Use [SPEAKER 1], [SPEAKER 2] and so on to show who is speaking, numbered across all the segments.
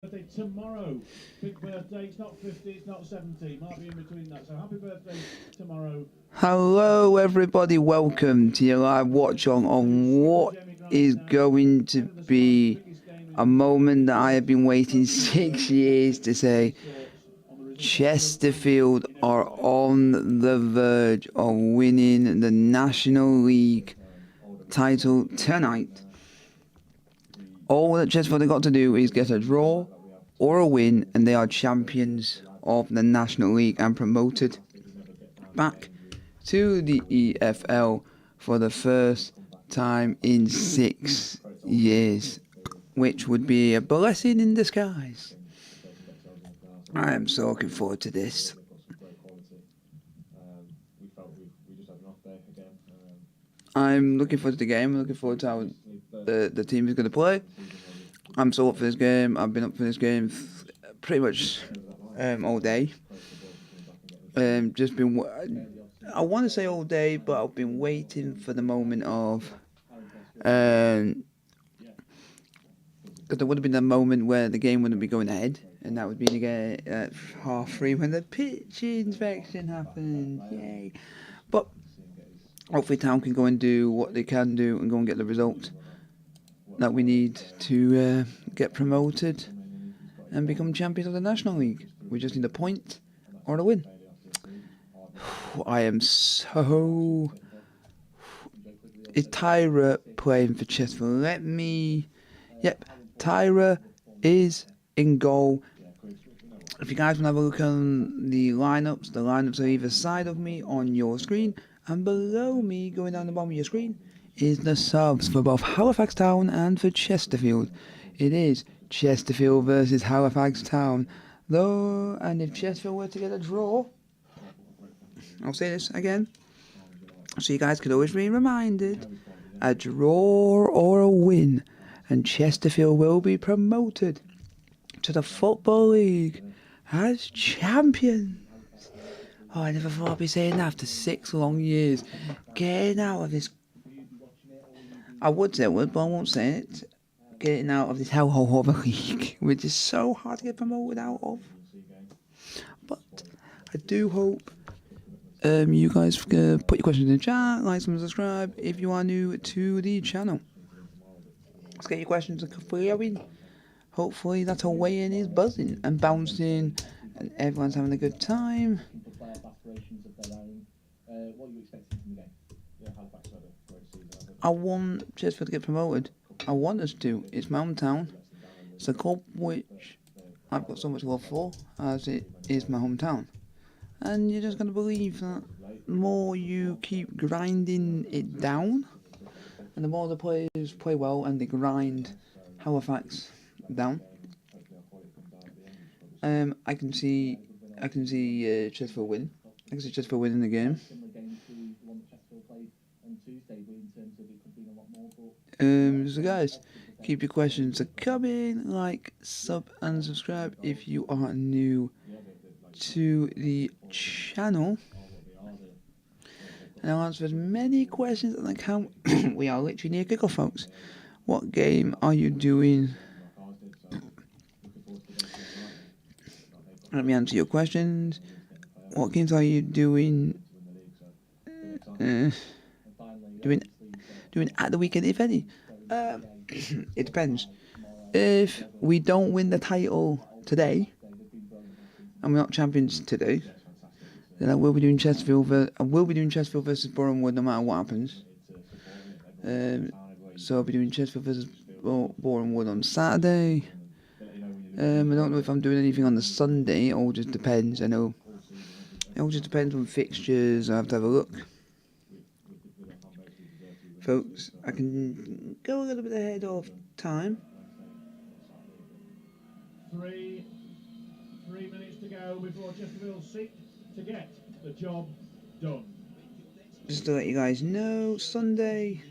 [SPEAKER 1] Birthday tomorrow. Big birthday. It's not 50, it's not 70. Might be in between that. So happy birthday tomorrow.
[SPEAKER 2] Hello everybody, welcome to your live watch on what is going to be a moment that I have been waiting 6 years to say. Chesterfield are on the verge of winning the National League title tonight. All that Chesterfield have got to do is get a draw or a win and they are champions of the National League and promoted back to the EFL for the first time in 6 years, which would be a blessing in disguise. I am so looking forward to this. I'm looking forward to the game. I'm looking forward to how the team is going to play. I'm so up for this game. I've been up for this game pretty much all day. Just been, I want to say all day, but I've been waiting for the moment of, because there would have been a moment where the game wouldn't be going ahead, and that would be the game at 3:30 when the pitch inspection happened. Yay! But hopefully Town can go and do what they can do and go and get the result that we need to get promoted and become champions of the National League. We just need a point or a win. I am so... Is Tyra playing for Chesterfield? Yep, Tyra is in goal. If you guys want to have a look on the lineups are either side of me on your screen, and below me, going down the bottom of your screen, is the subs for both Halifax Town and for Chesterfield. It is Chesterfield versus Halifax Town. Though, and if Chesterfield were to get a draw, I'll say this again, so you guys could always be reminded, a draw or a win, and Chesterfield will be promoted to the Football League as champions. Oh, I never thought I'd be saying that after 6 long years. Getting out of this... I would say it would, but I won't say it. Getting out of this hellhole of a league, which is so hard to get promoted out of. But I do hope you guys put your questions in the chat, like, and subscribe if you are new to the channel. Let's get your questions flowing. Hopefully that away-in is buzzing and bouncing and everyone's having a good time. I want Chesterfield to get promoted. I want us to. It's my hometown. It's a club which I've got so much love for, as it is my hometown. And you're just going to believe that the more you keep grinding it down, and the more the players play well and they grind Halifax down, I can see Chesterfield win. I can see Chesterfield winning the game. So guys, keep your questions coming. Like, sub, and subscribe if you are new to the channel. And I'll answer as many questions as I can. We are literally near kickoff, folks. What game are you doing? Let me answer your questions. What games are you doing? Doing at the weekend, if any? It depends. If we don't win the title today, and we're not champions today, then I will be doing Chesterfield. Versus Bournemouth no matter what happens. So I'll be doing Chesterfield versus Bournemouth on Saturday. I don't know if I'm doing anything on the Sunday. It all just depends. I know it all just depends on fixtures. I have to have a look. Folks, I can go a little bit ahead of time.
[SPEAKER 1] 3 minutes to go before Chesterfield seek to get the job done.
[SPEAKER 2] Just to let you guys know, Sunday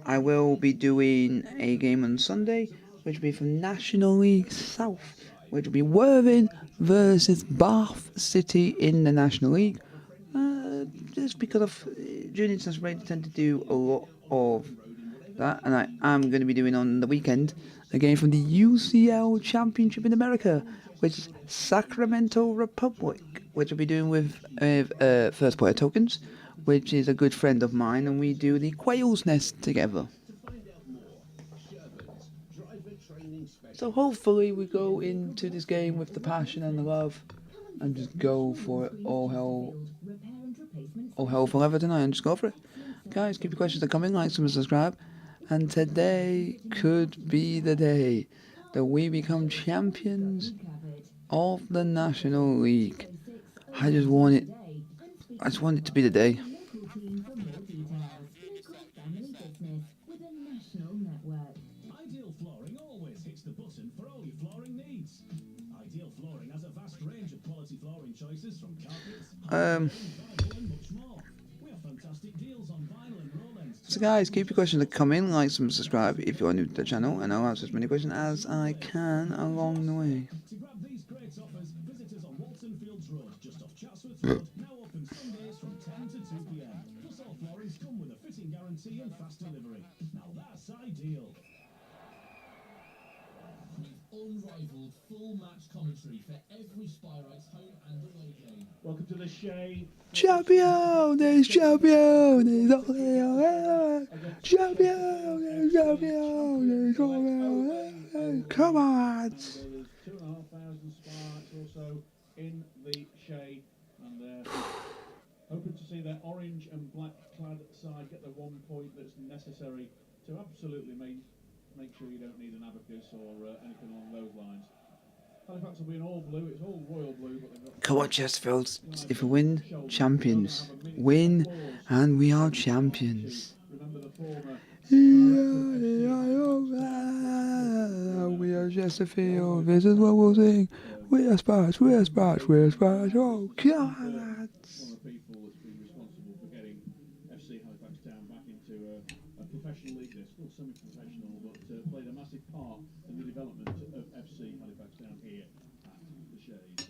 [SPEAKER 2] I will be doing a game on Sunday, which will be from National League South, which will be Worthing versus Bath City in the National League. Just because of during international break, they tend to do a lot of that, and I am going to be doing on the weekend a game from the UCL Championship in America, which is Sacramento Republic, which I'll be doing with First Player Tokens, which is a good friend of mine, and we do the Quail's Nest together. So hopefully we go into this game with the passion and the love, and just go for it. All hell for Everton, and just go for it. Guys, keep your questions coming, like, subscribe, and today could be the day that we become champions of the National League. I just want it to be the day.
[SPEAKER 1] Ideal Flooring always hits the button for all your flooring needs. Ideal Flooring has a vast range of quality flooring choices from carpets, vinyl and much more. We have fantastic deals on vinyl and roll ends.
[SPEAKER 2] So guys, keep your questions coming, like, subscribe if you are new to the channel, and I'll answer as many questions as I can along the way.
[SPEAKER 1] To grab these great offers, visit us on Walton Fields Road, just off Chatsworth Road, now open Sundays from 10 to 2 p.m. Plus all floorings come with a fitting guarantee and fast delivery. Now that's ideal.
[SPEAKER 3] Unrivaled full match commentary for every Spyrites home and away game.
[SPEAKER 1] Welcome to the Shea.
[SPEAKER 2] Champions, champions, champions, come on!
[SPEAKER 1] There's 2,500 Spyrites or so in the Shea, and hoping to see their orange and black clad side get the 1 point that's necessary to absolutely make sure you don't need an abacus or anything along those lines. Halifax will be in all blue, it's all royal blue. But they've got
[SPEAKER 2] Come on, Chesterfield. If we win, champions. Win, and we are champions.
[SPEAKER 1] Remember the former.
[SPEAKER 2] We are Chesterfield. This is what we'll sing. We are Sparks, we are Sparks, we are Sparks. Oh, God.
[SPEAKER 1] One of the people that's been responsible for getting FC Halifax Town back into a professional league. They're still semi-professional, but played a massive part in the development of FC Halifax Town here at the Shade. So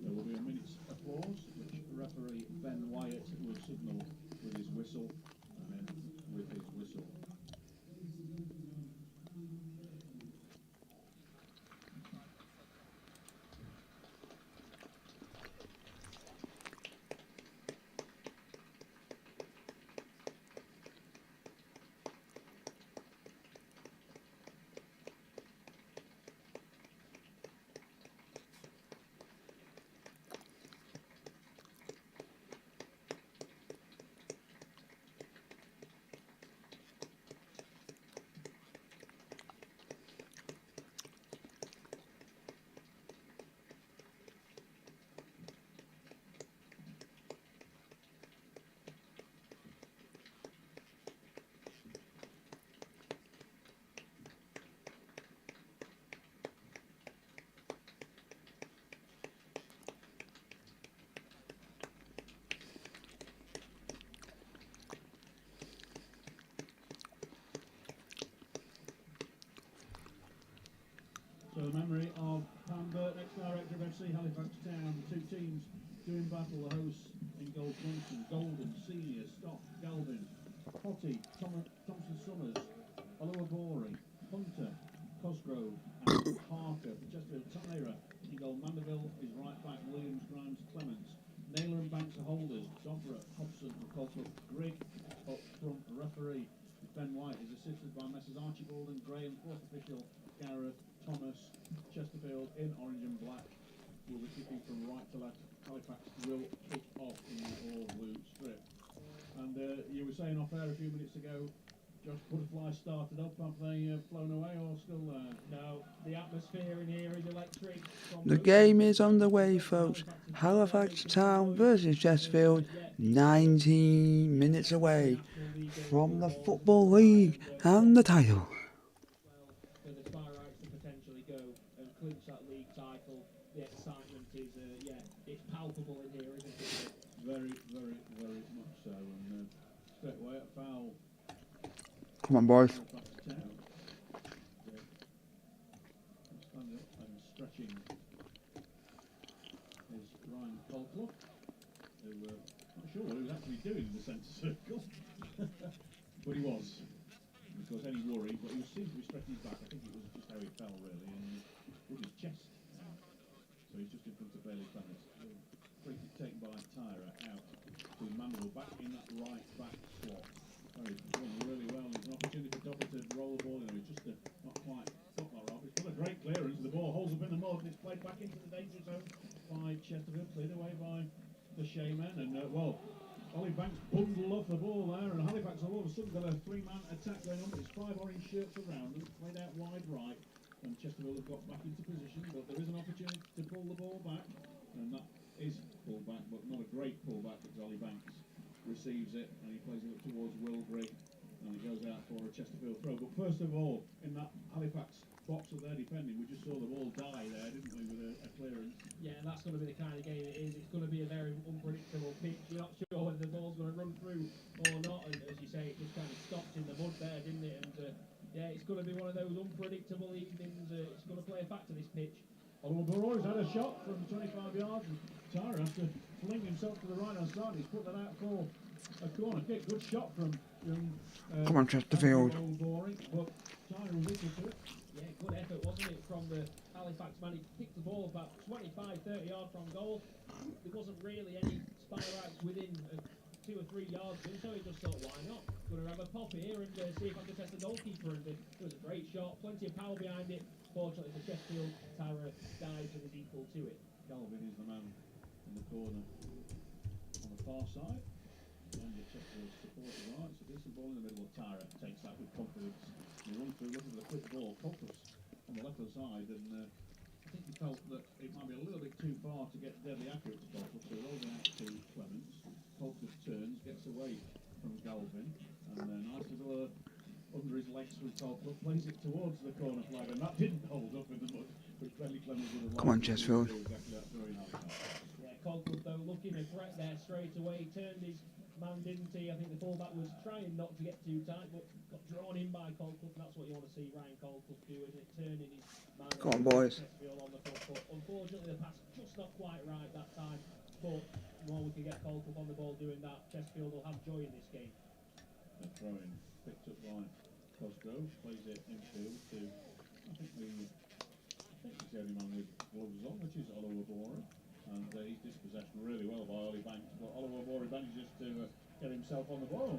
[SPEAKER 1] there will be a minute's applause, which referee Ben Wyatt will signal with his whistle, and then with his whistle. So the memory of Pam Burt, ex-director of FC Halifax Town. The two teams doing battle. The hosts in gold, Johnson, Golden, Senior, Stock, Galvin, Potty, Thompson Summers, Oluwabori, Hunter, Cosgrove, and Parker. For Chesterfield, Tyra, in goal, Mandeville is right back, Williams, Grimes, Clements. Naylor and Banks are holders. Dobra, Hobson and Colclough. Grigg up front. The referee, Ben White, is assisted by Messrs Archibald and Graham. Fourth official, Gareth Thomas. Chesterfield in orange and black will be kicking from right to left. Halifax will kick off in the all blue strip. And you were saying off air a few minutes ago, Josh, butterflies started up. Have they flown away or still there?
[SPEAKER 4] No, the atmosphere in here is electric.
[SPEAKER 2] The game is on the way, folks. Halifax Town versus Chesterfield, 19 minutes away from the Football League and the title.
[SPEAKER 4] For the Spyrites to potentially go and clinch that league title, the excitement is, it's palpable in here, isn't it?
[SPEAKER 1] Very, very, very much so. And straight away a foul.
[SPEAKER 2] Come on, boys.
[SPEAKER 1] Halifax Town. Standing up and stretching is Ryan Colclough, who not sure what he was actually doing in the centre circle. But he was. Because any worry, but he seemed to be stretching his back. I think it was just how he fell, really, and with his chest. So he's just in front of Bailey Clements. Free kick taken by Tyra out to Mandel back in that right back slot. Oh, he's done really well. There's an opportunity for Doppler to roll the ball in. He's just not quite got that right. He's done a great clearance. The ball holds up in the mud and it's played back into the danger zone by Chesterfield, cleared away by the Shaman. And, Ollie Banks bundled off the ball there, and Halifax all of a sudden got a three-man attack going on. It's 5 orange shirts around them, played out wide right, and Chesterfield have got back into position, but there is an opportunity to pull the ball back, and that is pulled back, but not a great pullback because Ollie Banks receives it, and he plays it up towards Wilbury, and it goes out for a Chesterfield throw. But first of all, in that Halifax box that they're defending, we just saw the ball die there, didn't we, with a clearance.
[SPEAKER 4] Yeah, and that's going to be the kind of game it is. It's going to be a very unpredictable pitch. You're not sure whether the ball's going to run through or not. And as you say, it just kind of stopped in the mud there, didn't it? And yeah, it's going to be one of those unpredictable evenings. It's going to play a factor, this pitch.
[SPEAKER 1] Oliver Burrows had a shot from 25 yards, and Tyra has to fling himself to the right-hand side. He's put that out for a corner kick. Good shot from
[SPEAKER 2] Come on, Chesterfield.
[SPEAKER 1] But Tyra was equal to it.
[SPEAKER 4] Yeah, good effort, wasn't it, from the Halifax man. He picked the ball about 25, 30 yards from goal. There wasn't really any Spirax within 2 or 3 yards of him, so he just thought, why not? Going to have a pop here and see if I can test the goalkeeper. And it was a great shot, plenty of power behind it. Fortunately for Chesterfield, Tyra dives and is equal to it.
[SPEAKER 1] Galvin is the man in the corner on the far side. And the Chesterfield supporter right, so decent ball in the middle of Tyra. Takes that with confidence. He runs through, looking for the quick ball. Colcus on the left-hand side, and I think he felt that it might be a little bit too far to get deadly accurate to Colcus, so he rolls it out to Clements. Colcus turns, gets away from Galvin, and nice little under his legs with Colcus, plays it towards the corner flag, and that didn't hold up in the mud, which Bailey Clements would have
[SPEAKER 2] Come on, Chesterfield.
[SPEAKER 1] Exactly that throwing out.
[SPEAKER 4] Yeah, Colcus though looking a threat there straight away, turned his man, didn't he? I think the fullback was trying not to get too tight, but got drawn in by Colcus, and that's what you want to see Ryan Colcus do, isn't it? Turning his man.
[SPEAKER 2] Come on, boys.
[SPEAKER 4] On the front foot. Unfortunately, the pass just not quite right that time, but the more we can get Colcus on the ball doing that, Chesterfield will have joy in this game.
[SPEAKER 1] The throw-in picked up by Cosgrove, plays it infield to, I think it's the only man with gloves on, which is Oliver Boring. And he's dispossessed really well by Ollie Banks, but Oliver Bory manages to get himself on the ball.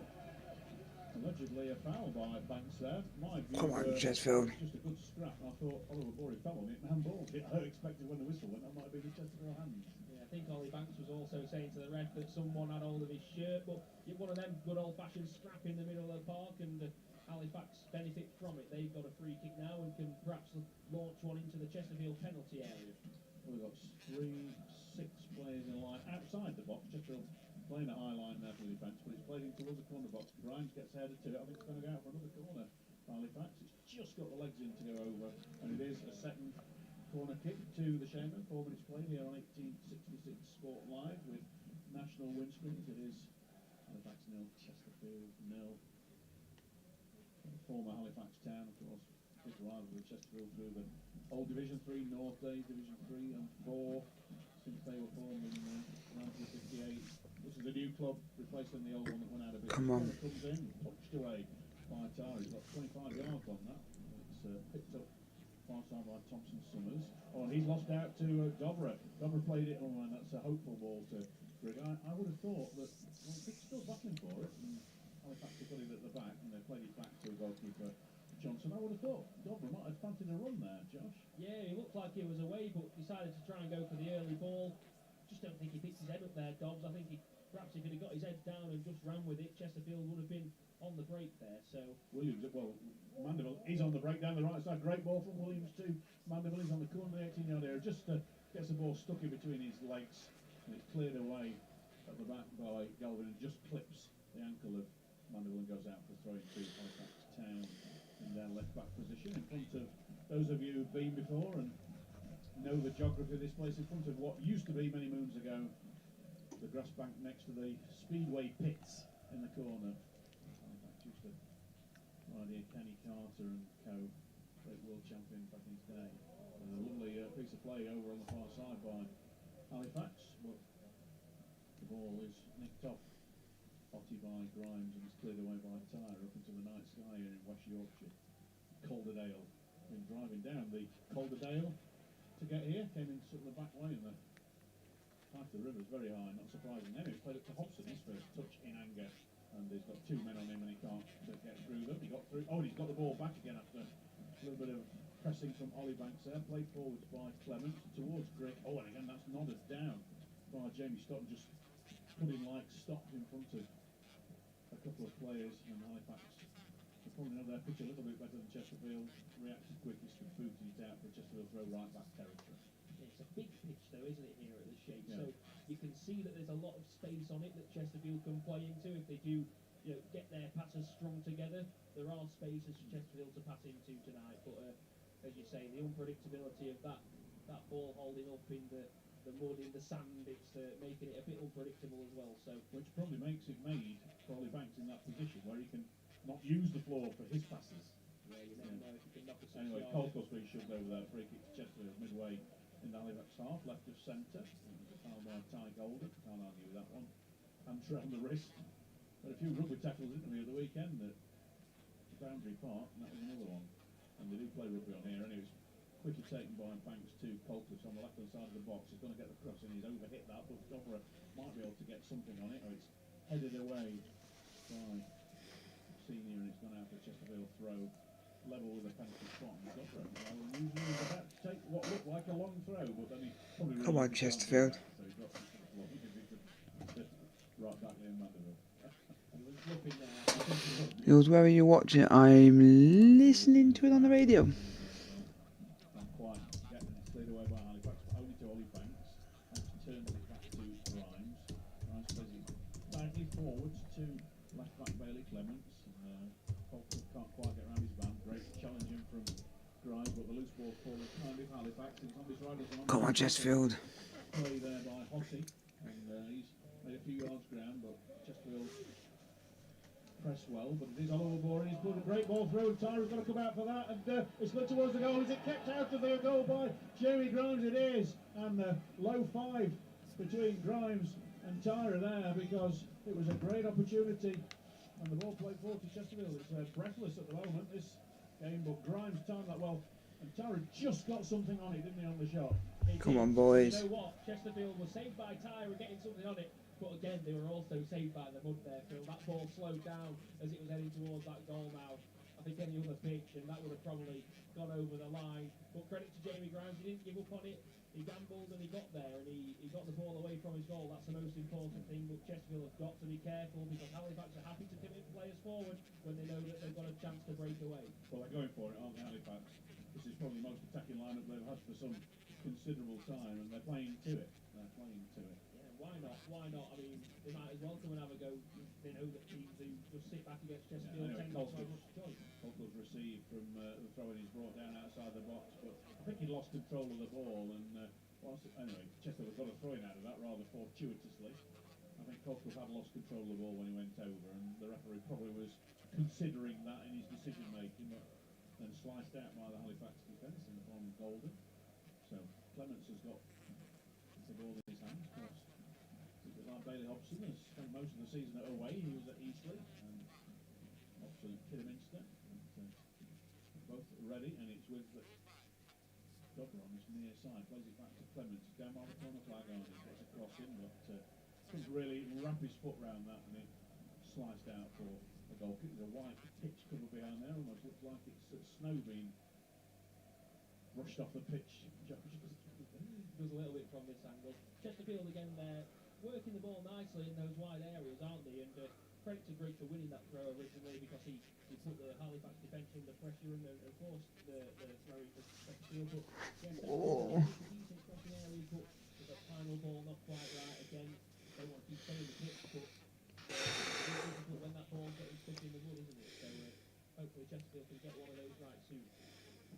[SPEAKER 1] Allegedly a foul by Banks there. My view,
[SPEAKER 2] Come on, Chesterfield.
[SPEAKER 1] just a good scrap. I thought Oliver Bory fell on it and handballed it. I expected when the whistle went, that might have been the Chesterfield hands.
[SPEAKER 4] Yeah, I think Ollie Banks was also saying to the ref that someone had hold of his shirt, but you're one of them good old-fashioned scrap in the middle of the park, and Halifax benefit from it. They've got a free kick now and can perhaps launch one into the Chesterfield penalty area.
[SPEAKER 1] We've got 6 players in line outside the box. Chesterfield playing a high line there for the defence, but it's played in towards the corner box. Grimes gets headed to it. I think it's going to go out for another corner. Halifax, it's just got the legs in to go over, and it is a second corner kick to the Shaman. 4 minutes played here on 1866 Sport Live with national windscreens. It is Halifax 0, Chesterfield 0. Former Halifax Town, of course, his rival with Chesterfield through the old Division 3 North days, Division 3 and 4, since they were formed in 1958. This is a new club replacing the old one that went out of business.
[SPEAKER 2] Come on.
[SPEAKER 1] Comes in, touched away by Tara. He's got 25 yards on that. It's picked up far side by Thompson Summers. Oh, and he's lost out to Dobra. Dobra played it on, and that's a hopeful ball to Greg. I would have thought that it's still battling for it. And Halifax have got it at the back, and they played it back to goalkeeper Johnson. I would have thought Dobra might have fancied a run there, Josh.
[SPEAKER 4] Yeah, he looked like he was away, but decided to try and go for the early ball. Just don't think he picked his head up there, Dobbs. I think perhaps if he'd have got his head down and just ran with it, Chesterfield would have been on the break there. So
[SPEAKER 1] Williams, well, Mandeville, he's on the break down the right side. Great ball from Williams to Mandeville. He's on the corner of the 18-yard area. Just gets the ball stuck in between his legs, and it's cleared away at the back by Galvin and just clips the ankle of Mandeville and goes out for throwing to Halifax Town in their left back position in front of those of you who've been before and know the geography of this place, in front of what used to be many moons ago the grass bank next to the Speedway pits in the corner. Halifax used to ride here Kenny Carter and co, great world champion back in his day. And a lovely piece of play over on the far side by Halifax, but the ball is nicked off. Otti by Grimes and it's cleared away by Tyre up into the night sky here in West Yorkshire. Calderdale been driving down the Calderdale to get here, came in sort of the back lane there. Half the river's very high, not surprising. Anyway, played up to Hobson, his first touch in anger, and he's got two men on him and he can't get through them. He got through. Oh, and he's got the ball back again after a little bit of pressing from Ollie Banks there. Played forwards by Clements towards Greg. Oh, and again that's nodded down by Jamie Stotton, just putting like stops in front of a couple of players, and Halifax they probably know their pitch a little bit better than Chesterfield. Reacted quickest and booted it out for Chesterfield throw right back territory.
[SPEAKER 4] It's a big pitch though, isn't it, here at the Shape?
[SPEAKER 1] Yeah.
[SPEAKER 4] So you can see that there's a lot of space on it that Chesterfield can play into if they do, get their passes strung together. There are spaces for Chesterfield to pass into tonight, but as you say, the unpredictability of that ball holding up in the mud, in the sand, it's making it a bit unpredictable as well. So
[SPEAKER 1] Which probably makes it made for Ollie Banks in that position where he can not use the floor for his passes.
[SPEAKER 4] yeah, you never know if you can knock a
[SPEAKER 1] Anyway,
[SPEAKER 4] 6 yard.
[SPEAKER 1] Colco's being shoved over there. Free kick to Chesterfield midway in the Halifax half, left of centre. It was a foul by Ty Golden. Can't argue with that one. Hammer around the wrist. Had a few rugby tackles, didn't we, at the weekend at Boundary Park, and that was another one. And they do play rugby on here, and it was quickly taken by Banks to Colcus on the left hand side of the box. He's going to get the cross in. He's overhit that, but Dobber might be able to get something on it, or it's headed away by Senior, and it's gone out for Chesterfield throw. Level with a penalty spot. And Dobber, usually he's about to take what looked like a long throw, but then he probably
[SPEAKER 2] Come on,
[SPEAKER 1] realised he can't do
[SPEAKER 2] Chesterfield.
[SPEAKER 1] that, so he dropped it to the floor. If he could right back in Mandeville.
[SPEAKER 4] He was looking there. I think he was
[SPEAKER 2] Yours, where are you watching? I'm listening to it on the radio.
[SPEAKER 1] Not quite getting it slid away by Halifax, but only to Ollie Banks. Banks turns it back to Grimes. Grimes plays it slightly forwards to left back Bailey Clements. Colquitt can't quite get around his man. Great challenging from Grimes, but the loose ball falling kind of Halifax. It's on his right.
[SPEAKER 2] Come on, Chesterfield.
[SPEAKER 1] Play there by Hossie, and he's made a few yards ground, but Chesterfield press well, but it is all over and he's put a great ball through, and Tyra's got to come out for that, and it's good towards the goal. Is it kept out of the goal by Jamie Grimes? It is, and low five between Grimes and Tyra there, because it was a great opportunity, and the ball played forward to Chesterfield. It's breathless at the moment, this game, but Grimes timed that well, and Tyra just got something on it, didn't he, on the shot?
[SPEAKER 2] Come on, boys.
[SPEAKER 4] You know what? Chesterfield was saved by Tyra getting something on it, but again, they were also saved by the mud there, Phil. That ball slowed down as it was heading towards that goal now. I think any other pitch, and that would have probably gone over the line. But credit to Jamie Grimes, he didn't give up on it. He gambled and he got there, and he got the ball away from his goal. That's the most important thing. But Chesterfield have got to be careful, because Halifax are happy to commit players forward when they know that they've got a chance to break away.
[SPEAKER 1] Well, they're going for it, aren't they, Halifax? This is probably the most attacking lineup they've had for some considerable time, and they're playing to it. They're playing to it.
[SPEAKER 4] Yeah, why not? Why not? I mean, they might as well come and have a go. They know that teams who just sit back against Chesterfield
[SPEAKER 1] Anyway,
[SPEAKER 4] tend not to have much choice.
[SPEAKER 1] Colco's received from the throw in, he's brought down outside the box, but I think he lost control of the ball, and anyway, Chesterfield got a throw in out of that rather fortuitously. I think Colco had lost control of the ball when he went over, and the referee probably was considering that in his decision making, but then sliced out by the Halifax defence in the form of Golden. So Clements has got the ball in his hands. Of course, he's a bit like Bailey Hobson, has spent most of the season away. He was at Eastleigh, and Hobson at Kidderminster. Both ready, and it's with Dobber on his near side. Plays it back to Clements, down by the corner flag on it. Gets a cross in, but couldn't really wrap his foot round that, and it sliced out for a goal kick. There's a white pitch cover behind there, almost looks like it's snow being brushed off the pitch.
[SPEAKER 4] Does a little bit from this angle. Chesterfield again there, working the ball nicely in those wide areas, aren't they? And credit to Grigg for winning that throw originally, because he put the Halifax defence under pressure and forced the throw into Chesterfield. But yeah, decent crossing areas, but the final ball not quite right again. Don't want to keep saying the pitch, but it's difficult when that ball's getting stuck in the mud, isn't it? So hopefully Chesterfield can get one of those right soon.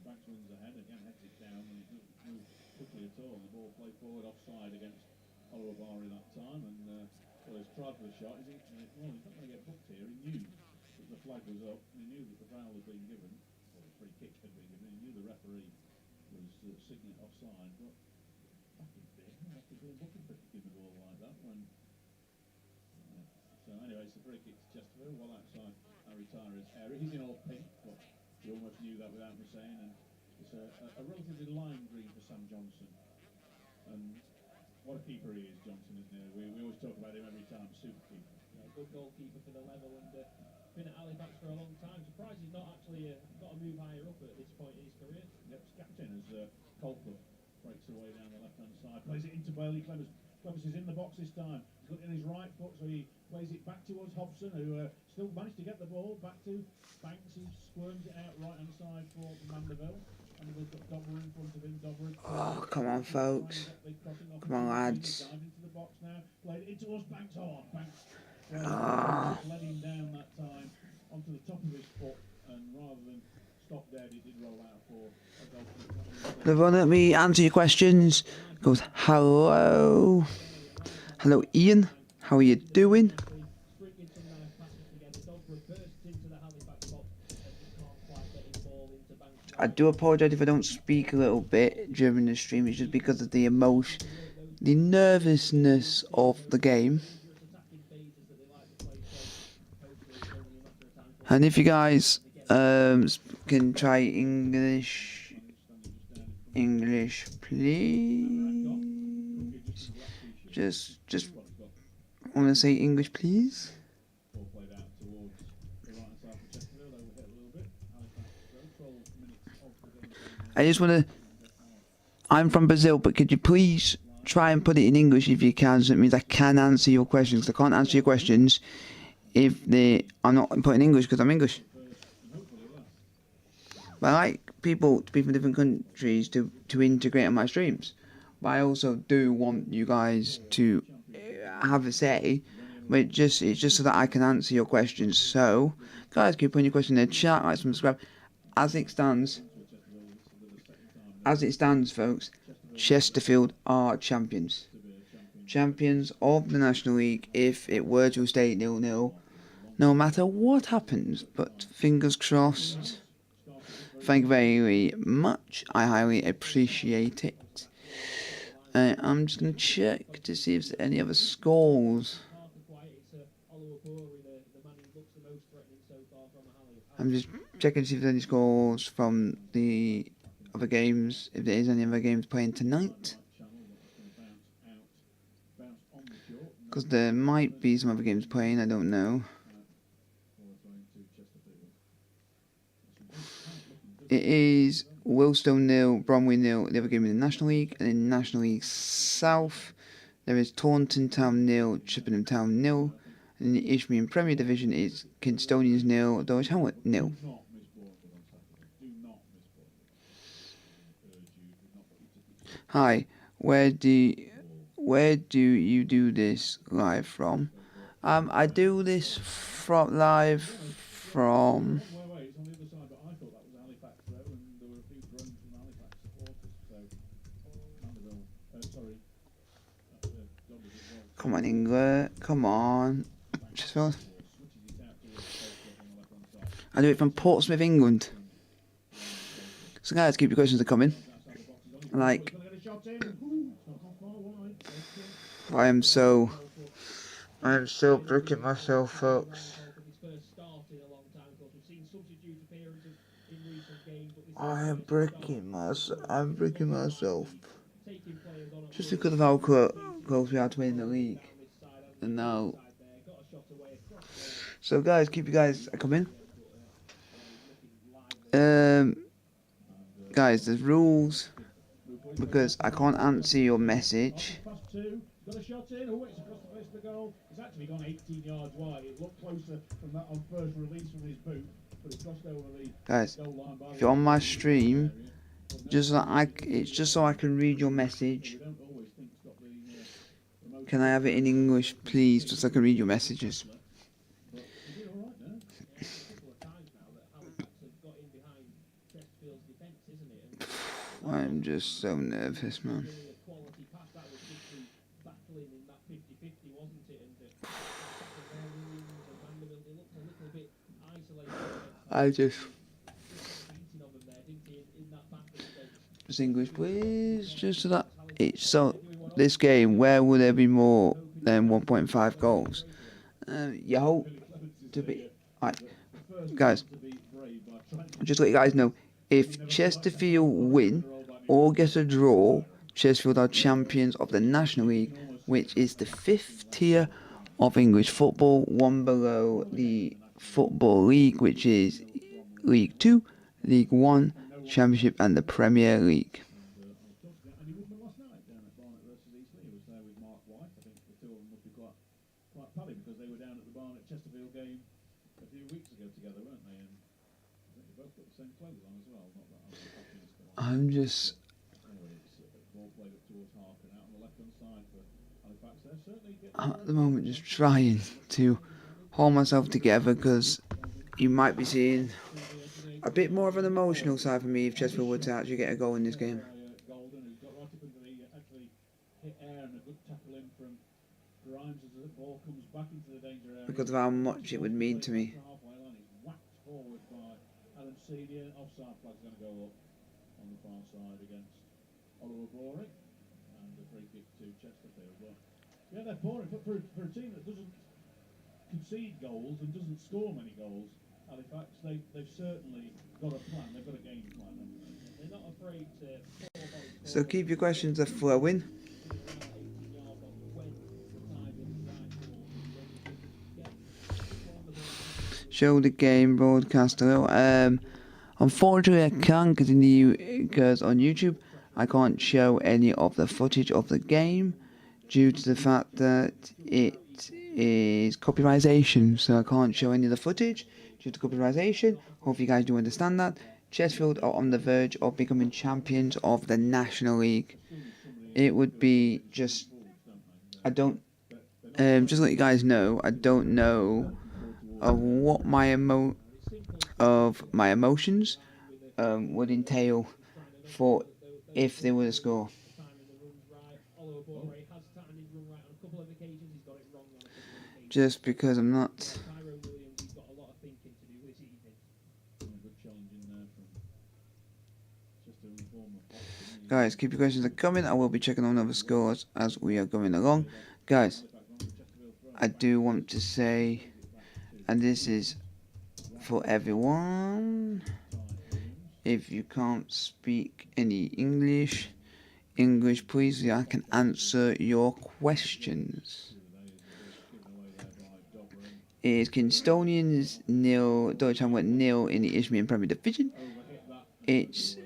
[SPEAKER 1] Banks wins ahead, again heads it down, and it doesn't move quickly at all. The ball played forward offside against Oliver Barry that time, and well, he's tried for the shot. He's not going to get booked here. He knew that the flag was up, and he knew that the foul had been given, or the free kick had been given. He knew the referee was signaling offside, but back in there, after being booking for kicking the ball like that, when so anyway, it's a free kick to Chesterfield, well outside our retirer's area. He's in all pink, but you almost knew that without me saying. And it's a relatively lime green for Sam Johnson. And what a keeper he is, Johnson, isn't he? We always talk about him every time, super keeper.
[SPEAKER 4] Yeah, good goalkeeper for the level, and been at Halifax for a long time. Surprised he's not actually got to move higher up at this point in his career.
[SPEAKER 1] Yep, he's captain as Colclough breaks away down the left-hand side, plays it into Bailey. Clemens is in the box this time. He's looking at his right foot, so he plays it back towards Hobson, who still managed to get the ball back to Banks. He squirms it out right-hand side for Mandeville. Mandeville's got Dobber in front of him. Dobber.
[SPEAKER 2] Oh, come on, folks. Come on, lads.
[SPEAKER 1] Into the box now. Played it in towards Banks. Oh, Banks. Led him down that time onto the top of his foot, and rather than stop dead, he did roll out for a goal.
[SPEAKER 2] Everyone, let me answer your questions. Goes, hello. Hello, Ian. How are you doing? I do apologise if I don't speak a little bit during the stream. It's just because of the emotion, the nervousness of the game. And if you guys can try English, please. Just want to say English, please. I just want to. I'm from Brazil, but could you please try and put it in English if you can, so it means I can answer your questions. I can't answer your questions if they are not put in English because I'm English. But I like people to be from different countries to integrate on my streams. But I also do want you guys to have a say. But it's just so that I can answer your questions. So, guys, keep putting your question in the chat, like, subscribe. As it stands, folks, Chesterfield are champions. Champions of the National League if it were to stay 0-0, no matter what happens. But fingers crossed. Thank you very much. I highly appreciate it. I'm just going to check to see if there's any other scores. I'm just checking to see if there's any scores from the other games, if there is any other games playing tonight. Because there might be some other games playing, I don't know. It is Willstone 0, Bromley 0, the other game in the National League. And in National League South, there is Taunton Town 0, Chippenham Town 0. And in the Isthmian Premier Division, it's Kingstonians 0, Dulwich Hamlet 0. Hi, where do you do this live from? I do this live from. Come on, England. Come on. Chesterfield. I do it from Portsmouth, England. So guys, keep your questions coming. Like, I am so bricking myself, folks. I'm bricking myself. Just because of how close we are to winning the league. And now. So guys, keep you guys coming. Guys, there's rules. Because I can't answer your message.
[SPEAKER 1] Got a shot in. Oh, it's across the face of the goal. It's actually gone 18 yards wide. It looked closer from that on first release from his boot, but it crossed over the
[SPEAKER 2] guys,
[SPEAKER 1] goal line by
[SPEAKER 2] if you're on my stream, it's just so I can read your message. Can I have it in English, please, just so I can read your messages? I'm just so nervous, man. Just English, please, just so that it's so this game where will there be more than 1.5 goals? You hope to be. Right, guys, just to let you guys know, if Chesterfield win or get a draw, Chesterfield are champions of the National League, which is the 5th tier of English football, one below the Football League, which is League 2, League 1, Championship and the Premier League.
[SPEAKER 1] And he won last night down at Barnet versus Eastleigh. He was there with Mark White. I think the two of them must be quite pally because they were down at the Barnet Chesterfield game a few weeks ago together, weren't they? And I think they both got the same clothes on as well. Not that I'm fashionista.
[SPEAKER 2] I'm just
[SPEAKER 1] Anyway, it's ball played up towards half and out on the left-hand side for Halifax. They're certainly getting
[SPEAKER 2] at the moment just trying to hold myself together because you might be seeing a bit more of an emotional side for me if Chesterfield were to actually get a goal in this game.
[SPEAKER 1] Golden, who's got right up into the actually hit air and a good tackle in from Grimes as the ball comes back into the danger area.
[SPEAKER 2] Because of how much it would mean to me.
[SPEAKER 1] Halfway line, he's whacked forward by Alan Senior. Offside flag's going to go up on the far side against Oliver Boring, and a free kick to Chesterfield. But yeah, they're pouring for a team that doesn't concede goals and doesn't score many goals. Halifax, they've certainly got a plan. They've got a game plan.
[SPEAKER 4] They're not afraid to pour bodies
[SPEAKER 2] So keep your questions a flowing. Show the game broadcast a little. Unfortunately, I can't continue because on YouTube I can't show any of the footage of the game due to the fact that it is copyrightation, so I can't show any of the footage due to copyrightation. Hope you guys do understand that. Chesterfield are on the verge of becoming champions of the National League. It would be just, I don't, just to let you guys know, I don't know of what my emotions would entail for if they were to score. Just because I'm not. Guys, keep your questions coming. I will be checking on other scores as we are going along. Guys, I do want to say, and this is for everyone, if you can't speak any English, please, I can answer your questions. It's Kingstonians 0, Deutschland 0 in the Isthmian Premier Division. It's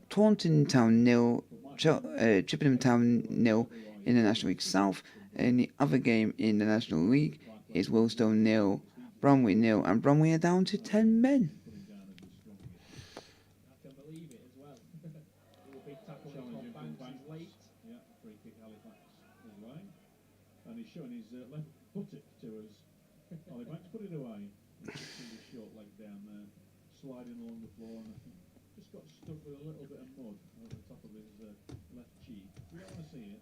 [SPEAKER 2] Taunton Town 0, Chippenham Town 0 in the National League South. And the other game in the National League is Willstone 0, Bromley 0, and Bromley are down to 10 men.
[SPEAKER 4] I can believe it as well. A big tackle from Banks late.
[SPEAKER 1] Yeah, free kick Halifax away. And he's showing his left buttock to us. Halifax put it away. His short leg down there, sliding along the floor, and I think just got stuck with a little bit of mud over the top of his left cheek. You don't want to see it.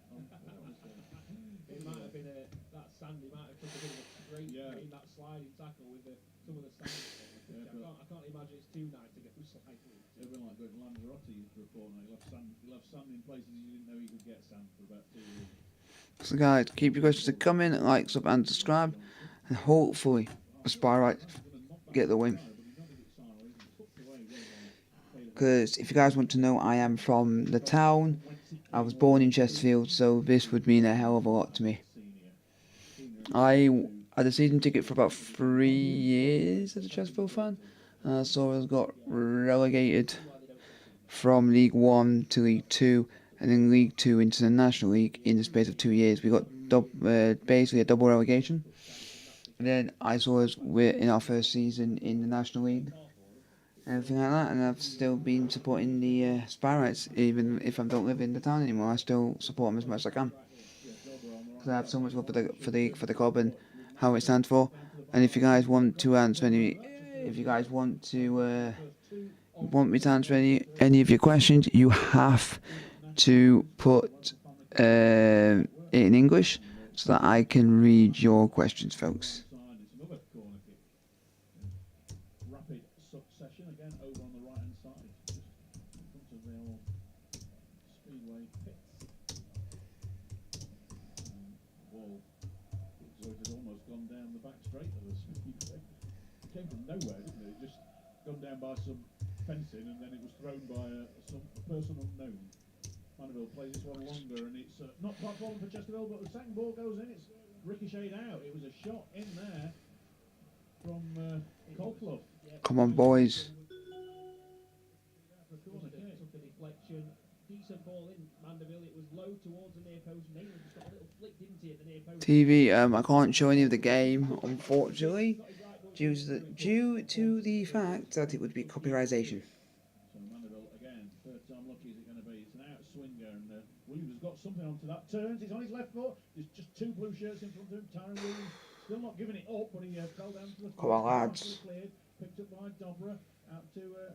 [SPEAKER 4] It might have been that sand. He might have took a bit of a scrape in that sliding tackle with some of the sand. I can't imagine it's too nice to get sliding.
[SPEAKER 1] It'd been like going to Lanzarote report. You'll have sand in places you didn't know you could get sand for about 2 years.
[SPEAKER 2] So guys, keep your questions coming, like, sub and subscribe, and hopefully Aspire get the win. Because if you guys want to know, I am from the town. I was born in Chesterfield, so this would mean a hell of a lot to me. I had a season ticket for about 3 years as a Chesterfield fan. So I got relegated from League 1 to League 2, and then League 2 into the National League in the space of 2 years. We got basically a double relegation. And then I saw us in our first season in the National League, and everything like that. And I've still been supporting the Spirites, even if I don't live in the town anymore. I still support them as much as I can, because I have so much love for the club and how it stands for. And if you guys want to answer any, want me to answer any of your questions, you have to put it in English so that I can read your questions, folks.
[SPEAKER 1] Rapid succession again over on the right hand side, just in front of the old Speedway pits. Ball, so it has almost gone down the back nowhere, didn't it? It just gone down by some fencing, and then it was thrown by a person unknown. Mandeville plays this one longer, and it's not quite fallen for Chesterfield, but the second ball goes in. It's ricocheted out. It was a shot in there from Colclough.
[SPEAKER 2] Come on, boys.
[SPEAKER 4] Took a deflection. Decent ball in Mandeville. It was low towards the near post. Naylor just got a little flick, didn't he, at the near post?
[SPEAKER 2] TV, I can't show any of the game, unfortunately, due to the fact that it would be copyrightation.
[SPEAKER 1] So Mandeville again, third time lucky is it going to be? It's an out swinger, and Williams has got something onto that. Turns, he's on his left foot. There's just two blue shirts in front of him. Tyron Williams still not giving it up, but he fell down to the
[SPEAKER 2] Come on, lads.
[SPEAKER 1] cleared, picked up by Dobra out to the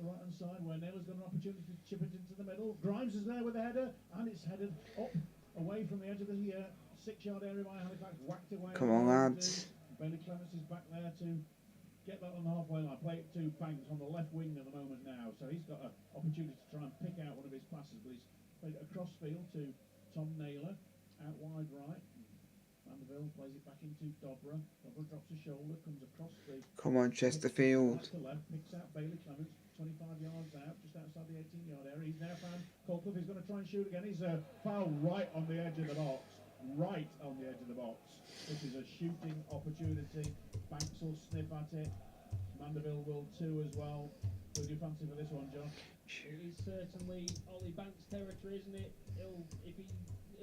[SPEAKER 1] right hand side where Naylor's got an opportunity to chip it into the middle. Grimes is there with the header, and it's headed up away from the edge of the 6-yard area by Halifax, whacked away.
[SPEAKER 2] Come on, lads.
[SPEAKER 1] Bailey Clements is back there to get that on the halfway line. Play it to Banks on the left wing at the moment now, so he's got an opportunity to try and pick out one of his passes, but he's played it across field to Tom Naylor, out wide right. Mandeville plays it back into Dobra. Dobra drops his shoulder, comes across the...
[SPEAKER 2] Come on, Chesterfield.
[SPEAKER 1] To left, picks out Bailey Clements, 25 yards out, just outside the 18-yard area. He's now found Colclough. He's going to try and shoot again. He's fouled right on the edge of the box. Right on the edge of the box. This is a shooting opportunity. Banks will sniff at it. Mandeville will too as well. Who do you fancy for this one, John?
[SPEAKER 4] It is certainly Ollie Banks' territory, isn't it? He'll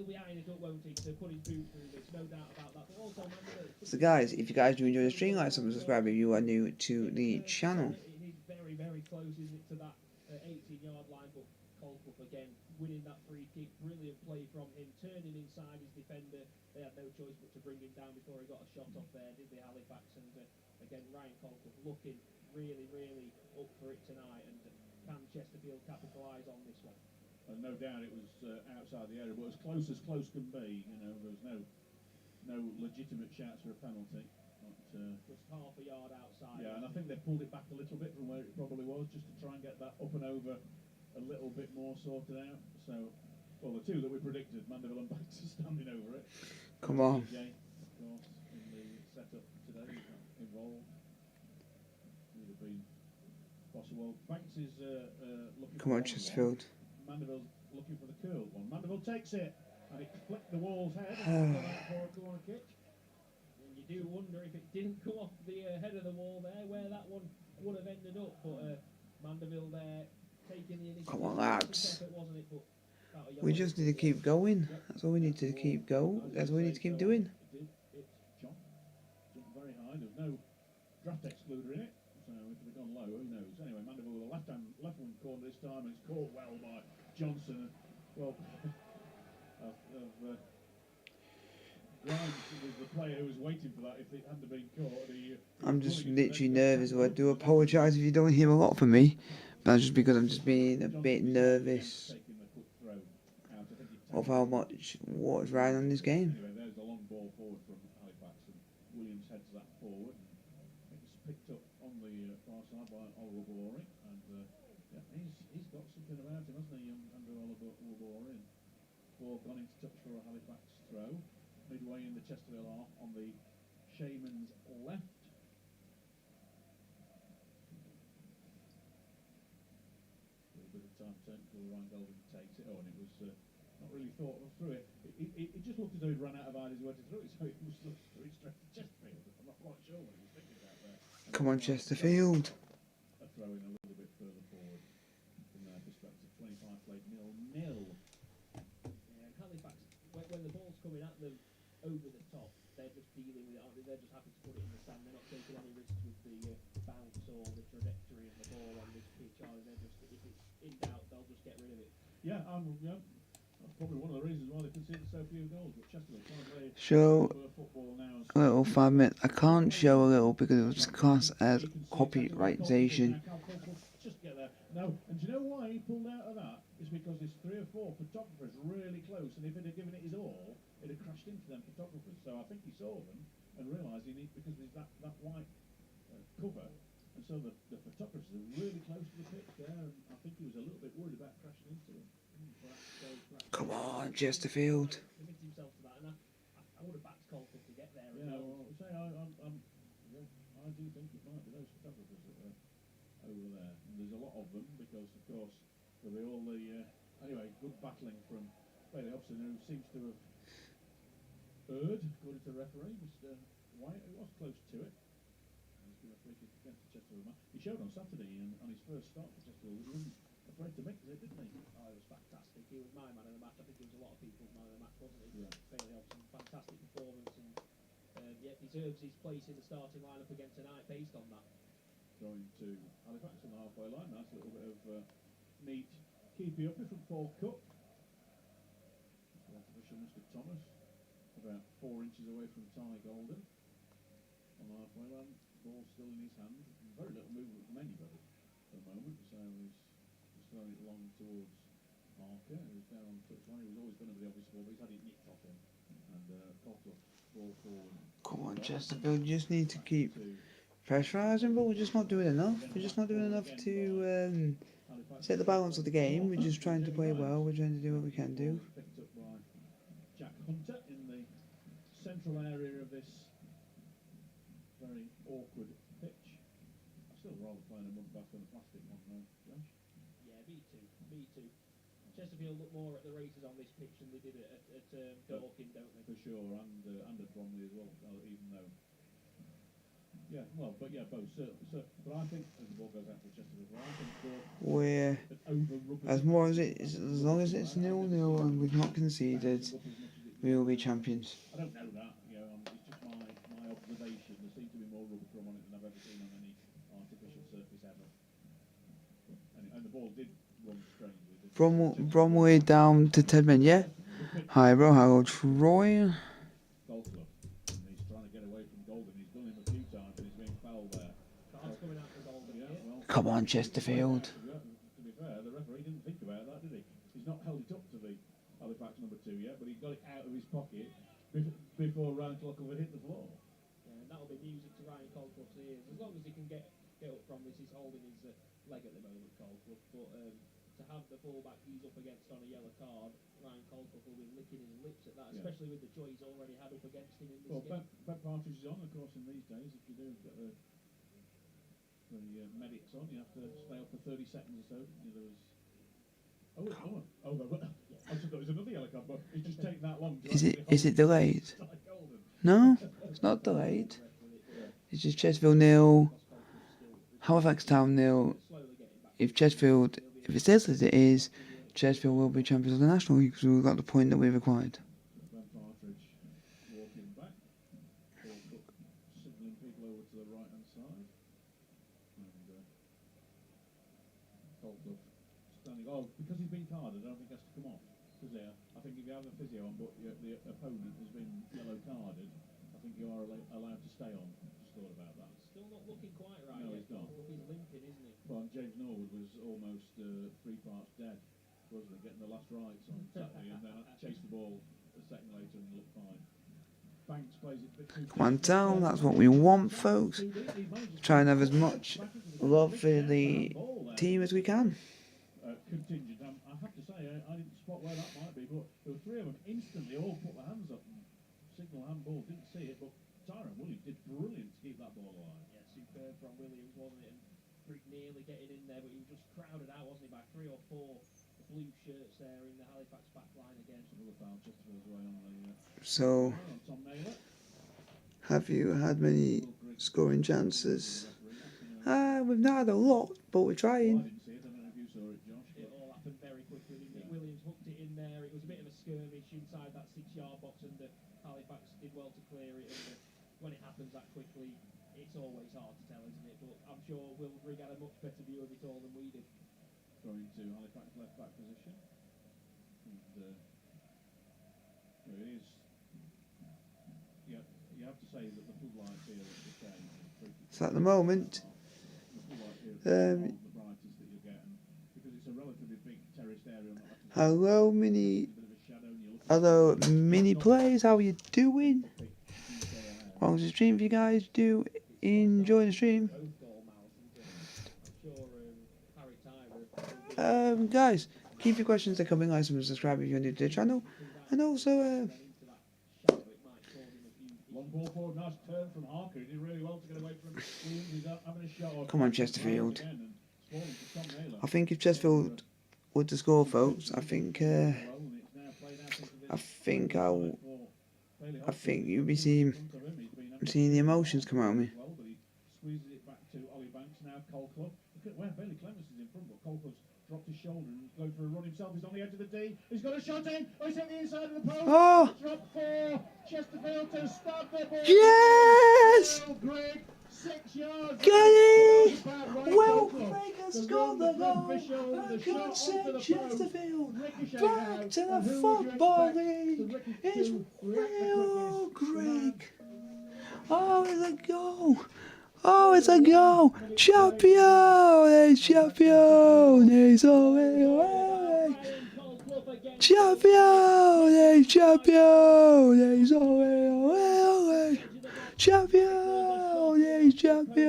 [SPEAKER 4] be eyeing it up, won't he, to put his boot through this, no doubt about that. But also, Mandeville...
[SPEAKER 2] So guys, if you guys do enjoy the stream, like, subscribe if you are new to the channel.
[SPEAKER 4] It is very, very close, isn't it, to that 18-yard line, but Colclough again winning that free kick. Brilliant play from him, turning inside his defender. They had no choice but to bring him down before he got a shot off there, did they, Halifax? And again, Ryan Colclough looking really, really up for it tonight. And can Chesterfield capitalise on this one?
[SPEAKER 1] No doubt it was outside the area, but as close can be. You know, there was no legitimate shouts for a penalty. But,
[SPEAKER 4] just half a yard outside.
[SPEAKER 1] Yeah, and I think they pulled it back a little bit from where it probably was, just to try and get that up and over a little bit more sorted out. So, well, the two that we predicted, Mandeville and Banks, are standing over it.
[SPEAKER 2] Come on.
[SPEAKER 1] DJ, of course, in the setup today, involved. Would have been possible. Banks is looking.
[SPEAKER 2] Come on, Chesterfield.
[SPEAKER 1] Mandeville's looking for the curled one. Mandeville takes it, and it flicked the wall's head and got out for a corner kick.
[SPEAKER 4] And you do wonder if it didn't come off the head of the wall there, where that one would have ended up. But Mandeville there taking the initiative.
[SPEAKER 2] Come on, lads.
[SPEAKER 4] Wasn't it? But
[SPEAKER 2] We just need to keep going. That's all we need to keep going. That's all we need to keep doing.
[SPEAKER 1] It's jumped very high. There's no draft excluder in it, so if it had gone low, who knows? Anyway, Mandeville with a left wing corner this time, and it's caught well by Johnson. Well, Grimes was the player who was waiting for that if it hadn't been caught.
[SPEAKER 2] I'm just literally nervous. I do apologise if you don't hear a lot from me, but that's just because I'm just being a bit nervous of how much what's riding on this game.
[SPEAKER 1] Anyway, there's the long ball forward from Halifax, and Williams heads that forward. It's picked up on the far side by Oliver Bory, and yeah, he's got something about him, hasn't he, Andrew Oliver Bory? Ball gone into touch for a Halifax throw, midway in the Chesterfield half on the Shaman's left. A little bit of time taken before Ryan Golden takes it. Oh, and it was not really thought through it. It just looked as though he'd run out of ideas where to throw it, so it was straight to Chesterfield. I'm not quite sure what he was thinking about there.
[SPEAKER 2] Come on, Chesterfield.
[SPEAKER 1] A throw in a little bit further forward from their perspective. 25 played 0-0.
[SPEAKER 4] Yeah, Halifax, when the ball's coming at them over the top, they're just dealing with it, aren't they? They're just happy to put it in the stand. They're not taking any risks with the bounce or the trajectory of the ball on this pitch, are they? They're just, if it's in doubt, they'll just get rid of it.
[SPEAKER 1] Yeah, that's probably one of the reasons why they conceded so few goals. But Chesterfield trying to play
[SPEAKER 2] Show
[SPEAKER 1] football now.
[SPEAKER 2] a little 5 minutes. I can't show a little because it was classed as copyrightation.
[SPEAKER 1] Just get there. No, and do you know why he pulled out of that? It's because there's 3 or 4 photographers really close, and if he'd have given it his all, it had crashed into them photographers. So I think he saw them and realised he needed, because there's that white cover, and so the photographers are really close to the pitch there, and I think he was a little bit worried about crashing into them.
[SPEAKER 2] Come on, Chesterfield.
[SPEAKER 4] He committed himself to that, and I would have backed Colclough to get there.
[SPEAKER 1] Yeah, well, I do think it might be those of them because, of course, there'll be all the anyway good battling from Bailey Hobson, who seems to have erred, according to the referee, Mr. White, who was close to it. He's been a free kick against the Chesterfield man. He showed on Saturday on his first start for Chesterfield. He wasn't afraid to mix it, didn't he?
[SPEAKER 4] Oh, it was fantastic. He was my man of the match. I think it was a lot of people's man of the match, wasn't he?
[SPEAKER 1] Yeah.
[SPEAKER 4] Bailey Hobson, fantastic performance, and yeah, deserves his place in the starting lineup again tonight based on that.
[SPEAKER 1] Going to Halifax on the halfway line. Nice little bit of neat keeping up from Paul Cook. The official, Mr. Thomas, about 4 inches away from Ty Golden on the halfway line. Ball still in his hand. Very little movement from anybody at the moment, so he's just throwing it along towards Marker, who's down on touchline. He was always going to be the obvious ball, but he's had it nicked off him. And Colclough ball forward.
[SPEAKER 2] Come on, Chesterfield, you just need to keep pressurising, but we're just not doing enough. We're just not doing enough to set the balance of the game. We're just trying to play well. We're trying to do what we can do.
[SPEAKER 1] Picked up by Jack Hunter in the central area of this very awkward pitch. I still rather playing a mud bath than a plastic one, though, Josh.
[SPEAKER 4] Yeah, me too. Me too. Chesterfield look more at the races on this pitch than they did at Dorking, don't they?
[SPEAKER 1] For sure, and at Bromley as well, even though. Yeah, well, but yeah, both. But I think, as the ball goes out to Chesterfield, I think
[SPEAKER 2] We're as long as it's 0-0 and we've not conceded, we will be champions.
[SPEAKER 1] I don't know that. You know, it's just my observation. There seems to be more rubber crumb on it than I've ever seen on any artificial surface ever. And the ball did run strangely.
[SPEAKER 2] Bromley down to 10 men, yeah? Hi, bro, hello, Troy.
[SPEAKER 1] Golclough. And he's trying to get away from Golden. He's done him a few times and he's being fouled there.
[SPEAKER 4] Cards coming out for Golden.
[SPEAKER 1] Yeah, well,
[SPEAKER 2] Come on, Chesterfield.
[SPEAKER 1] to be fair, the referee didn't think about that, did he? He's not held it up to the Halifax number 2 yet, but he's got it out of his pocket before Ryan Clough hit the floor.
[SPEAKER 4] Yeah, and that'll be music to Ryan Colclough's ears. As long as he can get up from this, he's holding his leg at the moment, Colclough. But to have the fullback he's up against on a yellow card, Ryan Colclough will be licking his lips at that, especially with the joy he's already had up against him in this game.
[SPEAKER 1] Ben Partridge is on, of course, in these days. If you do get the medics on, you have to stay up for 30 seconds or so. There was. I just thought it was another yellow card, but it's just taking that long.
[SPEAKER 2] Is it delayed? No, it's not delayed. It's just Chesterfield 0, Halifax Town 0. If it says as it is, Chesterfield will be champions of the National League because we've got the point that we've acquired.
[SPEAKER 1] Ben Partridge walking back. Paul Cook signalling people over to the right hand side. And Colclough standing. Oh, because he's been carded, I don't think he has to come off. Because I think if you have a physio on, but the opponent has been yellow carded, I think you are allowed to stay on. Just thought about that.
[SPEAKER 4] Still not looking quite right.
[SPEAKER 1] No, he's not.
[SPEAKER 4] He's limping, isn't he?
[SPEAKER 1] Well, James Norwood was almost 3 parts dead, wasn't he? Getting the last rites on Saturday, and then chased the ball a second later and looked fine. Banks plays it a bit too.
[SPEAKER 2] Come on down, that's what we want, folks. Try and have as much love for the team as we can.
[SPEAKER 1] Contingent. I have to say, I didn't spot where that might be, but there were 3 of them instantly all put their hands up and signal handball. Didn't see it, but Tyrone Williams did brilliant to keep that ball alive.
[SPEAKER 4] Yeah, superb from Williams, wasn't it? And Brick nearly getting in there, but he was just crowded out, wasn't he, by 3 or 4 blue shirts there in the Halifax back line again.
[SPEAKER 1] Another foul just away on the.
[SPEAKER 2] So,
[SPEAKER 1] Tom Naylor.
[SPEAKER 2] have you had many scoring chances? We've not had a lot, but we're
[SPEAKER 1] I
[SPEAKER 2] trying.
[SPEAKER 1] didn't see it. I don't know if you saw it, Josh.
[SPEAKER 4] It all happened very quickly, didn't it? Williams hooked it in there. It was a bit of a skirmish inside that 6-yard box, and Halifax did well to clear it. And when it happens that quickly, it's always hard to tell, isn't it? But I'm sure Will Grigg had a much better view of it all than we did.
[SPEAKER 1] Going to Halifax left back position. And, it is. Yeah, you have to say that the floodlights here at the stage.
[SPEAKER 2] So at the moment,
[SPEAKER 1] the brightest that you're getting, because it's a relatively big terraced area.
[SPEAKER 2] hello mini players, how are you doing? How's the stream? If you guys do enjoy the stream, guys, keep your questions coming. Like and subscribe if you're new to the channel, and also
[SPEAKER 1] Long ball forward, nice turn from Harker. He did really well to get away from Williams. He's having a shot.
[SPEAKER 2] Come on, Chesterfield.
[SPEAKER 1] falling to Tom Naylor.
[SPEAKER 2] I think if Chesterfield were to score, folks, I think you'd be seeing the emotions come out of me.
[SPEAKER 1] Well, but he squeezes it back to Ollie Banks now. Colclough. Look at where Bailey Clements is in front, but Colclough's dropped his shoulder and going for a run himself. He's on the edge of the D. He's got a shot in. Oh, he's hit the inside of the post.
[SPEAKER 2] Oh!
[SPEAKER 1] Drop for Chesterfield to start the ball.
[SPEAKER 2] Yes!
[SPEAKER 1] Well, Greg, 6 yards.
[SPEAKER 2] Get it!
[SPEAKER 1] Right,
[SPEAKER 2] Well,
[SPEAKER 1] Colclough.
[SPEAKER 2] Craig has
[SPEAKER 1] The
[SPEAKER 2] scored the
[SPEAKER 1] run,
[SPEAKER 2] goal.
[SPEAKER 1] official, the
[SPEAKER 2] For
[SPEAKER 1] shot
[SPEAKER 2] God's
[SPEAKER 1] onto the
[SPEAKER 2] sake,
[SPEAKER 1] post.
[SPEAKER 2] Chesterfield.
[SPEAKER 1] Ricochet
[SPEAKER 2] Back
[SPEAKER 1] now.
[SPEAKER 2] to
[SPEAKER 1] And
[SPEAKER 2] the
[SPEAKER 1] who would you
[SPEAKER 2] Football
[SPEAKER 1] expect
[SPEAKER 2] League.
[SPEAKER 1] to Ricochet
[SPEAKER 2] It's
[SPEAKER 1] to react the
[SPEAKER 2] Will
[SPEAKER 1] quickest?
[SPEAKER 2] Craig. Oh, it's a goal. Oh, it's a goal. Champion. Champion. Champion. Champion. Champion. Champion.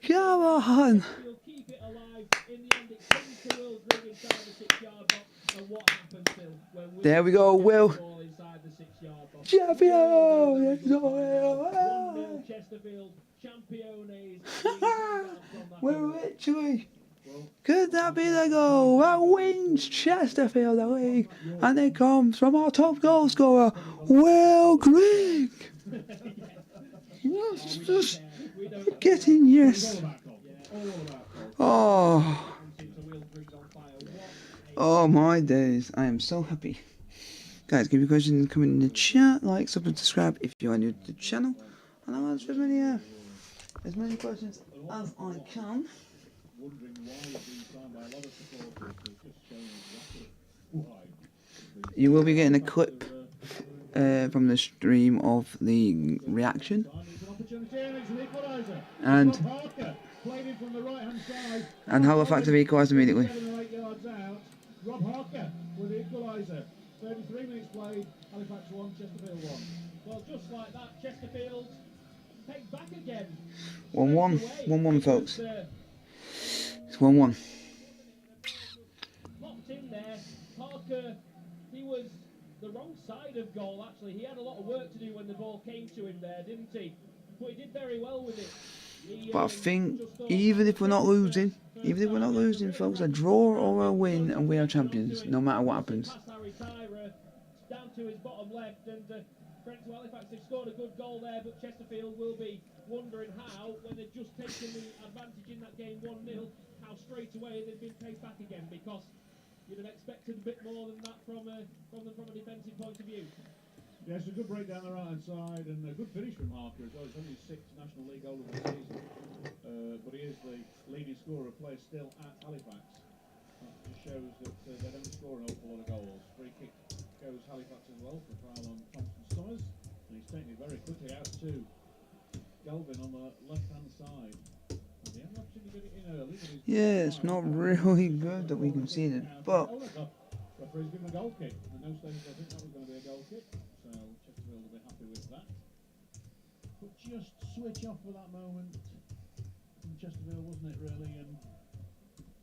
[SPEAKER 2] Come on.
[SPEAKER 4] Keep it alive. In the end, it comes to Will Grigg inside the 6-yard box. And what happens, Phil? When
[SPEAKER 2] There we go, Will.
[SPEAKER 4] gets the ball inside the 6-yard box?
[SPEAKER 2] Champion.
[SPEAKER 4] 1-0 Chesterfield. Championes.
[SPEAKER 2] We're victory. Could that be the goal that wins Chesterfield the league? And it comes from our top goal scorer, Will Grigg. Just getting yes. Oh. Oh my days. I am so happy. Guys, give your questions coming in the chat, like, sub and subscribe if you are new to the channel. And I'll answer as many questions as I can. You will be getting a clip from the stream of the reaction, and Halifax have equalised immediately.
[SPEAKER 1] Rob Harker with the equaliser. 33 minutes played. Halifax 1, Chesterfield 1.
[SPEAKER 4] Well, just like that, Chesterfield take back again.
[SPEAKER 2] 1-1. 1-1, folks. It's 1-1.
[SPEAKER 4] Popped in there. Parker, he was the wrong side of goal, actually. He had a lot of work to do when the ball came to him there, didn't he? But he did very well with it.
[SPEAKER 2] But I think even if we're not losing, folks, a draw or a win and we are champions, no matter what happens.
[SPEAKER 4] Down to his bottom left, and friends of Halifax, they've scored a good goal there, but Chesterfield will be wondering how, when they've just taken the advantage in that game 1-0, how straight away they've been paid back again, because you'd have expected a bit more than that from them from a defensive point of view.
[SPEAKER 1] Yeah, it's a good break down the right-hand side and a good finish from Harker as well. It's only his 6th National League goal of the season, but he is the leading scorer of players still at Halifax. That just shows that they don't score an awful lot of goals. Free kick goes Halifax as well for a trial on Thompson Summers, and he's taking it very quickly out to Galvin on the left-hand side. And he had an opportunity to get it in early.
[SPEAKER 2] Yeah, it's not really good that we conceded, but
[SPEAKER 1] referee's given a goal kick. The no statement, I think that was going to be a goal kick. So Chesterfield will be happy with that. But just switch off for that moment from Chesterfield, wasn't it, really? And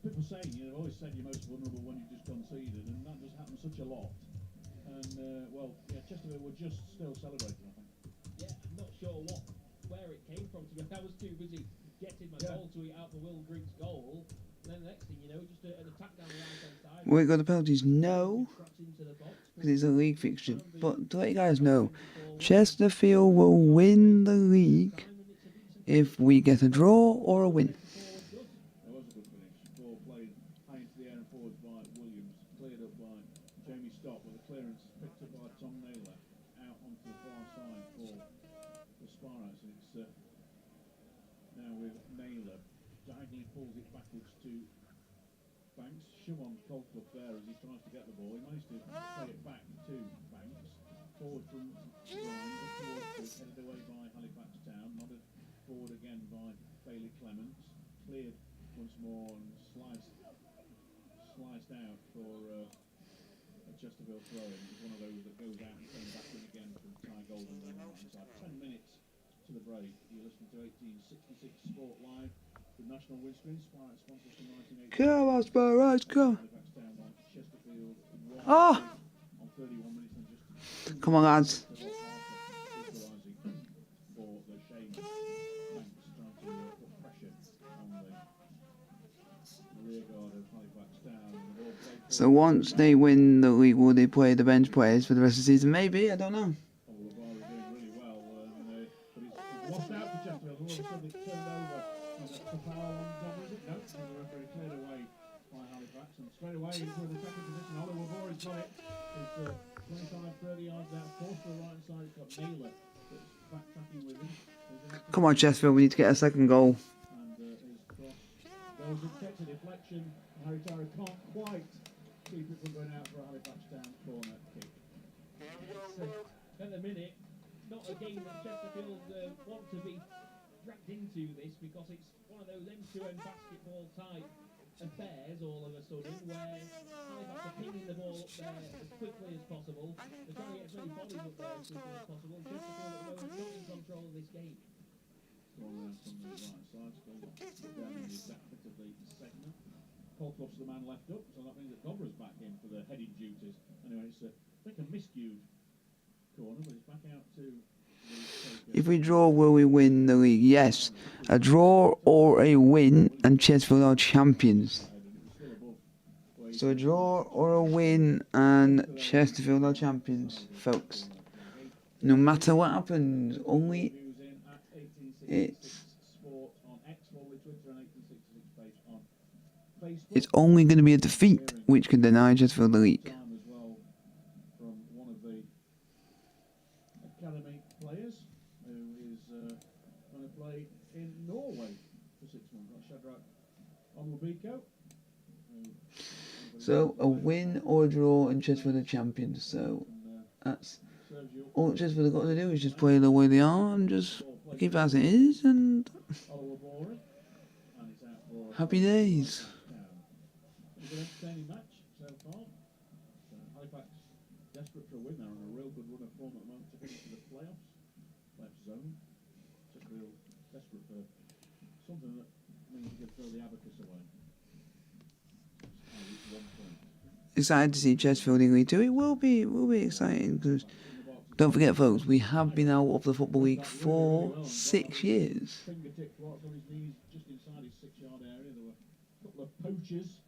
[SPEAKER 1] people say, you've always said you're most vulnerable when you've just conceded, and that just happens such a lot. And, well, yeah, Chesterfield were just still celebrating, I think.
[SPEAKER 4] Yeah, I'm not sure where it came from. I was too busy getting my goal to eat out for Will Grigg's goal. And then the next thing you know, just an attack down the right-hand side.
[SPEAKER 2] we got the penalties. No, because it's a league fixture. But to let you guys know, Chesterfield will win the league if we get a draw or a win.
[SPEAKER 1] There was a good finish. Ball played high into the air and forwards by Williams. Cleared up by Jamie Stott, with the clearance picked up by Tom Naylor. Out onto the far side for the Sparrows. It's now with Naylor. Diagonally pulls it backwards to Banks. Shumon Colclough there as he tries to get the ball. He managed to play it back to Banks. Forward from Ryan, up towards headed away by Halifax Town. Nodded forward again by Bailey Clements. Cleared once more and sliced out for a Chesterfield throw-in. It's one of those that goes out and comes back in again from Ty Golden down the right side. 10 minutes to the break. You're listening to 1866 Sport Live with National Windscreen. Spire sponsors from 1980.
[SPEAKER 2] Come on, Sparrows, come.
[SPEAKER 1] Halifax Town by Chesterfield.
[SPEAKER 2] Oh!
[SPEAKER 1] On 31 minutes and just
[SPEAKER 2] Come on, lads.
[SPEAKER 1] equalising for the shame. Banks trying to
[SPEAKER 2] So once they win the league, will they play the bench players for the rest of the season? Maybe, I don't know.
[SPEAKER 1] Doing really well, but he's lost out to Chesterfield. All of a sudden it's turned over. And that's a foul on Dobber, is it? No, the referee cleared away by Halifax. And straight away into the second position. Oliver Boy's got it. It's 25-30 yards out. Forced to the right side. It's got Naylor that's backtracking with him.
[SPEAKER 2] Come on, Chesterfield, we need to get a second goal.
[SPEAKER 1] And his cross goes and takes a deflection. Harry Tyra can't quite keep it from going out for a Halifax Town corner kick.
[SPEAKER 4] At the minute, not a game that Chesterfield want to be dragged into this, because it's one of those end-to-end basketball type affairs all of a sudden, where Halifax are pinging the ball up there as quickly as possible. They're trying to get as many bodies up there as quickly as possible. Chesterfield at the moment not in control of this game.
[SPEAKER 1] Going around from the right side, still down in the exact bit of the segment. Colclough's the man left up, so that means that Dobber's back in for the heading duties. Anyway, it's I think a miscued corner, but it's back out to the
[SPEAKER 2] If we draw, will we win the league? Yes. A draw or a win, and Chesterfield are champions. So a draw or a win, and Chesterfield are champions, folks. No matter what happens, only it's only going to be a defeat which can deny Chesterfield the league.
[SPEAKER 1] as well from one of the academy players who is going to play in Norway for 6 months. That's Shadrach Onwabiko.
[SPEAKER 2] So a win or a draw, and Chesterfield are champions. So that's all Chesterfield have got to do is just play the way they are and just keep as it is, and happy days.
[SPEAKER 1] It's an entertaining match so far. Halifax desperate for a win. They're on a real good run of form at the moment to get into the playoff zone. Chesterfield desperate for something that means you can throw the abacus away. 1 point.
[SPEAKER 2] Excited to see Chesterfield in League 2. It will be exciting, because don't forget, folks, we have been out of the Football League for 6 years.
[SPEAKER 1] Fingertip blocks on his knees just inside his 6-yard area. There were a couple of poachers,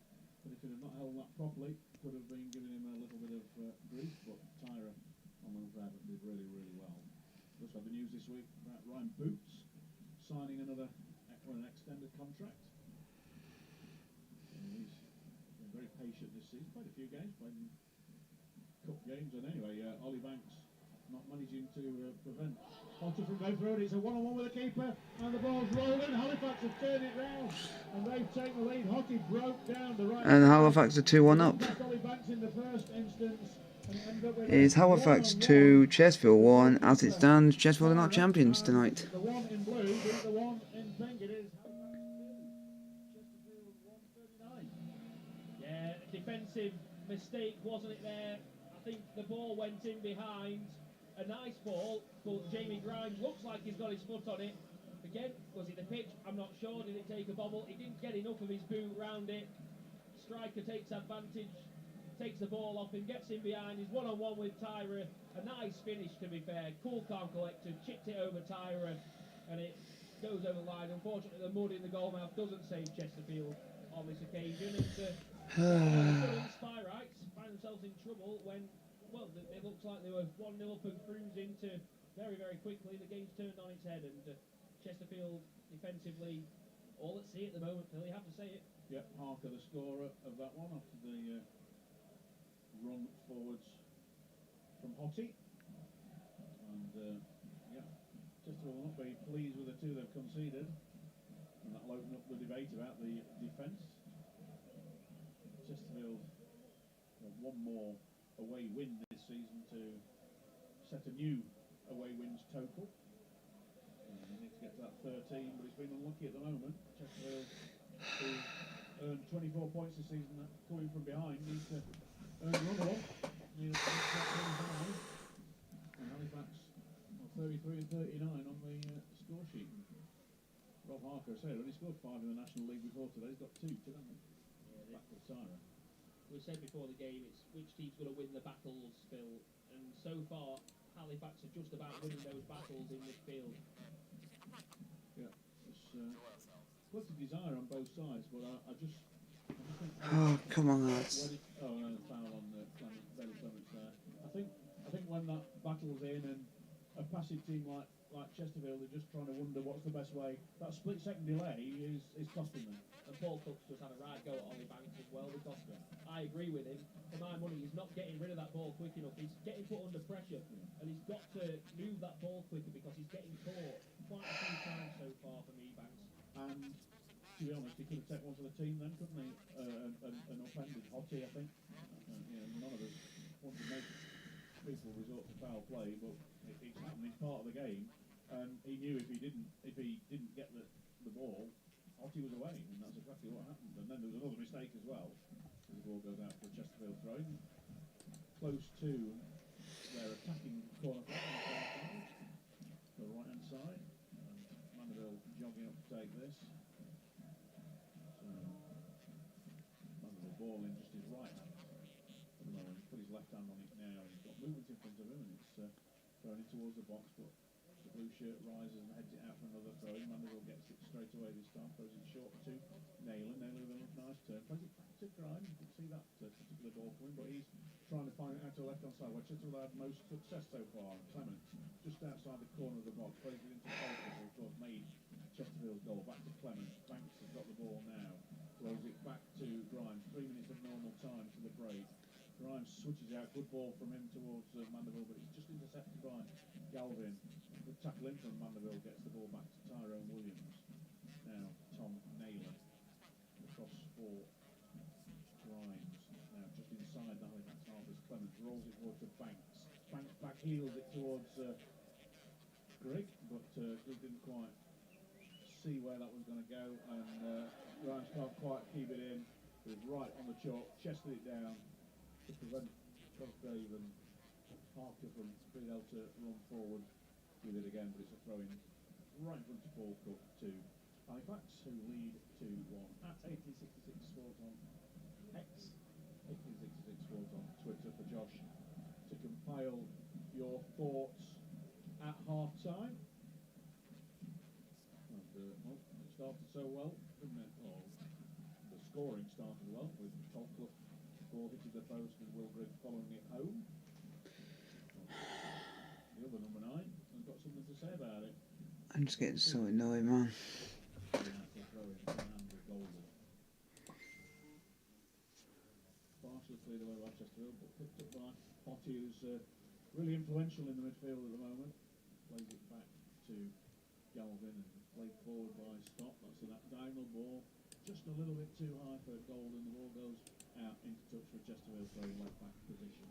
[SPEAKER 1] but if he'd have not held that properly, could have been giving him a little bit of grief. But Tyra on the other did really, really well. Just had the news this week about Ryan Boots signing an extended contract. And he's been very patient this season. Played a few games, played in cup games, and anyway, Ollie Banks not managing to prevent Potter from going through it. It's a one-on-one with the keeper, and the ball's rolling. Halifax have turned it round, and they've taken the lead. Hockey broke down the right.
[SPEAKER 2] And Halifax are 2-1 up.
[SPEAKER 1] Ollie Banks in the first instance, and it ended up with
[SPEAKER 2] It's Halifax 2, Chesterfield 1. As it stands, Chesterfield are not champions tonight.
[SPEAKER 1] the one in blue beat the one in pink. It is Chesterfield 139.
[SPEAKER 4] Yeah, defensive mistake, wasn't it there? I think the ball went in behind. A nice ball, but Jamie Grimes looks like he's got his foot on it. Again, was it the pitch? I'm not sure. Did it take a bobble? He didn't get enough of his boot round it. Striker takes advantage, takes the ball off him, gets in behind. He's one-on-one with Tyra. A nice finish, to be fair. Cool, calm, collected. Chipped it over Tyra, and it goes over the line. Unfortunately, the mud in the goal mouth doesn't save Chesterfield on this occasion. It's Spyrites find themselves in trouble when, well, it looks like they were 1-0 up and cruising to very, very quickly. The game's turned on its head, and Chesterfield defensively all at sea at the moment. Phil, you have to say it.
[SPEAKER 1] Yep, Harker the scorer of that one after the run forwards from Hottie. And yeah, Chesterfield will not be pleased with the two they've conceded, and that'll open up the debate about the defence. Chesterfield have one more away win this season to set a new away wins total. They need to get to that 13, but it's been unlucky at the moment. Chesterfield, who earned 24 points this season, coming from behind, needs to earn another one. Needs to get that 25. And Halifax are 33 and 39 on the score sheet. Rob Harker said only scored 5 in the National League before today. He's got 2 today. Back with Tyra.
[SPEAKER 4] We said before the game, it's which team's going to win the battles, Phil. And so far, Halifax are just about winning those battles in midfield.
[SPEAKER 1] Yeah, it's split the desire on both sides, but I just think.
[SPEAKER 2] Oh, come on, lads.
[SPEAKER 1] when that battle's in and a passing team like Chesterfield are just trying to wonder what's the best way. That split second delay is costing them.
[SPEAKER 4] And Paul Cook's just had a right go at Ollie Banks as well, because I agree with him. For my money, he's not getting rid of that ball quick enough. He's getting put under pressure, and he's got to move that ball quicker because he's getting caught quite a few times so far for me, Banks.
[SPEAKER 1] And to be honest, he could have taken one for the team then, couldn't he? An upended Hottie, I think. None of us want to make people resort to foul play, but it's happened. It's part of the game, and he knew if he didn't get the ball, Hottie was away, and that's exactly what happened. And then there was another mistake as well. As the ball goes out for a Chesterfield throw, close to their attacking corner flag on the right hand side. Mandeville jogging up to take this. So Mandeville ball in just his right hand at the moment. He's put his left hand on it now, and he's got movement in front of him, and it's thrown in towards the box, but the blue shirt rises and heads it out for another throw. Mandeville gets it straight away this time, throws it short to Naylor. Naylor with a nice turn, plays it back to Grimes. You can see that particular ball coming, but he's trying to find it out to the left hand side where Chesterfield had most success so far. Clement just outside the corner of the box, plays it into the goal, of course made Chesterfield's goal. Back to Clement. Banks has got the ball now, throws it back to Grimes. 3 minutes of normal time to the break. Grimes switches out, good ball from him towards Mandeville, but it's just intercepted by Galvin. Good tackle in from Mandeville, gets the ball back to Tyrone Williams. Now Tom Naylor across for Grimes. Now just inside the Halifax half as Clements rolls it forward to Banks. Banks back heels it towards Grigg, but Grigg didn't quite see where that was going to go, and Grimes can't quite keep it in. It was right on the chalk, chested it down to prevent Cosgrave and Parker from being able to run forward with it again, but it's a throw-in right in front of Paul Cook to Halifax, who lead 2-1 at 1866 Sports on X, 1866 Sports on Twitter for Josh to compile your thoughts at half-time. And, it started so well, didn't it? Well, the scoring started well with Colclough ball hitting the post and Will Grigg following it home. The other number 9 has got something to say about it.
[SPEAKER 2] I'm just getting so annoyed, man.
[SPEAKER 1] Partially cleared away by Chesterfield, but picked up by Hottie, who's really influential in the midfield at the moment. Plays it back to Galvin and played forward by Stott. That's that diagonal ball, just a little bit too high for Golden. The ball goes out into touch for Chesterfield, playing left back position.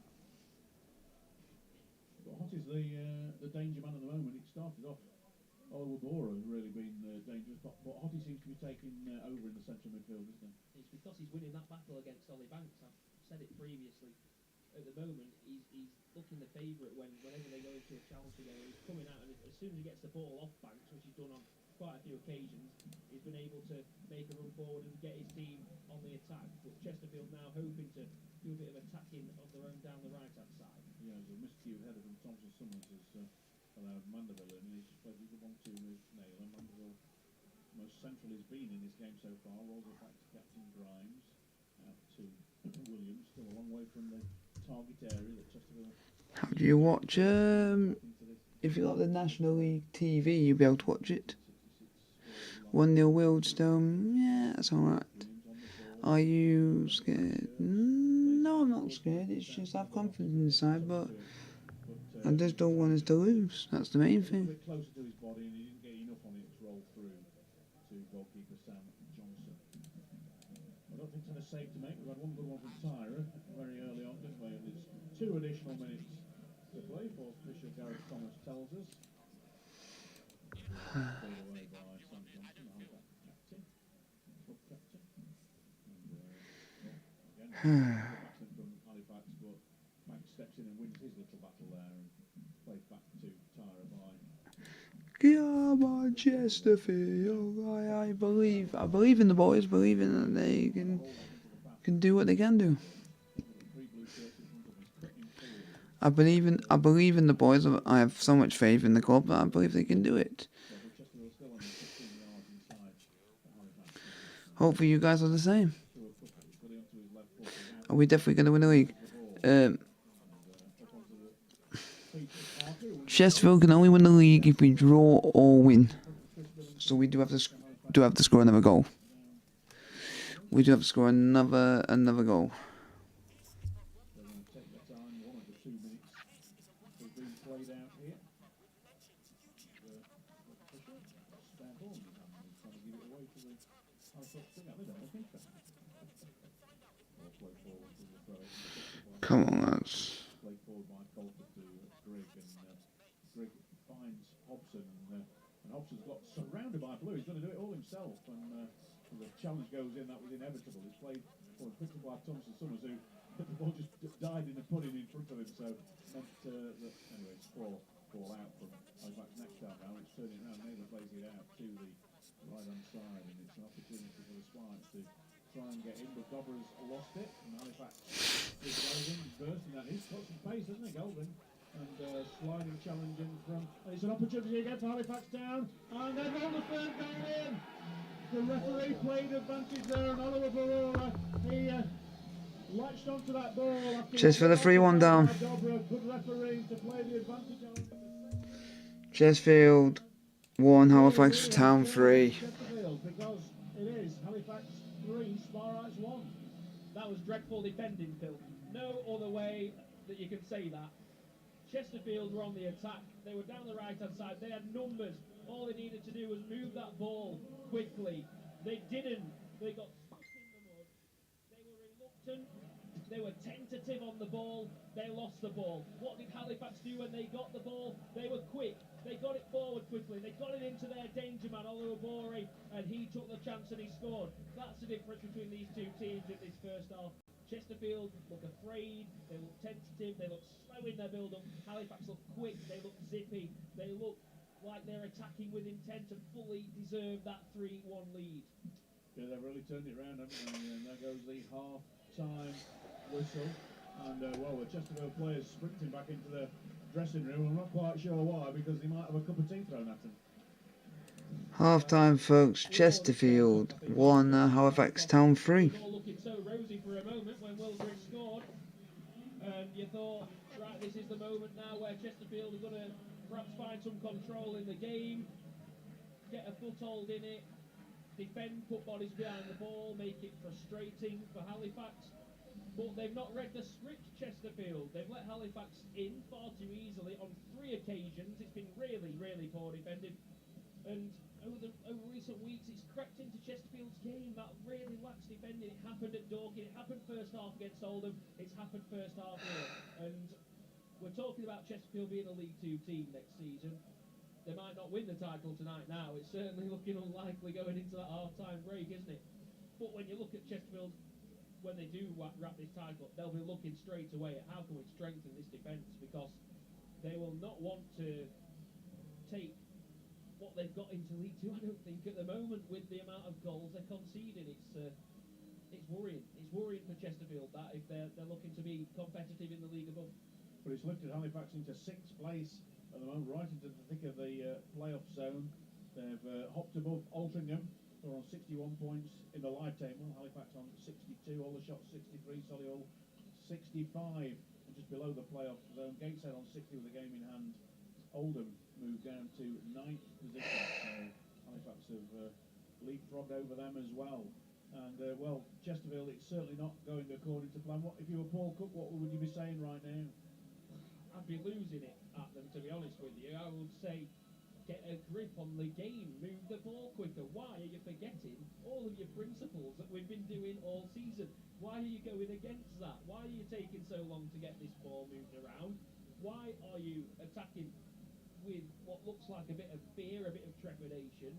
[SPEAKER 1] But Hottie's the danger man at the moment. It started off. Oliver Bora has really been dangerous, but Hottie seems to be taking over in the central midfield, isn't he?
[SPEAKER 4] It's because he's winning that battle against Ollie Banks. I've said it previously. At the moment, he's looking the favourite whenever they go into a challenge together. He's coming out, and as soon as he gets the ball off Banks, which he's done on quite a few occasions, he's been able to make a run forward and get his team on the attack. But Chesterfield now hoping to do a bit of attacking of their own down the right-hand side.
[SPEAKER 1] Yeah, there's a miscue header from Thompson Summers has allowed Mandeville in, and he's just played the 1-2 with Naylor. Mandeville, most central he's been in this game so far, rolls it back to Captain Grimes, out to Williams, still a long way from the target area that Chesterfield.
[SPEAKER 2] How do you watch? If you got the National League TV, you'll be able to watch it. 1-0 Wealdstone, yeah, that's alright. Are you scared? No, I'm not scared. It's just I have confidence in the side, but I just don't want us to lose. That's the main thing.
[SPEAKER 1] A bit closer to his body, and he didn't get enough on it to roll through to goalkeeper Sam Johnson. I don't think it's a save to make. We've had one good one from Tyra very early on, didn't we? And there's 2 additional minutes to play. Fourth official Gareth Thomas tells us. Played away by Sam Johnson, the Halifax captain, club captain. And again, from Halifax, but Banks steps in and wins his little battle there and plays back to Tyra by.
[SPEAKER 2] Come on, Chesterfield. I believe in the boys, believing that they can do what they can do. I believe in the boys. I have so much faith in the club that I believe they can do it. Hopefully you guys are the same. Are we definitely going to win the league? Chesterfield can only win the league if we draw or win. So we do have to score another goal. We do have to score another goal.
[SPEAKER 1] They're going to take their time. 1 of the 2 minutes has been played out here. Spare ball in his hand. He's trying to give it away to the Halifax Town. They don't look interested. Ball played forward to the throw.
[SPEAKER 2] Come on, lads.
[SPEAKER 1] Played forward by Colfer to Grigg, and Grigg finds Hobson, and Hobson's got surrounded by blue. He's going to do it all himself, and the challenge goes in. That was inevitable. It's played for picked up by Thompson Summers, who the ball just died in the pudding in front of him. So meant that anyway, it's fall out from Halifax next time round. It's turning around. Naylor plays it out to the right hand side, and it's an opportunity for the Spikes to try and get in, but Dobber's lost it. And Halifax is Golden bursting that. He's got some pace, hasn't he, Golden? And sliding challenge in from. And it's an opportunity again for Halifax Town, and they've got the third goal in. The referee played advantage there, and Oliver Barora, he latched onto that ball.
[SPEAKER 2] Cheers for the 3-1 down.
[SPEAKER 1] Good referee to play the advantage on.
[SPEAKER 2] Chesterfield 1, Halifax Town 3.
[SPEAKER 1] Because it is Halifax 3, Sparrites 1.
[SPEAKER 4] That was dreadful defending, Phil. No other way that you can say that. Chesterfield were on the attack. They were down the right-hand side. They had numbers. All they needed to do was move that ball quickly. They didn't. They got stuck in the mud. They were reluctant. They were tentative on the ball. They lost the ball. What did Halifax do when they got the ball? They were quick. They got it forward quickly. They got it into their danger man, Oliver Borey, and he took the chance and he scored. That's the difference between these two teams in this first half. Chesterfield look afraid, they look tentative, they look slow in their build-up. Halifax look quick, they look zippy, they look like they're attacking with intent and fully deserve that 3-1 lead.
[SPEAKER 1] Yeah, they've really turned it around, haven't they? And there goes the half-time whistle. And, well, the Chesterfield players sprinting back into the dressing room. I'm not quite sure why, because they might have a cup of tea thrown at them.
[SPEAKER 2] Half time, folks. Chesterfield 1, Halifax Town 3.
[SPEAKER 4] All looking so rosy for a moment when Wilbur scored, and you thought, right, this is the moment now where Chesterfield are going to perhaps find some control in the game, get a foothold in it, defend, put bodies behind the ball, make it frustrating for Halifax. But they've not read the script, Chesterfield. They've let Halifax in far too easily on 3 occasions. It's been really, really poor defending. And over recent weeks, it's crept into Chesterfield's game, that really lax defending. It happened at Dorking, it happened first half against Oldham, it's happened first half here. And we're talking about Chesterfield being a League 2 team next season. They might not win the title tonight now. It's certainly looking unlikely going into that half-time break, isn't it? But when you look at Chesterfield, when they do wrap this title up, they'll be looking straight away at how can we strengthen this defence, because they will not want to take what they've got into League 2, I don't think, at the moment, with the amount of goals they're conceding. It's worrying. It's worrying for Chesterfield, that if they're looking to be competitive in the league above.
[SPEAKER 1] But it's lifted Halifax into 6th place at the moment, right into the thick of the playoff zone. They've hopped above Altrincham. They're on 61 points in the live table. Halifax on 62, all the shots 63, Solihull 65, and just below the playoff zone. Gateshead on 60 with a game in hand. Oldham moved down to 9th position. Halifax have leapfrogged over them as well. And, well, Chesterfield, it's certainly not going according to plan. What if you were Paul Cook, what would you be saying right now?
[SPEAKER 4] I'd be losing it at them, to be honest with you. I would say, get a grip on the game, move the ball quicker. Why are you forgetting all of your principles that we've been doing all season? Why are you going against that? Why are you taking so long to get this ball moved around? Why are you attacking with what looks like a bit of fear, a bit of trepidation?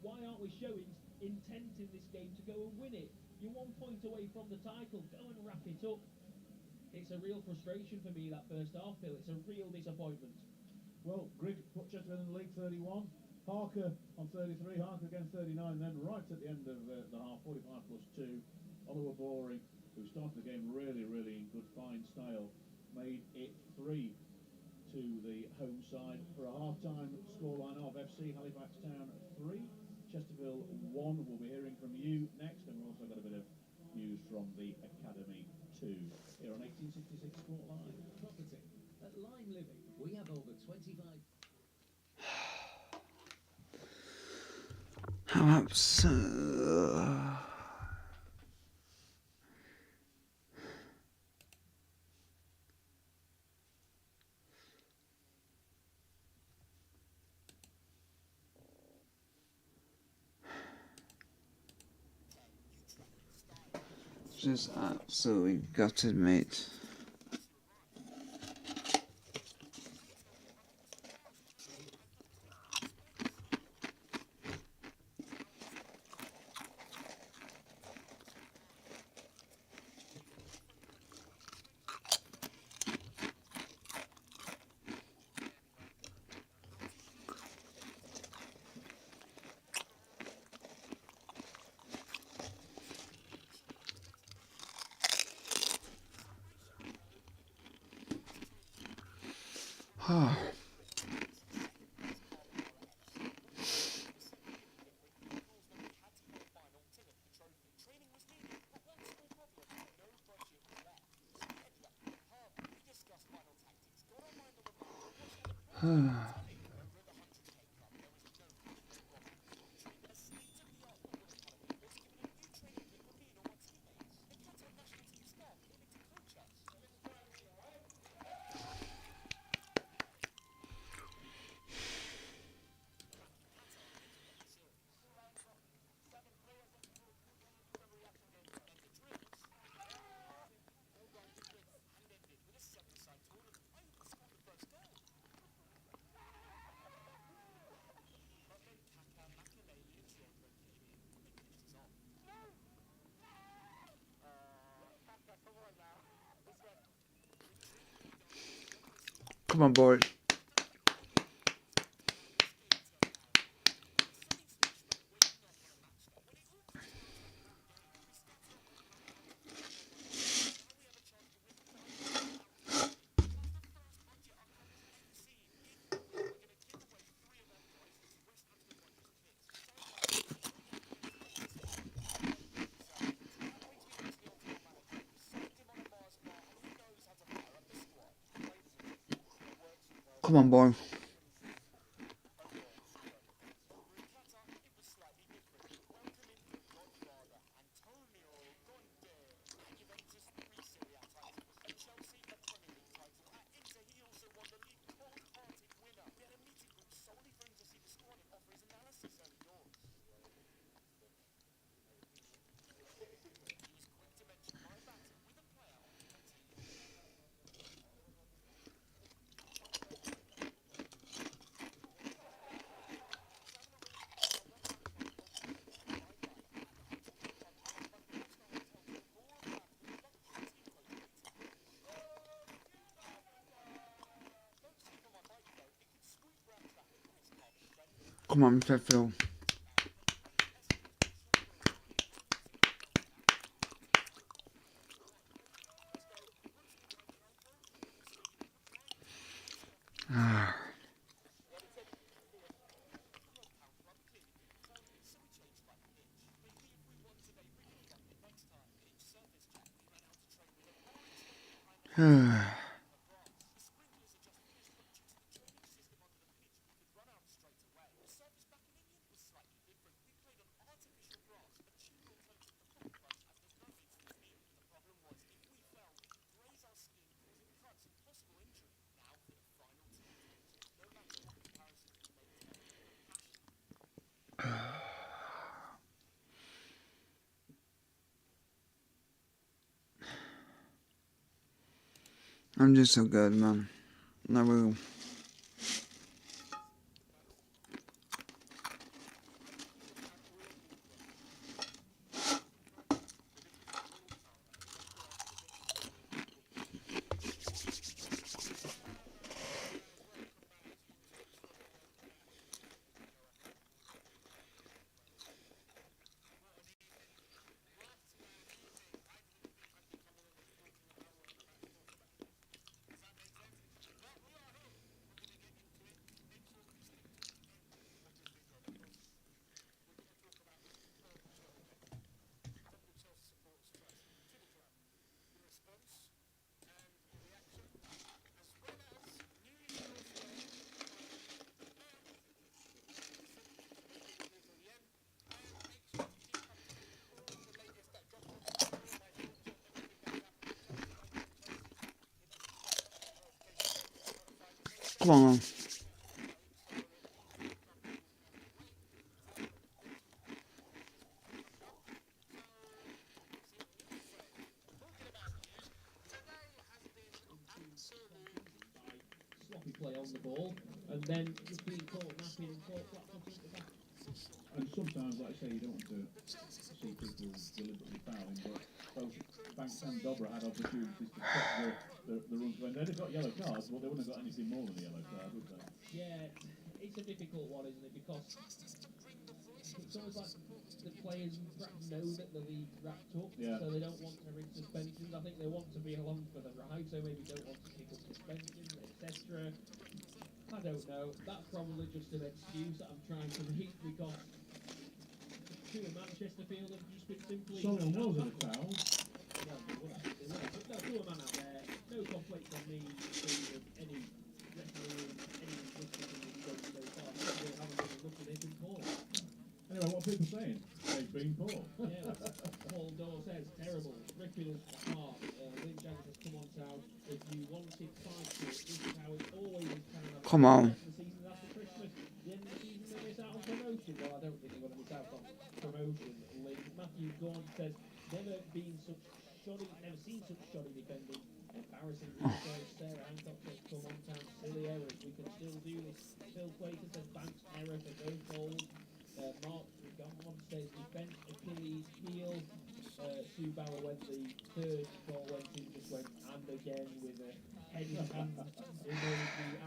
[SPEAKER 4] Why aren't we showing intent in this game to go and win it? You're 1 point away from the title. Go and wrap it up. It's a real frustration for me, that first half, Phil. It's a real disappointment.
[SPEAKER 1] Well, Grigg put Chesterfield in the league 31. Harker on 33. Harker again 39. Then right at the end of the half, 45 plus 2, Oliver Borey, who started the game really, really in good, fine style, made it 3 to the home side for a half-time scoreline of FC Halifax Town 3, Chesterfield 1. We'll be hearing from you next, and we've also got a bit of news from the Academy 2 here on 1866 Sport Live.
[SPEAKER 4] Property at Line Living.
[SPEAKER 3] We have over 25.
[SPEAKER 2] How absurd. Just absolutely gutted, mate. Come on, boys. Come on, boy. Come on, Chesterfield. I'm just so good, man. I will. Come on.
[SPEAKER 4] Sloppy play on the ball, and then just being caught napping and caught flat-footed at the back.
[SPEAKER 1] And sometimes, like I say, you don't want to see people deliberately fouling, but both Banks and Dobra had opportunities to stop the runs when they'd have got yellow cards, but they wouldn't have got anything more than a yellow card, would they?
[SPEAKER 4] Yeah, it's a difficult one, isn't it? Because it's always like the players perhaps know that the league's wrapped up,
[SPEAKER 1] Yeah.
[SPEAKER 4] so they don't want to risk suspensions. I think they want to be along for the ride, so maybe don't want to pick up suspensions, etc. I don't know. That's probably just an excuse that I'm trying to make because two of Chesterfield have just been simply.
[SPEAKER 1] Solihull was at a foul.
[SPEAKER 4] Well, they would have. But no, two of man out there. No complaints on me with any refereeing, any injustice in the going so far. They haven't been lucky, they've been poor.
[SPEAKER 1] Anyway, what are people saying? They've been poor.
[SPEAKER 4] Yeah, Paul Dore says terrible, ripping us apart. Lynn Jaggers has come on town. If you wanted fight to it, this is how it always is.
[SPEAKER 2] Come on.
[SPEAKER 4] The season after Christmas, the end of the season they miss out on promotion. Well, I don't think they're going to miss out on promotion. Matthew Gaunt says never seen such shoddy defending. Embarrassing results. Sarah Hancock says come on town, silly errors. We can still do this. Phil Quaker says Banks error for both goals. Mark Gomon says defence Achilles heel. Sue Bauer when the third goal went in just went and again with a heady hand. The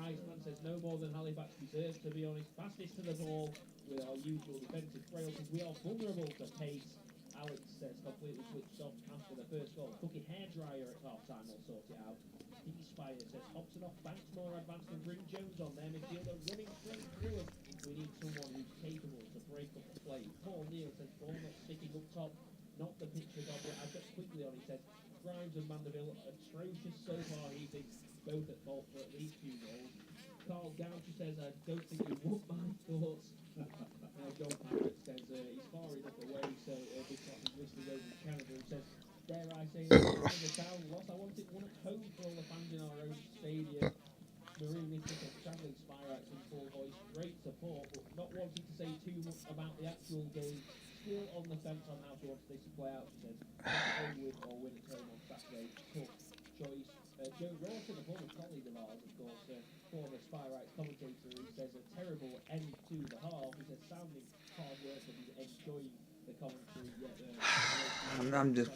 [SPEAKER 4] Iceman says no more than Halifax deserves, to be honest. Fastest to the ball with our usual defensive frailties. We are vulnerable to pace. Alex says completely switched off after the first goal. Cookie hairdryer at half time will sort it out. Inspire says Hobson off Banks more advanced than Bryn Jones on their midfielder running straight through us. We need someone who's capable to break up the play. Paul Neal says ball not sticking up top. Not the pictures of it. I've got quickly on. He says Grimes and Mandeville atrocious so far. He thinks both at fault for at least 2 goals. Carl Goucher says I don't think you want my thoughts. John Parrott says he's far enough away, so because he's listening over in Canada. He says, dare I say, the town loss. I want it one at home for all the fans in our own stadium. Marine Nicholas travelling Spirax in full voice, great support, but not wanting to say too much about the actual game. Still on the fence on how she wants this to play out, she says. Home with or win at home on Saturday. Tough choice. Joe Rawson, a former colleague of ours, of course, former Spirax commentator, who says a terrible end to the half. He says sounding hard work and he's enjoying the commentary.
[SPEAKER 2] I'm just.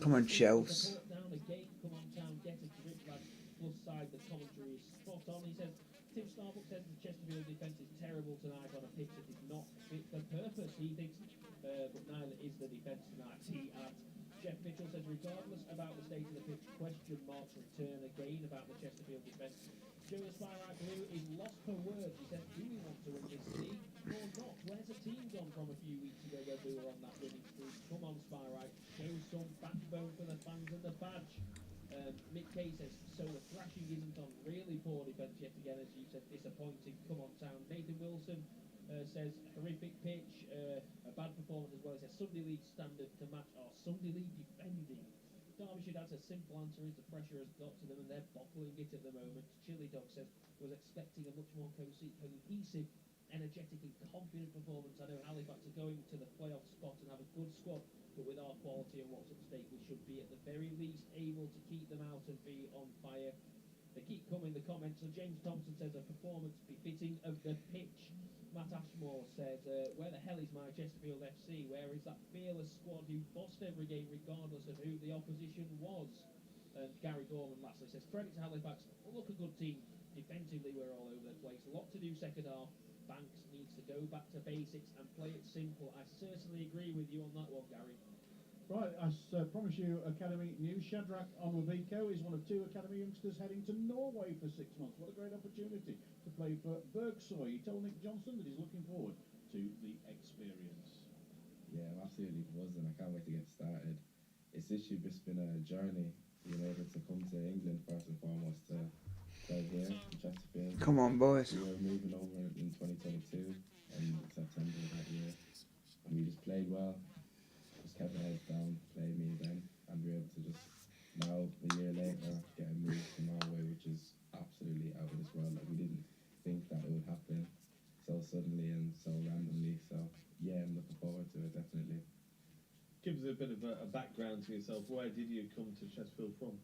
[SPEAKER 2] Come on, Chelsea.
[SPEAKER 4] Down again, come on town, get a grip, lad. Plus side, the commentary is spot on. He says Tim Starbuck says the Chesterfield defence is terrible tonight on a pitch that is not fit for purpose. He thinks, but neither is the defence tonight. He adds. Jeff Mitchell says, regardless about the state of the pitch, question marks return again about the Chesterfield defence. Joe the Spirax Blue is lost for words. He says, do we want to win this league or not? Where's the team gone from a few weeks ago when we were on that winning streak? Come on, Spirax, show some backbone for the fans and the badge. Mick Kay says, so the thrashing isn't on. Really poor defence yet again, as you said, disappointing. Come on, town. Nathan Wilson says, horrific pitch, a bad performance as well. He says, Sunday League standard to match our Sunday League defending. Derbyshire, that's a simple answer, is the pressure has got to them and they're bottling it at the moment. Chili Dog says, was expecting a much more cohesive, energetic and confident performance. I know Halifax are going to the playoff spot and have a good squad, but with our quality and what's at stake, we should be at the very least able to keep them out and be on fire. They keep coming, the comments. So James Thompson says a performance befitting of the pitch. Matt Ashmore says, where the hell is my Chesterfield FC? Where is that fearless squad who bossed every game regardless of who the opposition was? Gary Gorman lastly says, credit to Halifax, look a good team. Defensively we're all over the place. A lot to do second half. Banks needs to go back to basics and play it simple. I certainly agree with you on that one, Gary.
[SPEAKER 1] Right, as promised you, Academy news. Shadrach Onwabiko is one of 2 Academy youngsters heading to Norway for 6 months. What a great opportunity to play for Bergsoy. He told Nick Johnson that he's looking forward to the experience.
[SPEAKER 5] Yeah, I'm absolutely buzzing. I can't wait to get started. It's literally just been a journey, being able to come to England first and foremost to play here in Chesterfield.
[SPEAKER 2] Come on, boys.
[SPEAKER 5] We were moving over in 2022 in September of that year, and we just played well. Just kept our heads down, played me again, and we were able to just now, a year later, get a move to Norway, which is
[SPEAKER 1] a bit of a background to yourself. Where did you come to Chesterfield from?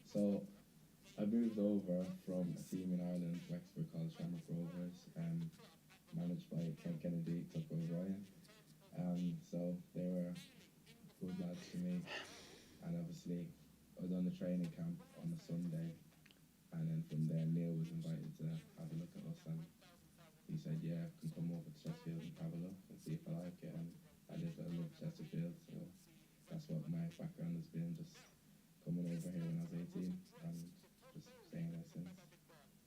[SPEAKER 5] So I moved over from a team in Ireland, Wexford called Shamrock Rovers, managed by Ken Kennedy, took over Ryan. So they were good lads to me. And obviously, I was on the training camp on a Sunday. And then from there, Neil was invited to have a look at us. And he said, yeah, I can come over to Chesterfield and have a look and see if I like it. And I did. I love Chesterfield. So that's what my background has been, just coming over here when I was 18 and just staying there since.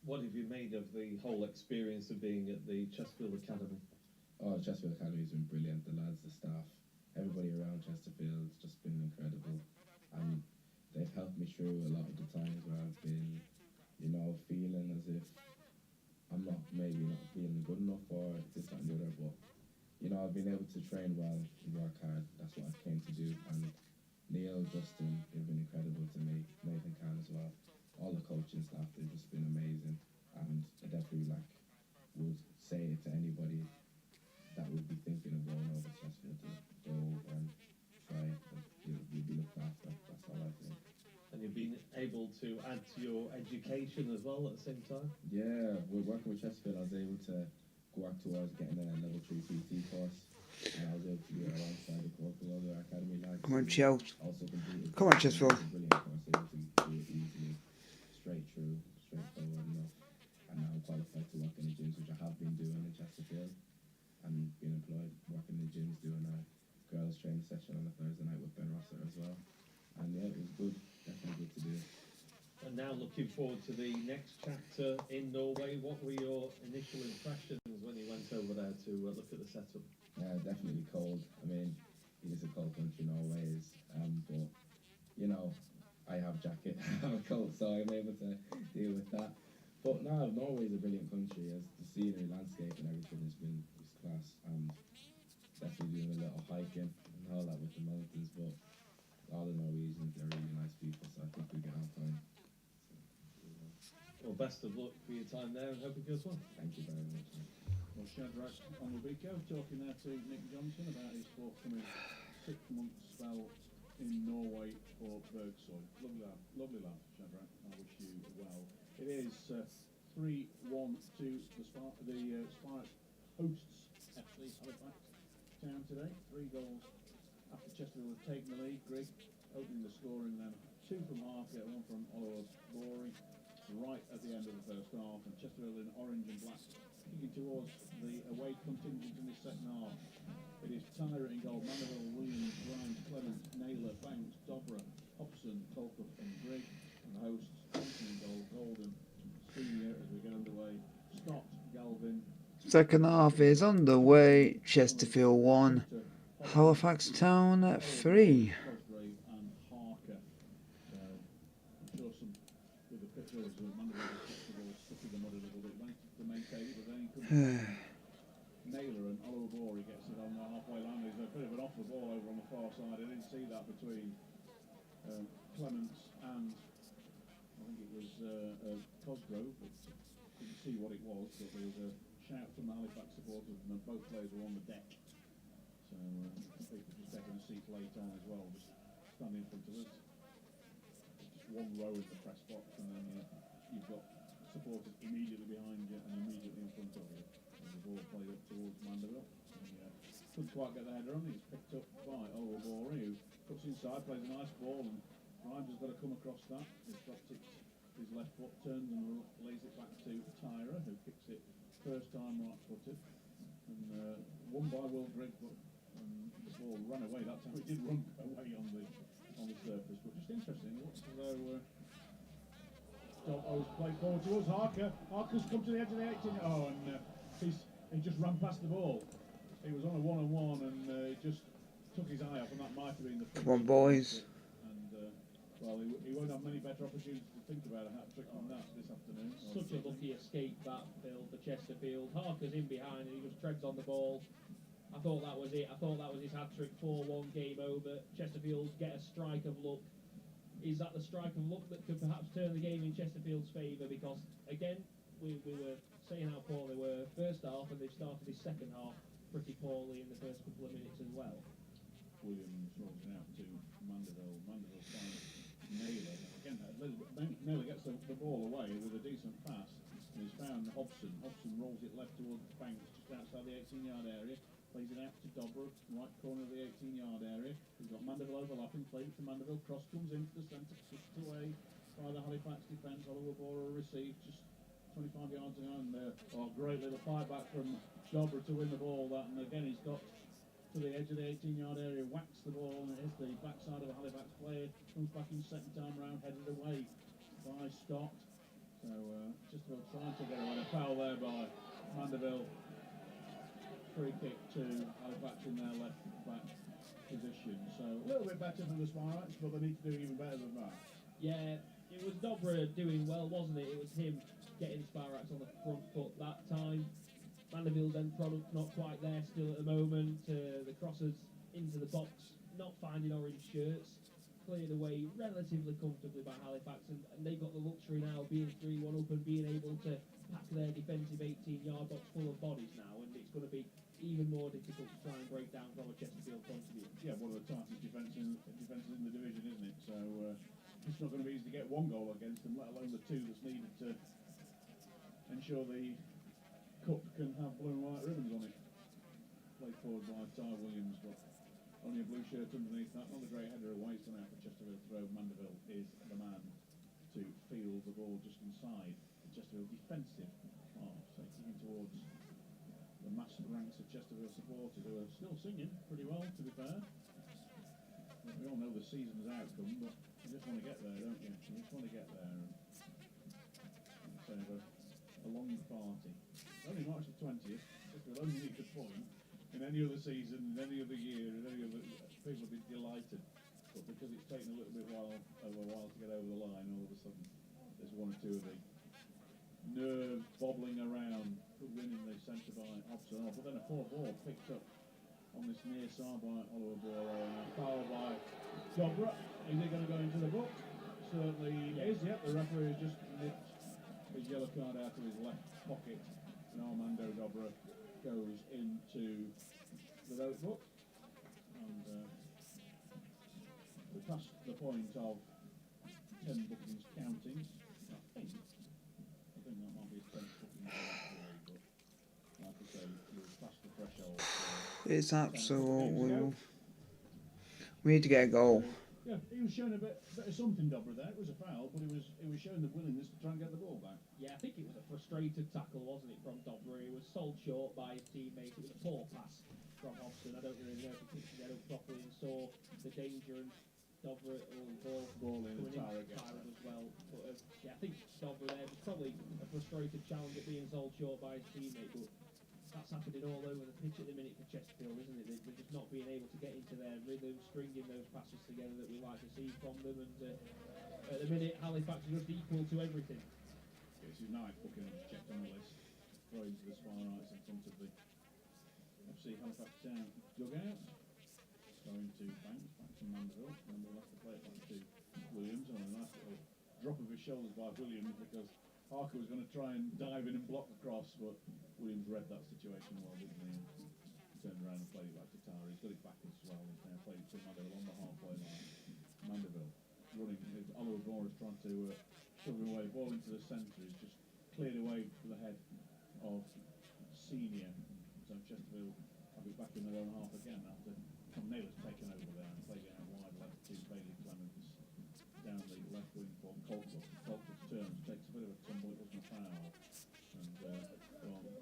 [SPEAKER 1] What have you made of the whole experience of being at the Chesterfield Academy?
[SPEAKER 5] Oh, Chesterfield Academy's been brilliant. The lads, the staff, everybody around Chesterfield's just been incredible. And they've helped me through a lot of the times where I've been, you know, feeling as if I'm not feeling good enough or this, that and the other. But, you know, I've been able to train well and work hard. That's what I came to do. And Neil, Justin, they've been incredible to me. Nathan Khan as well. All the coaching staff, they've just been amazing. And I definitely would say it to anybody that would be thinking of going over to Chesterfield to go over and try it. You'll be looked after. That's all I think.
[SPEAKER 1] And you've been able to add to your education as well at the same time?
[SPEAKER 5] Yeah, we're working with Chesterfield. I was able to work towards getting a level 3 PT course. And I was able to do it alongside the local other academy lads.
[SPEAKER 2] Come on, Chelsea.
[SPEAKER 5] Also completed.
[SPEAKER 2] Come on, Chesterfield.
[SPEAKER 5] A brilliant course, able to do it easily, straightforward enough. And now I'm qualified to work in the gyms, which I have been doing in Chesterfield. And being employed, working in the gyms, doing a girls' training session on a Thursday night with Ben Rosser as well. And yeah, it was good, definitely good to do.
[SPEAKER 1] And now looking forward to the next chapter in Norway. What were your initial impressions when you went over there to look at the setup?
[SPEAKER 5] Definitely cold. I mean, it is a cold country, Norway is. But, you know, I have jacket, I have a coat, so I'm able to deal with that. But no, Norway is a brilliant country. As the scenery, landscape and everything has been class. And definitely doing a little hiking and all that with the mountains. But all the Norwegians, they're really nice people, so I think we get on fine.
[SPEAKER 1] Well, best of luck for your time there and hope it goes well.
[SPEAKER 5] Thank you very much.
[SPEAKER 1] Well, Shadrach Onwabiko talking there to Nick Johnson about his forthcoming 6-month spell in Norway for Bergsoy. Lovely lad, Shadrach. I wish you well. It is 3-1 to the Spires hosts FC Halifax Town today. 3 goals after Chesterfield had taken the lead. Grigg opening the scoring, then 2 from Harker, 1 from Oliver Bory, right at the end of the first half. And Chesterfield in orange and black kicking towards the away contingent in the second half. It is Tyra in goal, Mandeville, Williams, Grimes, Clements, Naylor, Banks, Dobra, Hobson, Colcutt and Grigg. And the hosts, Thompson in goal, Golden, Senior as we get underway, Scott, Galvin.
[SPEAKER 2] Second half is underway. Chesterfield 1, Halifax Town at 3.
[SPEAKER 1] Cosgrave and Harker. So I'm sure some with the pictures of Mandeville stuck in the mud a little bit, managed to maintain it, but then he couldn't. Naylor and Oliver Bory gets it on the halfway line. There's a bit of an off the ball over on the far side. I didn't see that between Clements and I think it was Cosgrove, but didn't see what it was. But there was a shout from the Halifax supporters, and both players were on the deck. So people just taking a seat late on as well, just standing in front of us. Just one row in the press box, and then you've got supporters immediately behind you and immediately in front of you. And the ball played up towards Mandeville. Couldn't quite get the header on. It's picked up by Oliver Bory, who cuts inside, plays a nice ball, and Grimes has got to come across that. He's dropped it, his left foot turns and lays it back to Tyra, who kicks it first time right-footed. And won by Will Grigg, but the ball ran away that time. It did run away on the surface, but just interesting. Although Stoko's played forward towards Harker. Harker's come to the edge of the 18. And he just ran past the ball. He was on a one-on-one and he just took his eye off, and that might have been the.
[SPEAKER 2] Come on, boys.
[SPEAKER 1] And well, he won't have many better opportunities to think about a hat trick on that this afternoon.
[SPEAKER 4] Such a lucky escape that, Phil, for Chesterfield. Harker's in behind and he just treads on the ball. I thought that was it. I thought that was his hat-trick. 4-1, game over. Chesterfield get a strike of luck. Is that the strike of luck that could perhaps turn the game in Chesterfield's favour? Because, again, we were saying how poor they were first half, and they've started this second half pretty poorly in the first couple of minutes as well.
[SPEAKER 1] Williams rolls it out to Mandeville. Mandeville finds Naylor. Now again, a little bit. Naylor gets the ball away with a decent pass, and he's found Hobson. Hobson rolls it left towards Banks, just outside the 18-yard area. Plays it out to Dobra, right corner of the 18-yard area. We've got Mandeville overlapping, played it to Mandeville. Cross comes into the centre, pushed away by the Halifax defence. Oliver Bora received just 25 yards behind there. Oh, great little fight back from Dobra to win the ball. That, and again he's got to the edge of the 18-yard area, whacks the ball, and it hits the backside of a Halifax player. Comes back in second time round, headed away by Scott. So just about trying to get away. A foul there by Mandeville. Free kick to Halifax in their left back position. So a little bit better than the Spirates, but they need to do even better than that.
[SPEAKER 4] Yeah, it was Dobra doing well, wasn't it? It was him getting Spirax on the front foot that time. Mandeville's end product not quite there still at the moment. The crosses into the box, not finding orange shirts. Cleared away relatively comfortably by Halifax, and they've got the luxury now of being 3-1 up and being able to pack their defensive 18-yard box full of bodies now, and it's going to be even more difficult to try and break down from a Chesterfield point of view.
[SPEAKER 1] Yeah, one of the tightest defences in the division, isn't it? So it's not going to be easy to get one goal against them, let alone the two that's needed to ensure the cup can have blue and white ribbons on it. Played forward by Ty Williams, but only a blue shirt underneath that. Not a great header away. It's going out for Chesterfield throw. Mandeville is the man to field the ball just inside the Chesterfield defensive half. So kicking towards the massed ranks of Chesterfield supporters who are still singing pretty well, to be fair. We all know the season's outcome, but you just want to get there, don't you? You just want to get there and say a long party. Only March the 20th. Chesterfield only need a point. In any other season, in any other year, in any other, people would be delighted. But because it's taken a little bit of a while to get over the line, all of a sudden there's one or two of the nerves bobbling around. Good win in the centre by Hobson, but then a poor ball picked up on this near side by Oliver Bora, and a foul by Dobra. Is it going to go into the book? Certainly is. Yep, the referee has just nipped his yellow card out of his left pocket, and Armando Dobra goes into the notebook, and we're past the point of 10 bookings counting. I think that might be his 10th booking, but like I say, we're past the threshold.
[SPEAKER 2] It's absolutely. We need to get a goal.
[SPEAKER 1] Yeah, he was showing a bit of something, Dobra, there. It was a foul, but he was showing the willingness to try and get the ball back.
[SPEAKER 4] Yeah, I think it was a frustrated tackle, wasn't it, from Dobra? He was sold short by his teammate. It was a poor pass from Hobson. I don't really know if he picked it up properly and saw the danger, and Dobra ball
[SPEAKER 1] in and Tyra gets it
[SPEAKER 4] as well. But yeah, I think Dobra there was probably a frustrated challenge at being sold short by his teammate, but that's happening all over the pitch at the minute for Chesterfield, isn't it? They're just not being able to get into their rhythm, stringing those passes together that we like to see from them, and at the minute Halifax is just equal to everything.
[SPEAKER 1] It's his ninth booking, just checked on the list. Throws the Spirates in front of the FC Halifax Town dugout. Going to Banks, back to Mandeville. Mandeville has to play it back to Williams, and a nice little drop of his shoulders by Williams, because Harker was going to try and dive in and block the cross, but Williams read that situation well, didn't he? And turned around and played it back to Tara. He's got it back as well. He's now played it to Mandeville on the halfway line. Mandeville running. Oliver Bora is trying to shove him away. Ball into the centre. He's just cleared away for the head of Senior. So Chesterfield have it back in their own half again after Tom Naylor's taken over there and played it out wide left to Bailey Clements down the left wing for Colclough. Colclough's turns, takes a bit of a tumble. It wasn't a foul. And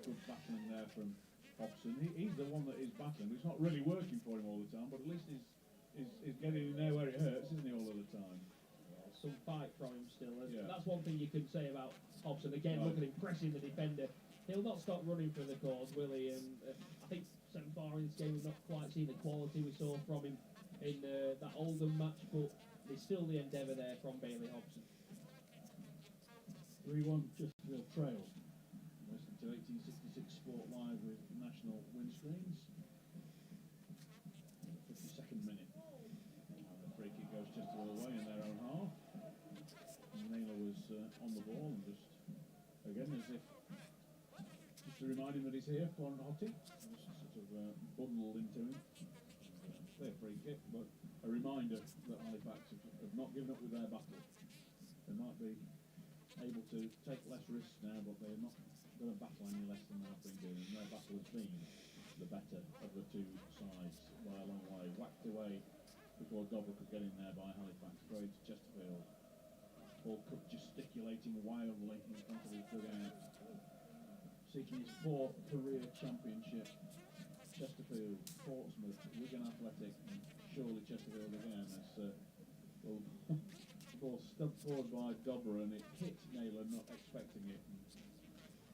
[SPEAKER 1] good battling there from Hobson. He's the one that is battling. It's not really working for him all the time, but at least he's getting in there where it hurts, isn't he, all of the time?
[SPEAKER 4] Some fight from him still.
[SPEAKER 1] Yeah.
[SPEAKER 4] That's one thing you can say about Hobson. Again, look at him pressing the defender. He'll not stop running for the cause, will he? And I think so far in this game we've not quite seen the quality we saw from him in that Oldham match, but there's still the endeavour there from Bailey Hobson.
[SPEAKER 1] 3-1 Chesterfield trail. Listen to 1866 Sport Live with national windscreens. 52nd minute. And the free kick goes Chesterfield away in their own half. And Naylor was on the ball and just, again, as if just to remind him that he's here, Florent Hottie. Just sort of bundled into him. clear free kick, but a reminder that Halifax have not given up with their battle. They might be able to take less risks now, but they're not going to battle any less than they've been doing. Their battle has been the better of the two sides by a long way. Whacked away before Dobra could get in there by Halifax. Throw into Chesterfield. Paul Cook gesticulating wildly in front of his dugout. Seeking his 4th career championship. Chesterfield, Portsmouth, Wigan Athletic, and surely Chesterfield again. As ball stubbed forward by Dobra and it hit Naylor, not expecting it. And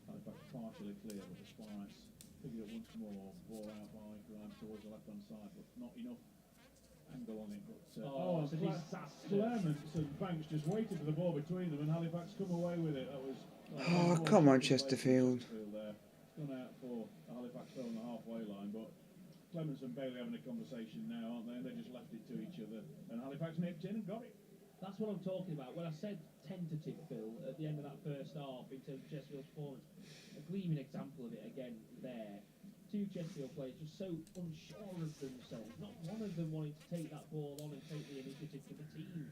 [SPEAKER 1] Halifax partially clear, but the Sparks pick it up once more. Ball out by Grimes towards the left-hand side, but not enough angle on it. But
[SPEAKER 4] It's a disaster.
[SPEAKER 1] Clements and Banks just waited for the ball between them, and Halifax come away with it. That was.
[SPEAKER 2] Oh, come on, Chesterfield.
[SPEAKER 1] There. It's gone out for Halifax on the halfway line, but Clements and Bailey having a conversation now, aren't they? And they just left it to each other, and Halifax nipped in and got it.
[SPEAKER 4] That's what I'm talking about. When I said tentative, Phil, at the end of that first half in terms of Chesterfield's performance, a gleaming example of it again there. Two Chesterfield players just so unsure of themselves. Not one of them wanting to take that ball on and take the initiative for the team.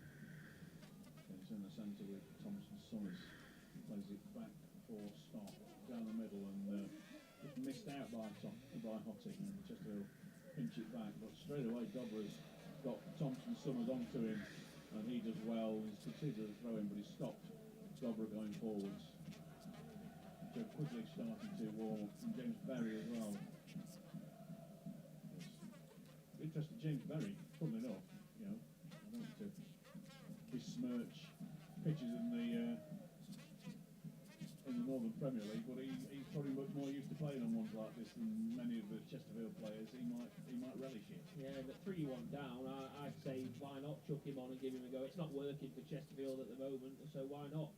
[SPEAKER 1] It's in the centre with Thompson Summers. Plays it back for Stock down the middle and just missed out by Hotting, and Chesterfield pinch it back. But straight away, Dobra's got Thompson Summers onto him. And he does well. He's considered a throw in, but he's stopped Dobra going forwards. Joe Quigley starting to warm up, and James Berry as well. Yes. Interesting, James Berry, funnily enough, I don't want to besmirch pitches in the Northern Premier League, but he's probably much more used to playing on ones like this than many of the Chesterfield players. He might relish it.
[SPEAKER 4] Yeah, but 3-1 down, I'd say why not chuck him on and give him a go. It's not working for Chesterfield at the moment, so why not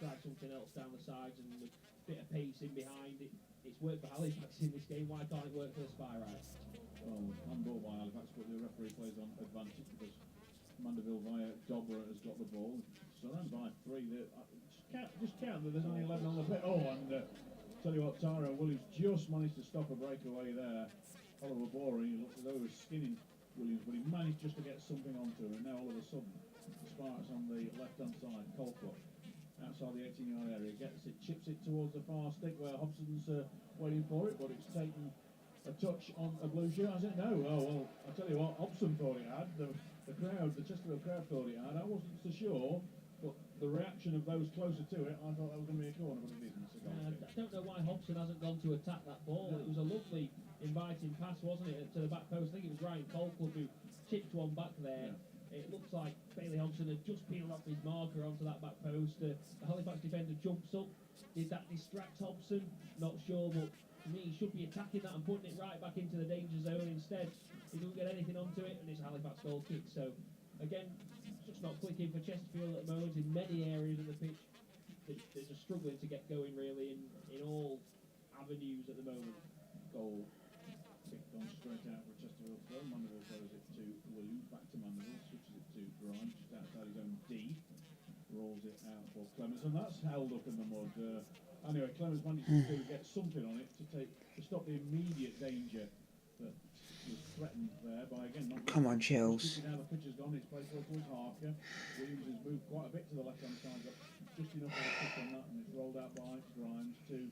[SPEAKER 4] try something else down the sides and with a bit of pace in behind it. It's worked for Halifax in this game, why can't it work for the Spyrites?
[SPEAKER 1] Well, handball by Halifax, but the referee plays on advantage because Mandeville via Dobra has got the ball. Surrounded by 3 there. Just count that there's only 11 on the pitch. Oh, and tell you what, Tyrone Williams just managed to stop a breakaway there. Oliver Boring, he looks as though he was skinning Williams, but he managed just to get something onto him. And now all of a sudden, the Sparks on the left-hand side, Colclough, outside the 18-yard area, gets it, chips it towards the far stick where Hobson's waiting for it, but it's taken a touch on a blue shirt, has it? No. Oh, well, I tell you what, Hobson thought it had. The crowd, the Chesterfield crowd thought it had. I wasn't so sure. But the reaction of those closer to it, I thought that was going to be a corner, but it isn't.
[SPEAKER 4] I don't know why Hobson hasn't gone to attack that ball. It was a lovely inviting pass, wasn't it, to the back post. I think it was Ryan Colclough who chipped one back there. Yeah. It looks like Bailey Hobson had just peeled off his marker onto that back post. The Halifax defender jumps up. Did that distract Hobson? Not sure, but to me, he should be attacking that and putting it right back into the danger zone. Instead, he doesn't get anything onto it, and it's a Halifax goal kick. So, again, just not clicking for Chesterfield at the moment in many areas of the pitch. They're just struggling to get going really in all avenues at the moment.
[SPEAKER 1] Goal kicked on straight out for Chesterfield throw. Mandeville throws it to Williams, back to Mandeville, switches it to Grimes just outside his own D. Rolls it out for Clements, and that's held up in the mud. Anyway, Clements managed to get something on it to stop the immediate danger that was threatened there by, again, not
[SPEAKER 2] come on, Chills.
[SPEAKER 1] Now the pitch has gone, it's played towards Harker. Williams has moved quite a bit to the left-hand side, got just enough of a kick on that, and it's rolled out by Grimes to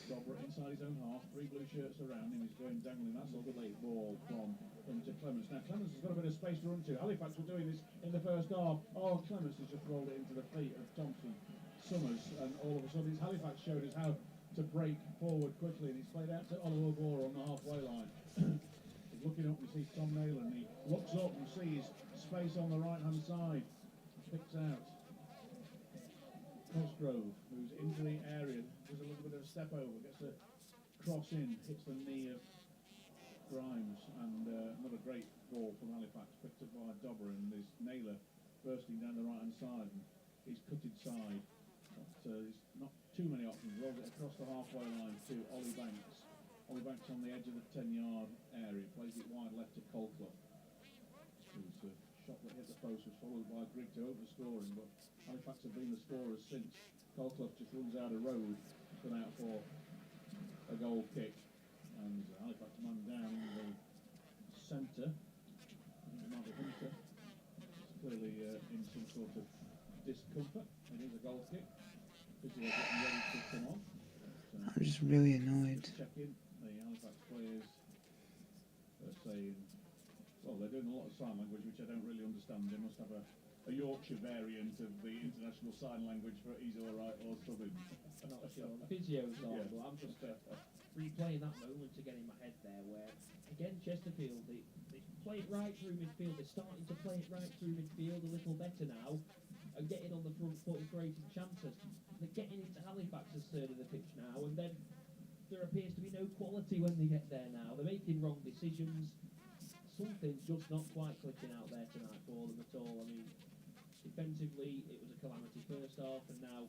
[SPEAKER 1] Dobra inside his own half. 3 blue shirts around him, he's going dangling. That's a good late ball from to Clements. Now Clements has got a bit of space to run to. Halifax were doing this in the first half. Oh, Clements has just rolled it into the feet of Thompson Summers, and all of a sudden Halifax showed us how to break forward quickly, and he's played out to Oliver Bohr on the halfway line. He's looking up and he sees Tom Naylor, and he looks up and sees space on the right-hand side. Picks out Cosgrove, who's into the area, does a little bit of a step over, gets a cross in, hits the knee of Grimes, and another great ball from Halifax, picked up by Dobra, and there's Naylor bursting down the right-hand side, and he's cut inside. But there's not too many options. Rolls it across the halfway line to Ollie Banks. Ollie Banks on the edge of the 10-yard area, plays it wide left to Colclough. Who's a shot that hit the post was followed by Grigg to open scoring, but Halifax have been the scorers since. Colclough just runs out of road, gone out for a goal kick, and Halifax man down in the centre. It might be Hunter. It's clearly in some sort of discomfort. It is a goal kick. Physio getting ready to come on.
[SPEAKER 2] I'm just really annoyed.
[SPEAKER 1] Check in. The Halifax players are saying, well, they're doing a lot of sign language, which I don't really understand. They must have a Yorkshire variant of the international sign language for he's all right or something.
[SPEAKER 4] I'm not sure. The physio's on,
[SPEAKER 1] Yeah.
[SPEAKER 4] but I'm just replaying that moment again in my head there, where again Chesterfield they play it right through midfield. They're starting to play it right through midfield a little better now, and getting on the front foot and creating chances. They're getting into Halifax's third of the pitch now, and then there appears to be no quality when they get there now. They're making wrong decisions. Something's just not quite clicking out there tonight for them at all. I mean, defensively, it was a calamity first half, and now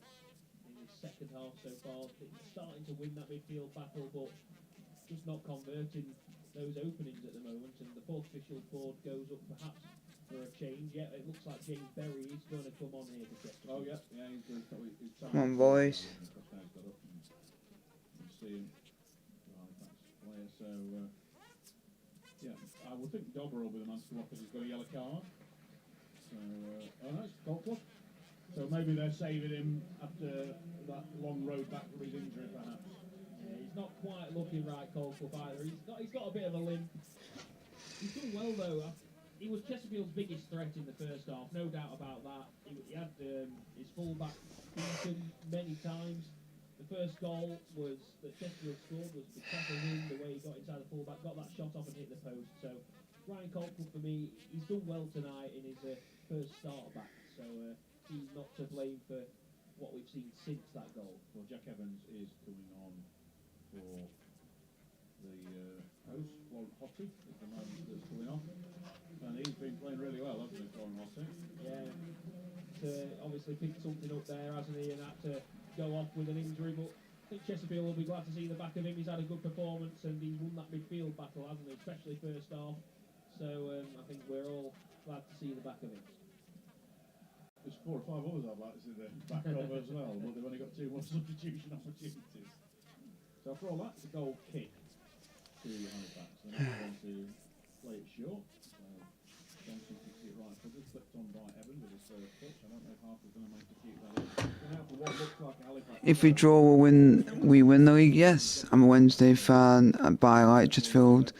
[SPEAKER 4] in the second half so far, they're starting to win that midfield battle, but just not converting those openings at the moment. And the fourth official board goes up perhaps for a change. Yeah, it looks like James Berry is going to come on here to Chesterfield.
[SPEAKER 1] Oh yeah, yeah, he's doing probably.
[SPEAKER 2] Come on, boys.
[SPEAKER 1] See him, Halifax player. So yeah, I would think Dobber will be the man to come off because he's got a yellow card. So oh no, it's Gold Club. So maybe they're saving him after that long road back from his injury, perhaps.
[SPEAKER 4] Yeah, he's not quite looking right, Colcliffe, either. He's got a bit of a limp. He's done well though. He was Chesterfield's biggest threat in the first half, no doubt about that. He had his full-back beaten many times. The first goal was that Chesterfield scored was because of him, the way he got inside the full-back, got that shot off and hit the post. So Ryan Colcliffe, for me, he's done well tonight in his first start back. So he's not to blame for what we've seen since that goal.
[SPEAKER 1] Well, Jack Evans is coming on for the host. Florent Hotty is the man that's coming on. And he's been playing really well, hasn't he, Florent Hotty?
[SPEAKER 4] Yeah. Obviously picked something up there, hasn't he, and had to go off with an injury. But I think Chesterfield will be glad to see the back of him. He's had a good performance and he's won that midfield battle, hasn't he, especially first half. So I think we're all glad to see the back of him.
[SPEAKER 1] There's 4 or 5 others I'd like to see the back of as well, but they've only got 2 more substitution opportunities. So for all that, it's a goal kick to Halifax. And they're going to play it short. So Johnson kicks it right footed, flipped on by Evans with his first touch. I don't know if Harper's going to manage to keep that in. Now for what looks like Halifax.
[SPEAKER 2] If we draw, we win the league. Yes, I'm a Wednesday fan. I like Chesterfield.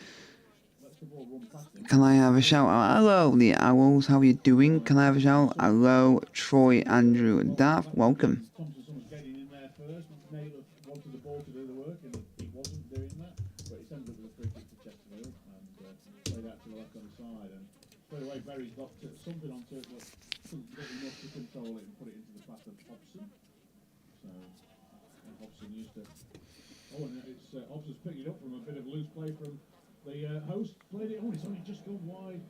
[SPEAKER 2] Can I have a shout out? Hello, the Owls. How are you doing? Can I have a shout out? Hello, Troy, Andrew, and Daff. Welcome.
[SPEAKER 1] Thompson was getting in there first. Naylor wanted the ball to do the work, and he wasn't doing that. But it ended up with a free kick to Chesterfield and played out to the left-hand side. And straight away, Berry's got something onto it, but couldn't get enough to control it and put it into the path of Hobson. So, and Hobson used to. Oh, and it's Hobson's picking it up from a bit of loose play from the host. Played it. Oh, it's only just gone wide.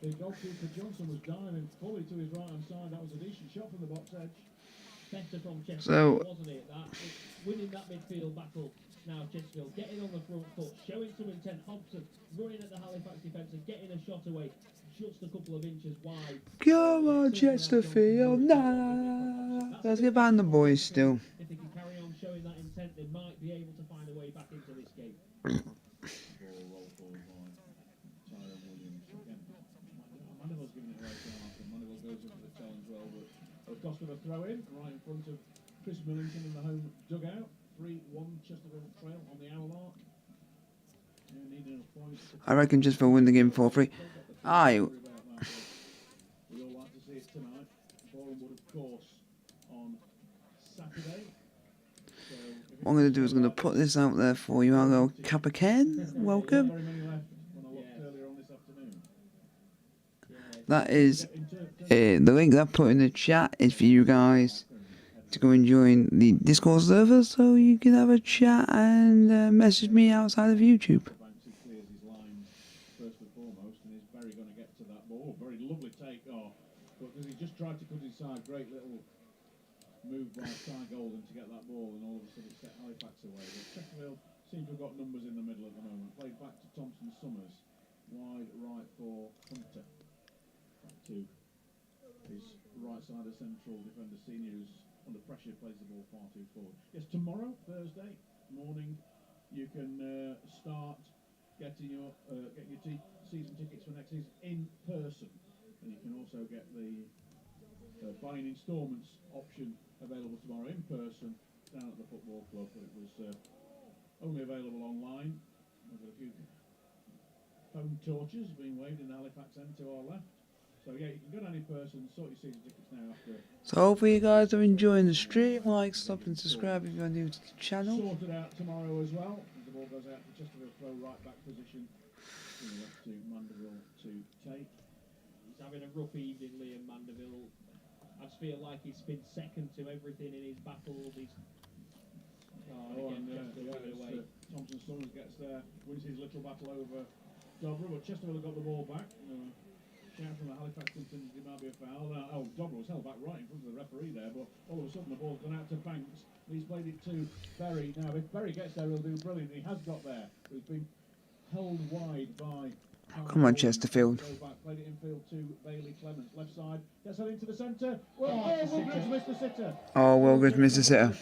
[SPEAKER 1] The goalkeeper Johnson was diving fully to his right-hand side. That was a decent shot from the box edge.
[SPEAKER 4] Better from Chesterfield, wasn't it? Winning that midfield battle now, Chesterfield getting on the front foot, showing some intent. Hobson running at the Halifax defence and getting a shot away just a couple of inches wide.
[SPEAKER 2] Come on, Chesterfield. Nah. Let's get behind the boys still.
[SPEAKER 4] If they can carry on showing that intent, they might be able to find a way back into this game.
[SPEAKER 1] Ball roll forward by Tyrone Williams. Again, Manival's giving it away to Arthur. Manival goes into the challenge well, but it'll cost him a throw in right in front of Chris Millington in the home dugout. 3-1 Chesterfield trail on the hour mark. Needing a point.
[SPEAKER 2] I reckon just for win the game 4-3. Aye.
[SPEAKER 1] We all like to see it tonight. Boreham would, of course, on Saturday. So
[SPEAKER 2] What I'm going to do is going to put this out there for you. Hello, Kappa Ken. Welcome.
[SPEAKER 1] very many left when I looked earlier on this afternoon.
[SPEAKER 2] That is the link that I put in the chat is for you guys to go and join the Discord server so you can have a chat and message me outside of YouTube.
[SPEAKER 1] Banksy clears his lines first and foremost, and is Berry going to get to that ball? Very lovely take off, but because he just tried to cut inside, great little move by Ty Golden to get that ball, and all of a sudden it set Halifax away. But Chesterfield seem to have got numbers in the middle at the moment. Played back to Thompson Summers, wide right for Hunter. Back to his right side of central defender senior who's under pressure, plays the ball far too forward. Yes, tomorrow, Thursday morning, you can start getting your season tickets for next season in person, and you can also get the buying instalments option available tomorrow in person down at the football club. It was only available online. We've got a few phone torches being waved in the Halifax end to our left. So yeah, you can go down in person, sort your season tickets now after.
[SPEAKER 2] So hopefully you guys are enjoying the stream. Like, stop and subscribe if you're new to the channel.
[SPEAKER 1] Sorted out tomorrow as well. The ball goes out to Chesterfield throw right back position. Left to Mandeville to take.
[SPEAKER 4] He's having a rough evening, Liam Mandeville. I just feel like he's been second to everything in his battles. He's
[SPEAKER 1] Thompson Summers gets there, wins his little battle over Dobra, but Chesterfield got the ball back. Shout from the Halifax contingent, it might be a foul. Dobra was held back right in front of the referee there, but all of a sudden the ball's gone out to Banks. He's played it to Berry. Now, if Berry gets there, he'll do brilliant. He has got there. He's been held wide by.
[SPEAKER 2] Come on, Chesterfield.
[SPEAKER 1] Played it infield to Bailey Clements, left side. Gets that into the centre. Wilgridge missed the sitter.
[SPEAKER 2] Oh, Wilgridge missed the sitter.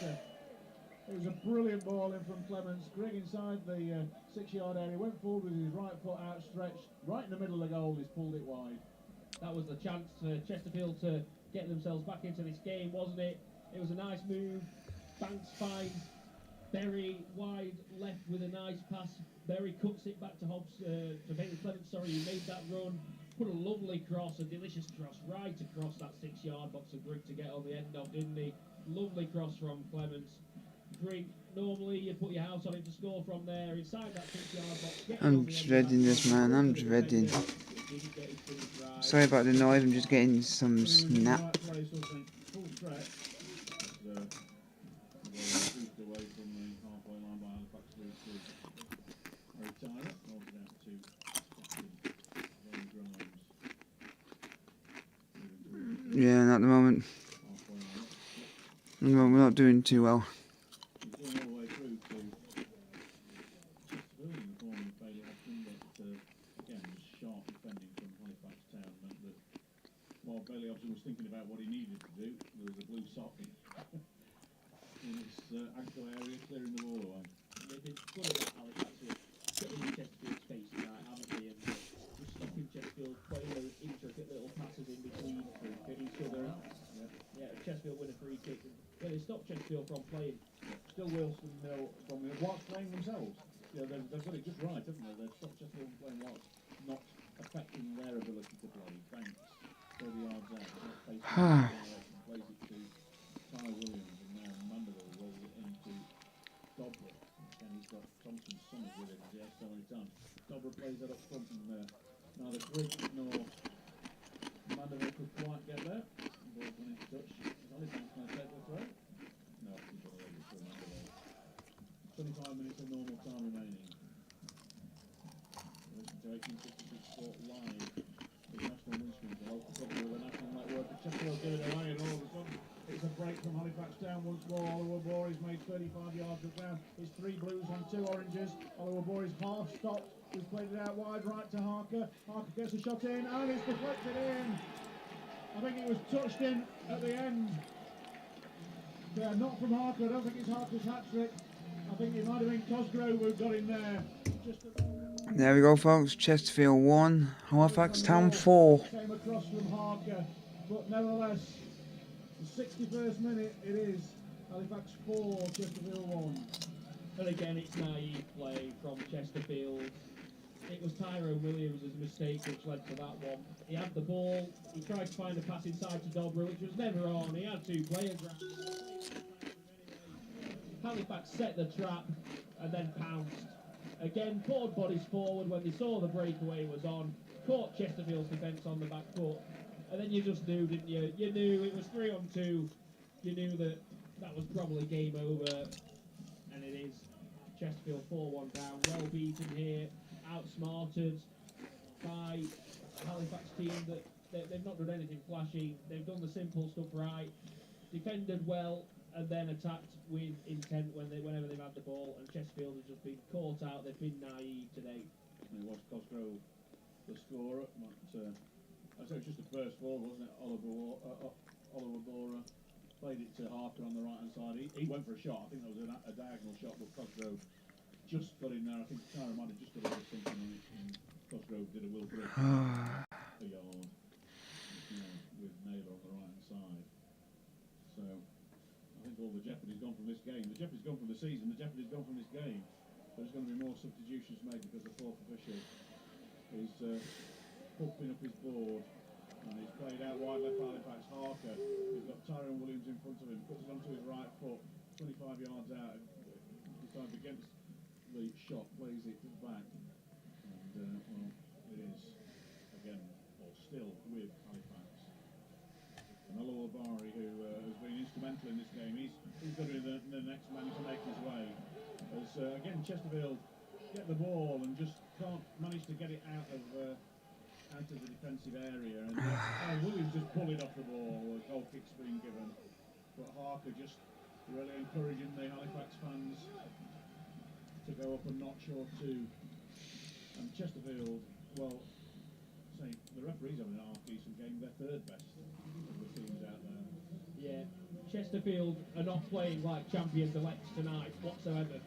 [SPEAKER 1] It was a brilliant ball in from Clements. Greg inside the 6-yard area. Went forward with his right foot outstretched. Right in the middle of the goal. He's pulled it wide.
[SPEAKER 4] That was the chance for Chesterfield to get themselves back into this game, wasn't it? It was a nice move. Banks finds Berry wide left with a nice pass. Berry cuts it back to Hobbs, to Bailey Clements, he made that run. Put a lovely cross, a delicious cross, right across that 6-yard box of Grigg to get on the end of, didn't he? Lovely cross from Clements. Grigg, normally you put your house on him to score from there, inside that 6-yard box.
[SPEAKER 2] I'm dreading this, man, I'm dreading. Sorry about the noise, I'm just getting some snap.
[SPEAKER 1] Full stretch. Away from the halfway line by Halifax to Tyler. Rolls it out to Grimes.
[SPEAKER 2] Yeah, not at the moment. We're not doing too well.
[SPEAKER 1] He's going all the way through to Chesterfield in the corner of Bailey Hopkins, but again, just sharp defending from Halifax Town meant that while Bailey Hopkins was thinking about what he needed to do, there was a blue sock in his ankle area, clearing the ball away.
[SPEAKER 4] They've been good at that, Halifax, getting in Chesterfield's face tonight, haven't they? And just stopping Chesterfield, playing those intricate little passes in between each other. Yeah, Chesterfield win a free kick. Well, they stopped Chesterfield from playing.
[SPEAKER 1] Still Wilson from whilst playing themselves. Yeah, they've got it just right, haven't they? They've stopped Chesterfield from playing whilst not affecting their ability to play. Banks 30 yards out, plays it to Ty Williams, and now Mandeville rolls it into Dobra. And he's got Thompson Summers with it, as he has so many times. Dobra plays that up front, and neither Grigg nor Mandeville could quite get there. Ball's gone into touch. Is Halifax going to take the throw? No, he's got to leave it for Mandeville. 25 minutes of normal time remaining. Listen to 1866 Sport Live. The national instrument, the local company with the national network. The Chesterfield doing it away, and all of a sudden it's a break from Halifax Town once more. Oliver Bory's made 35 yards of ground. It's 3 blues on 2 oranges. Oliver Bory's half stopped. He's played it out wide right to Harker. Harker gets a shot in, and it's deflected in. I think it was touched in at the end. Yeah, not from Harker. I don't think it's Harker's hat-trick. I think it might have been Cosgrove who got in there.
[SPEAKER 2] There we go, folks. Chesterfield 1, Halifax Town 4.
[SPEAKER 1] Came across from Harker, but nevertheless, the 61st minute it is. Halifax 4, Chesterfield 1.
[SPEAKER 4] And again, it's naive play from Chesterfield. It was Tyrone Williams' mistake which led to that one. He had the ball, he tried to find a pass inside to Dobra, which was never on. He had 2 players. Halifax set the trap and then pounced. Again, poured bodies forward when they saw the breakaway was on. Caught Chesterfield's defence on the back foot. And then you just knew, didn't you? You knew it was 3 on 2. You knew that that was probably game over. And it is Chesterfield 4-1 down. Well beaten here. Outsmarted by a Halifax team that they've not done anything flashy. They've done the simple stuff right. Defended well and then attacked with intent whenever they've had the ball. And Chesterfield has just been caught out. They've been naive today.
[SPEAKER 1] It was Cosgrove the scorer. I say it was just the first ball, wasn't it? Oliver Bora played it to Harker on the right hand side. He went for a shot. I think that was a diagonal shot, but Cosgrove just got in there. I think Tyra might have just got over something on it. And Cosgrove did a Will Brick a yard, with Naylor on the right hand side. So I think all the jeopardy's gone from this game. The jeopardy's gone from the season. The jeopardy's gone from this game. There's going to be more substitutions made because the fourth official is pumping up his board, and he's played out wide left Halifax. Harker, he's got Tyrone Williams in front of him, puts it onto his right foot, 25 yards out, decides against the shot, plays it back, and well, it is again, or still with Halifax. And Olo Bari, who has been instrumental in this game, he's going to be the next man to make his way. As again, Chesterfield get the ball and just can't manage to get it out of the defensive area, and Williams just pulled it off the ball. A goal kick's been given, but Harker just really encouraging the Halifax fans to go up a notch or two. And Chesterfield, well, say the referees having a half decent game. They're third best of the teams out there.
[SPEAKER 4] Yeah, Chesterfield are not playing like champions elects tonight whatsoever.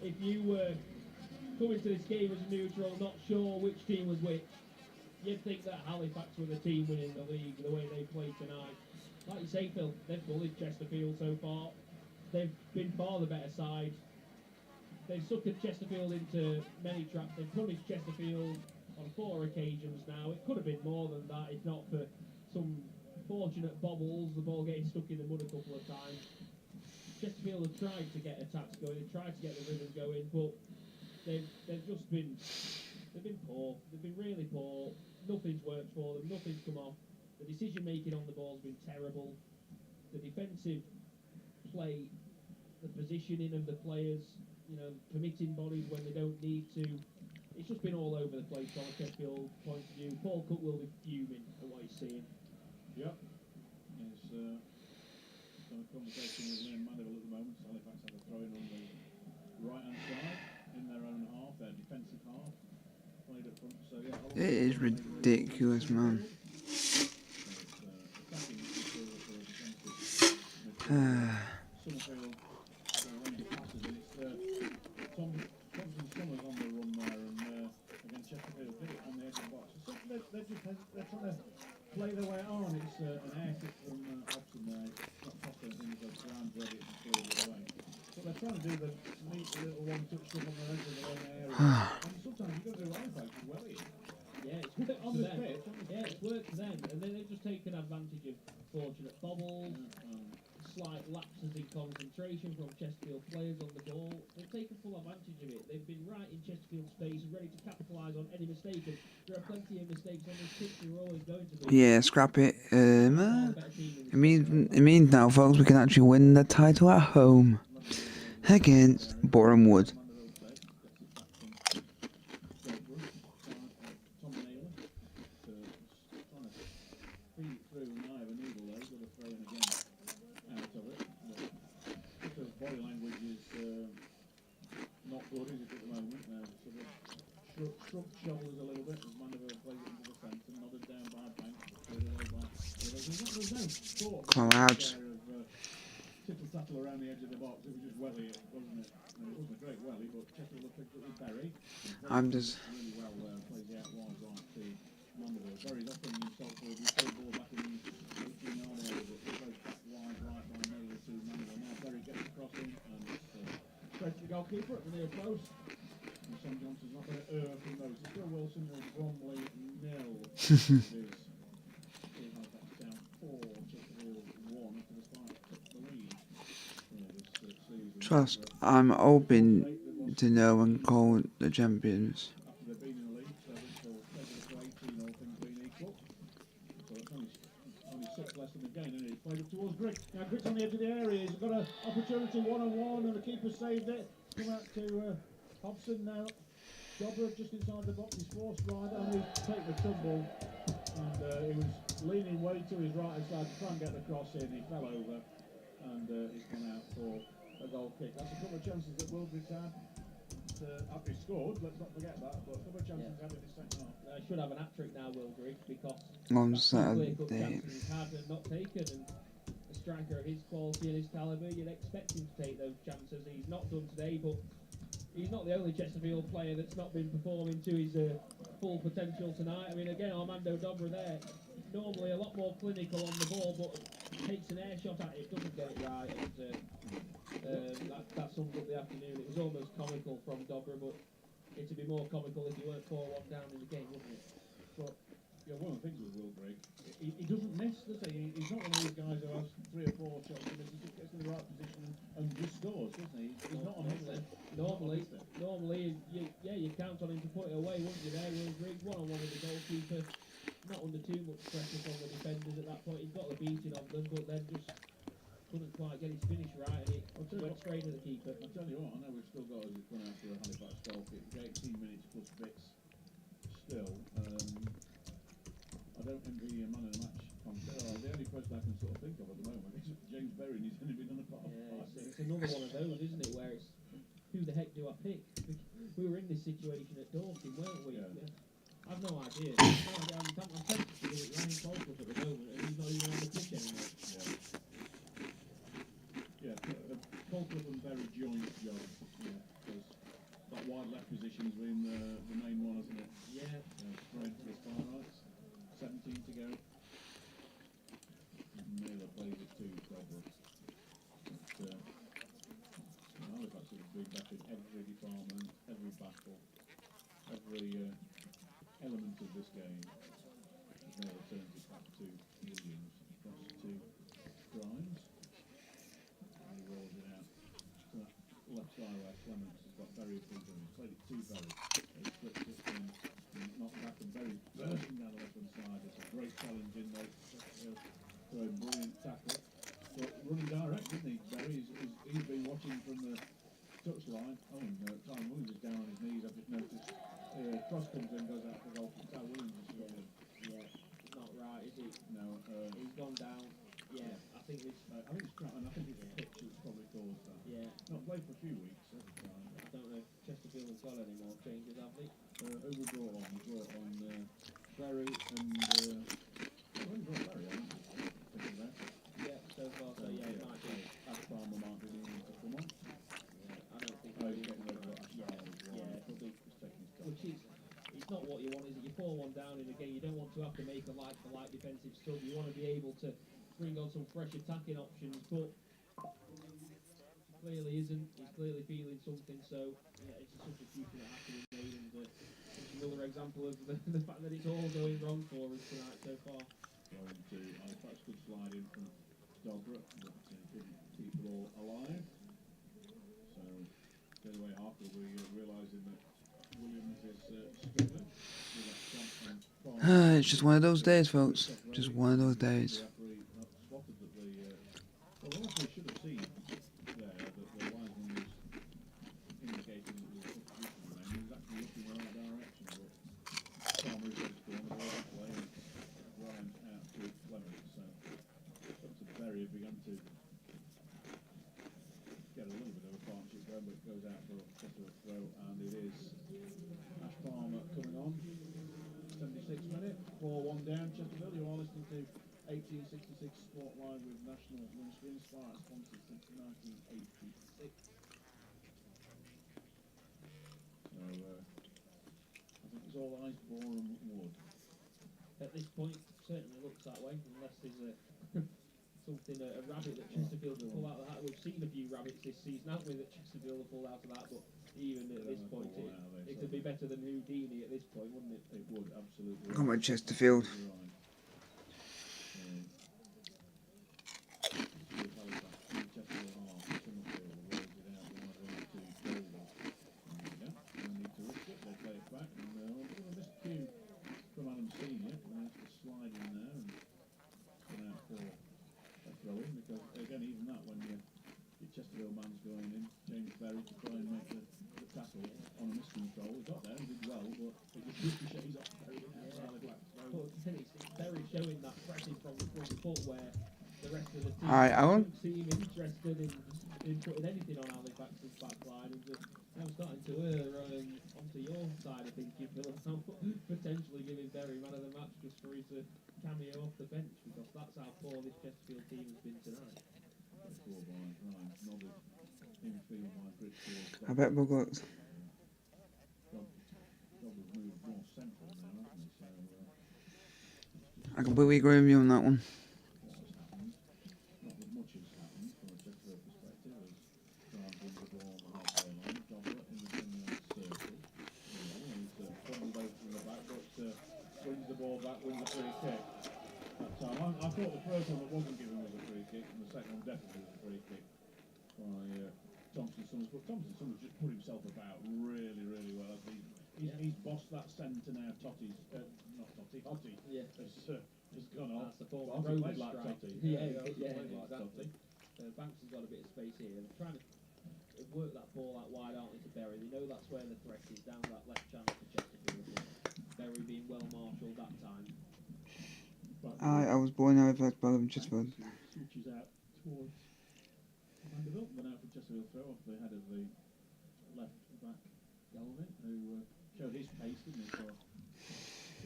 [SPEAKER 4] If you were coming to this game as a neutral, not sure which team was which, you'd think that Halifax were the team winning the league the way they played tonight. Like you say, Phil, they've bullied Chesterfield so far. They've been far the better side. They've suckered Chesterfield into many traps. They've punished Chesterfield on 4 occasions now. It could have been more than that if not for some fortunate bobbles, the ball getting stuck in the mud a couple of times. Chesterfield have tried to get attacks going, they've tried to get the rhythm going, but they've just been poor. They've been really poor. Nothing's worked for them. Nothing's come off. The decision making on the ball's been terrible. The defensive play, the positioning of the players, permitting bodies when they don't need to. It's just been all over the place from a Chesterfield point of view. Paul Cook will be fuming at what he's seeing.
[SPEAKER 1] Yep. He's got a conversation with Liam Mandeville at the moment. Halifax have a throw in on the right hand side in their own half, their defensive half. Played up front, so yeah.
[SPEAKER 2] It is ridiculous, man.
[SPEAKER 1] Summerfield running passes, and it's Thompson Summers on the run there, and again Chesterfield did it on the edge of the box. So they're trying to play their way on. It's an air kick from Hobson there. It's not cost anything, he's got ground ready to clear it away. But they're trying to do the neat little one-touch stuff on the edge of the own area. And sometimes you've got to do Halifax as well here.
[SPEAKER 4] Yeah, it's worked
[SPEAKER 1] On
[SPEAKER 4] for
[SPEAKER 1] the
[SPEAKER 4] them.
[SPEAKER 1] pitch,
[SPEAKER 4] Yeah, it's worked for them, and then they've just taken advantage of fortunate bobbles, slight lapses in concentration from Chesterfield players on the ball. They've taken full advantage of it. They've been right in Chesterfield's face and ready to capitalise on any mistake. And there are plenty of mistakes on this pitch. There are always going to be.
[SPEAKER 2] Yeah, scrap it. It means now, folks, we can actually win the title at home against Boreham Wood.
[SPEAKER 1] Body language is not good, is it, at the moment? Shrugged shoulders a little bit as Mandeville plays it into the centre, nodded down by Banks, cleared away by. There's no thought
[SPEAKER 2] Collapse.
[SPEAKER 1] there of tittle-tattle around the edge of the box. It was just welly, wasn't it? And it wasn't a great welly, but Chesterfield picked it with Berry.
[SPEAKER 2] I'm just.
[SPEAKER 1] Really well plays it out wide right to Mandeville. Berry's offering himself for the ball back in the 18-yard area, but it goes back wide right by Naylor to Mandeville. Now Berry gets across him and straight to the goalkeeper at the near post. And Sam Johnson's not going to err from those. It's still Wilson or Bromley nil. It is. Halifax down 4, Chesterfield 1 after the start took the lead this season.
[SPEAKER 2] Trust, I'm hoping to know and call the champions.
[SPEAKER 1] After they've been in the league, so this will take it to 18, all things being equal. So it's only 6 less than the game, and he's played it towards Grick. Now Grick's on the edge of the area, he's got an opportunity one-on-one, and the keeper saved it. Come out to Hobson now. Jobber just inside the box, he's forced right, and he's taken the tumble, and he was leaning way to his right hand side to try and get the cross in. He fell over, and he's gone out for a goal kick. That's a couple of chances that Wilbridge had. After he scored, let's not forget that, but a couple of chances had in the second half.
[SPEAKER 4] Should have an hat-trick now, Wilbridge, because
[SPEAKER 2] On
[SPEAKER 4] that's two clear-cut
[SPEAKER 2] Saturday.
[SPEAKER 4] chances he's had and not taken. And a striker of his quality and his calibre, you'd expect him to take those chances. He's not done today, but he's not the only Chesterfield player that's not been performing to his full potential tonight. I mean, again, Armando Dobra there, normally a lot more clinical on the ball, but takes an air shot at it, doesn't get it right, and that sums up the afternoon. It was almost comical from Dobra, but it'd be more comical if you weren't 4-1 down in the game, wouldn't it?
[SPEAKER 1] But yeah, one of the things with Will Grigg, he doesn't miss, does he? He's not one of these guys who has 3 or 4 shots, he just gets in the right position and just scores, doesn't he? He's not on it.
[SPEAKER 4] Normally, you count on him to put it away, wouldn't you? There was Griggs one-on-one with the goalkeeper, not under too much pressure from the defenders at that point. He's got the beating of them, but then just couldn't quite get his finish right, and it went straight at the keeper.
[SPEAKER 1] I'll tell you what, I know we've still got as it's gone out for a Halifax goal kick. 18 minutes plus bits still. I don't envy a man of the match contest. The only person I can sort of think of at the moment is James Berry, and he's only been on a part.
[SPEAKER 4] It's another one of those, isn't it, where it's who the heck do I pick? We were in this situation at Dorking, weren't we?
[SPEAKER 1] Yeah.
[SPEAKER 4] I've no idea. I'm tempted to do it Ryan Colcliffe at the moment, and he's not even on the pitch anymore.
[SPEAKER 1] Yeah, Colcliffe and Berry joint job. Yeah, because that wide left position's been the main one, hasn't it?
[SPEAKER 4] Yeah.
[SPEAKER 1] Straight to the far right. 17 to go. Miller plays it too, probably. But Halifax has been back in every department, every battle, every element of this game. Miller turns it back to Williams, across to Grimes. And he rolls it out to that left side where Clements has got Berry in front of him. He's played it to Berry. He flips it and knocked back and Berry bursting down the left hand side. It's a great challenge in there. So a brilliant tackle. But running direct, isn't he? Berry, he's been watching from the touchline. Oh, and Ty Williams is down on his knees. I've just noticed. Cross comes in, goes out for goal. Ty Williams is struggling.
[SPEAKER 4] Yeah, it's not right, is it?
[SPEAKER 1] No,
[SPEAKER 4] He's gone down. Yeah, I think it's
[SPEAKER 1] crap, and I think it's a pitch that's probably caused that.
[SPEAKER 4] yeah.
[SPEAKER 1] Not played for a few weeks.
[SPEAKER 4] I don't know if Chesterfield has got any more changes, have they?
[SPEAKER 1] Who we brought on? We brought on Berry and we brought Berry, haven't we? Thinking about it.
[SPEAKER 4] Yeah, so far, so yeah, it might be.
[SPEAKER 1] Farmer might be needing to come on.
[SPEAKER 4] I don't think
[SPEAKER 1] Oh,
[SPEAKER 4] he's
[SPEAKER 1] he's getting rid of it.
[SPEAKER 4] it'll be.
[SPEAKER 1] He's taking his time.
[SPEAKER 4] Which is, it's not what you want, is it? You're 4-1 down in a game, you don't want to have to make a like-for-like defensive sub. You want to be able to bring on some fresh attacking options, but clearly isn't. He's clearly feeling something, so yeah, it's a substitution that has to be made, and it's another example of the fact that it's all going wrong for us tonight so far.
[SPEAKER 1] Going to Halifax could slide in from Dobra, but couldn't keep it all alive. So, straight away after we realising that Williams is struggling with that jump and fall.
[SPEAKER 2] It's just one of those days, folks. Just one of those days.
[SPEAKER 1] The referee spotted that well, the referee should have seen there that the linesman was indicating that there was a substitution there. He was actually looking in the right direction, but Palmer is just going the right way and Grimes out to Clements. So Dr. Berry began to get a little bit of a partnership going, but it goes out for a throw, and it is Ash Palmer coming on. 76th minute, 4-1 down. Chesterfield, you are listening to 1866 Sport Live with National Windscreen Inspired sponsors since 1986. So, I think it's all ice, Boreham Wood.
[SPEAKER 4] At this point, certainly looks that way, unless there's a rabbit that Chesterfield will pull out of the hat. We've seen a few rabbits this season, haven't we, that Chesterfield will pull out of that, but even at this point, it could be better than Houdini at this point, wouldn't it?
[SPEAKER 1] It would, absolutely.
[SPEAKER 2] Come on, Chesterfield.
[SPEAKER 1] Chesterfield man's going in, James Berry to try and make the tackle on a miscontrol. He got there, he did well, but it just ricochets off Berry.
[SPEAKER 4] But it's Berry showing that pressing from the front foot where the rest of the team
[SPEAKER 2] Alright,
[SPEAKER 4] don't seem interested in putting anything on Halifax's back line. And I'm starting to err onto your side of thinking, Philip, potentially giving Berry man of the match just for his cameo off the bench, because that's how poor this Chesterfield team has been tonight.
[SPEAKER 1] Score by Grimes, nodded. infield by Bridgefield.
[SPEAKER 2] I bet we'll go.
[SPEAKER 1] Dob has moved more central now, hasn't he? So
[SPEAKER 2] I completely agree with you on that one.
[SPEAKER 1] what has happened? Not that much has happened from a Chesterfield perspective. As Grant wins the ball on the halfway line, Dobler in the 10-yard circle. He's fumbled over from the back, but wins the ball back, wins a free kick. That time, I thought the first one that wasn't given was a free kick, and the second one definitely was a free kick by Thompson Summers. But Thompson Summers just put himself about really, really well. He's bossed that centre now. Hottie
[SPEAKER 4] Yeah.
[SPEAKER 1] has gone off.
[SPEAKER 4] That's the form.
[SPEAKER 1] Well, he played like Totty.
[SPEAKER 4] Exactly.
[SPEAKER 1] Totty.
[SPEAKER 4] Banks has got a bit of space here. They're trying to work that ball out wide, aren't they, to Berry? They know that's where the threat is, down that left channel for Chesterfield. Berry being well marshalled that time.
[SPEAKER 2] I was born in Halifax, but I'm just born.
[SPEAKER 1] Switches out towards Vanderbilt, but now for Chesterfield throw off the head of the left back Galvin, who showed his pace, didn't he, for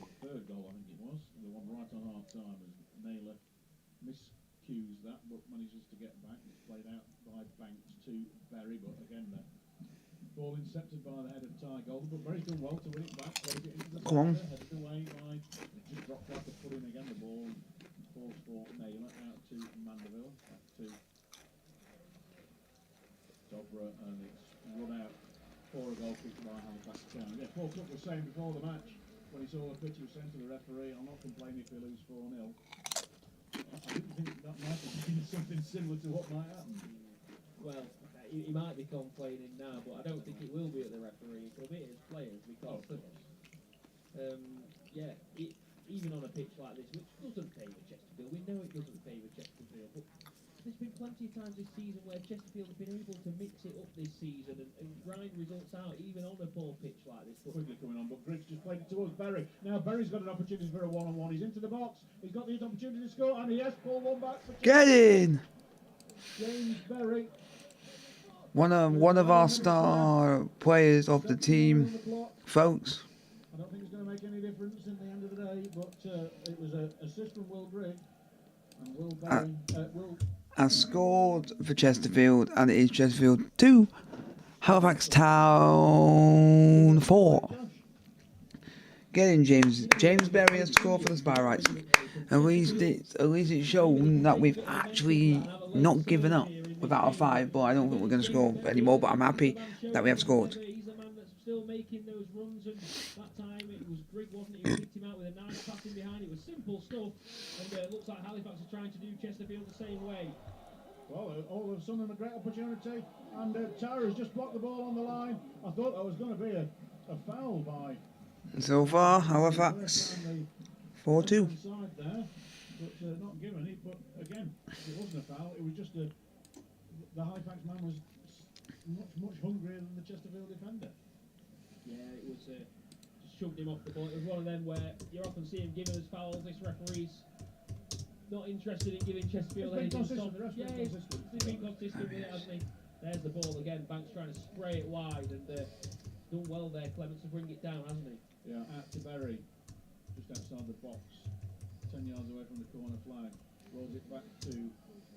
[SPEAKER 1] the third goal, I think it was, the one right on half time, as Naylor miscues that, but manages to get back. It's played out by Banks to Berry, but again, the ball intercepted by the head of Ty Golden, but Berry's done well to win it back, plays it into the
[SPEAKER 2] Come on.
[SPEAKER 1] centre, headed away by, just dropped like a foot in again, the ball falls for Naylor, out to Mandeville, back to Dobra, and it's run out for a goal kick by Halifax Town. Yeah, Paul Cook was saying before the match, when he saw the pitch, he was saying to the referee, "I'll not complain if we lose 4-0. I didn't think that might have been something similar to what might happen.
[SPEAKER 4] Well, he might be complaining now, but I don't think it will be at the referee. It'll be at his players because, even on a pitch like this, which doesn't favour Chesterfield, we know it doesn't favour Chesterfield, but there's been plenty of times this season where Chesterfield have been able to mix it up this season and grind results out, even on a poor pitch like this. But
[SPEAKER 1] Quickly coming on, but Griggs just played it towards Berry. Now Berry's got an opportunity for a one-on-one. He's into the box. He's got the opportunity to score, and he has pulled one back. For
[SPEAKER 2] Get in!
[SPEAKER 1] James Berry.
[SPEAKER 2] One of our star players of the team, folks.
[SPEAKER 1] I don't think it's going to make any difference in the end of the day, but it was an assist from Will Grigg, and Will Berry.
[SPEAKER 2] Has scored for Chesterfield, and it is Chesterfield 2, Halifax Town 4. Getting James Berry has scored for the Spyrights. At least it's shown that we've actually not given up without a 5, but I don't think we're going to score anymore, but I'm happy that we have scored.
[SPEAKER 4] He's a man that's still making those runs, and that time it was Grigg, wasn't it? He picked him out with a nice pass in behind. It was simple stuff, and it looks like Halifax are trying to do Chesterfield the same way.
[SPEAKER 1] Well, all of a sudden a great opportunity, and Tara's just blocked the ball on the line. I thought that was going to be a foul by.
[SPEAKER 2] So far, Halifax 4-2.
[SPEAKER 1] Side there, but not given it. But again, it wasn't a foul. It was just the Halifax man was much hungrier than the Chesterfield defender.
[SPEAKER 4] Yeah, it was just shoved him off the ball. It was one of them where you often see him giving us fouls. This referee's not interested in giving Chesterfield anything soft. Yeah, he's been consistent with it, hasn't he? There's the ball again. Banks trying to spray it wide, and done well there, Clements, to bring it down, hasn't he?
[SPEAKER 1] Yeah, out to Berry, just outside the box, 10 yards away from the corner flag. Rolls it back to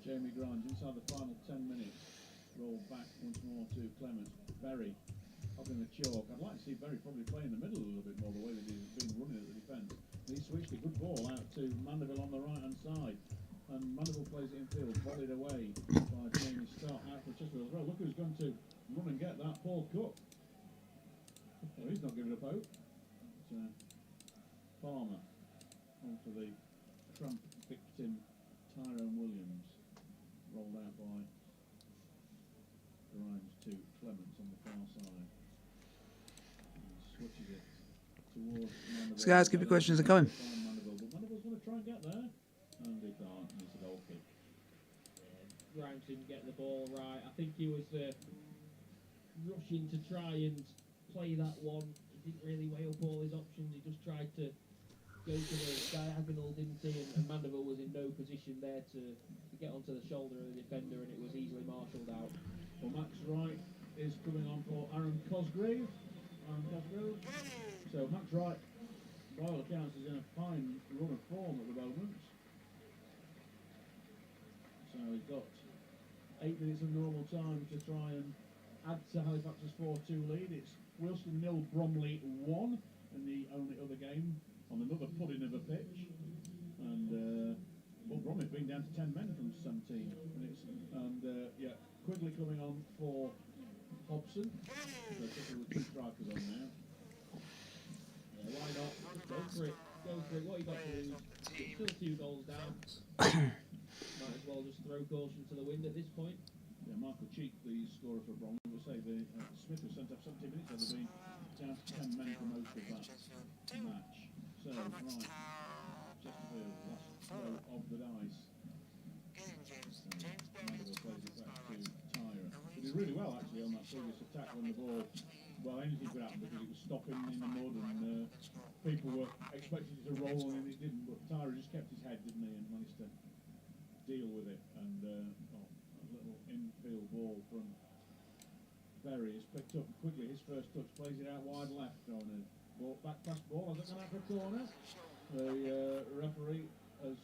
[SPEAKER 1] Jamie Grimes inside the final 10 minutes. Roll back once more to Clements. Berry hogging the chalk. I'd like to see Berry probably play in the middle a little bit more, the way that he's been running at the defence. He switched a good ball out to Mandeville on the right hand side, and Mandeville plays it in field, volleyed away by Jamie Stott out for Chesterfield as well. Look who's going to run and get that, Paul Cook. Well, he's not giving up hope. Farmer onto the tramp victim Tyrone Williams, rolled out by Grimes to Clements on the far side. And switches it towards Mandeville.
[SPEAKER 2] So guys, keep your questions coming.
[SPEAKER 1] Mandeville's going to try and get there, and they can't, and it's a goal kick.
[SPEAKER 4] Grimes didn't get the ball right. I think he was rushing to try and play that one. He didn't really weigh up all his options. He just tried to go to the diagonal, didn't he? And Mandeville was in no position there to get onto the shoulder of the defender, and it was easily marshalled out.
[SPEAKER 1] Well, Max Wright is coming on for Aaron Cosgrave. So Max Wright, by all accounts, is in a fine run of form at the moment. So he's got 8 minutes of normal time to try and add to Halifax's 4-2 lead. It's Wilson 0, Bromley 1 in the only other game on another pudding of a pitch. And well, Bromley's been down to 10 men from 17 minutes. And yeah, Quigley coming on for Hobson. So the two strikers on now.
[SPEAKER 4] Yeah, why not? Go for it. Go for it. What you got to lose? Still 2 goals down. Might as well just throw caution to the wind at this point.
[SPEAKER 1] Yeah, Michael Cheek, the scorer for Bromley, will say the Smith was sent off 17 minutes, so they've been down to 10 men for most of that match. So, right, Chesterfield, last throw of the dice. Mandeville plays it back to Tyra. He did really well, actually, on that previous attack when the ball, well, anything could happen because it was stopping in the mud and people were expecting it to roll and it didn't, but Tyra just kept his head, didn't he, and managed to deal with it. And a little infield ball from Berry is picked up quickly. His first touch, plays it out wide left on a ball, back pass ball. Has it gone out for a corner? The referee has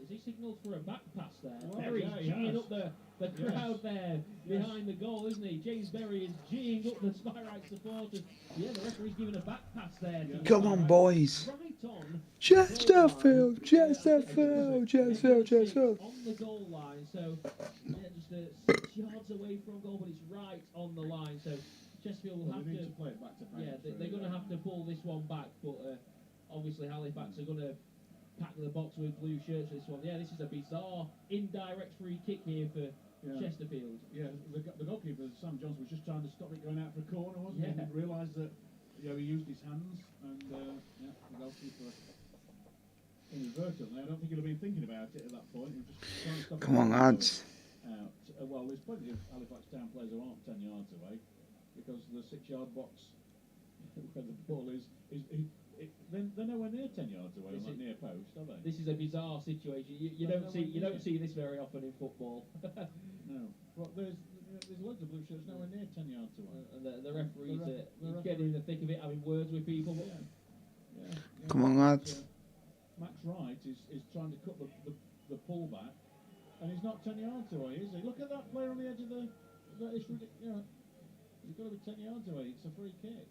[SPEAKER 4] he signalled for a back pass there?
[SPEAKER 1] Well,
[SPEAKER 4] Berry's
[SPEAKER 1] yeah,
[SPEAKER 4] geeing up the crowd there behind the goal, isn't he? James Berry is geeing up the Spyrite supporters. Yeah, the referee's giving a back pass there. To
[SPEAKER 2] Come on, boys.
[SPEAKER 4] Right on.
[SPEAKER 2] Chesterfield,
[SPEAKER 4] Chesterfield.
[SPEAKER 2] Chesterfield.
[SPEAKER 4] On the goal line, so yeah, just 6 yards away from goal, but it's right on the line. So Chesterfield will have
[SPEAKER 1] they need
[SPEAKER 4] to
[SPEAKER 1] to play it back to back.
[SPEAKER 4] yeah, they're going to have to pull this one back, but obviously Halifax are going to pack the box with blue shirts for this one. Yeah, this is a bizarre indirect free kick here for Chesterfield.
[SPEAKER 1] Yeah, the goalkeeper, Sam Johnson, was just trying to stop it going out for a corner, wasn't he?
[SPEAKER 4] Yeah.
[SPEAKER 1] He didn't realise that he used his hands, and yeah, the goalkeeper inadvertently, I don't think he'd have been thinking about it at that point. He was just trying to stop
[SPEAKER 2] Come
[SPEAKER 1] it
[SPEAKER 2] on,
[SPEAKER 1] going
[SPEAKER 2] lads.
[SPEAKER 1] out. Well, there's plenty of Halifax Town players who aren't 10 yards away, because the 6-yard box where the ball is they're nowhere near 10 yards away on that near post, are they?
[SPEAKER 4] This is a bizarre situation. You don't see this very often in football.
[SPEAKER 1] No. Well, there's loads of blue shirts nowhere near 10 yards away.
[SPEAKER 4] And the referees getting in the thick of it, having words with people. But
[SPEAKER 1] Yeah.
[SPEAKER 2] Come on, lads.
[SPEAKER 1] Max Wright is trying to cut the pull back, and he's not 10 yards away, is he? Look at that player on the edge of the. It's ridiculous. He's got to be 10 yards away. It's a free kick.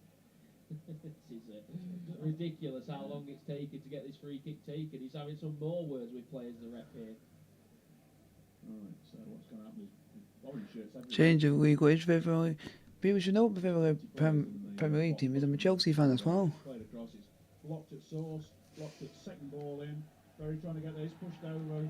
[SPEAKER 4] This is ridiculous how long it's taken to get this free kick taken. He's having some more words with players, the ref here.
[SPEAKER 1] Right, so what's going to happen is orange shirts.
[SPEAKER 2] Change of league wage for people should know what my favourite Premier League team is. I'm a Chelsea fan as well.
[SPEAKER 1] Played across, it's blocked at source, blocked at second ball in. Very trying to get this pushed over.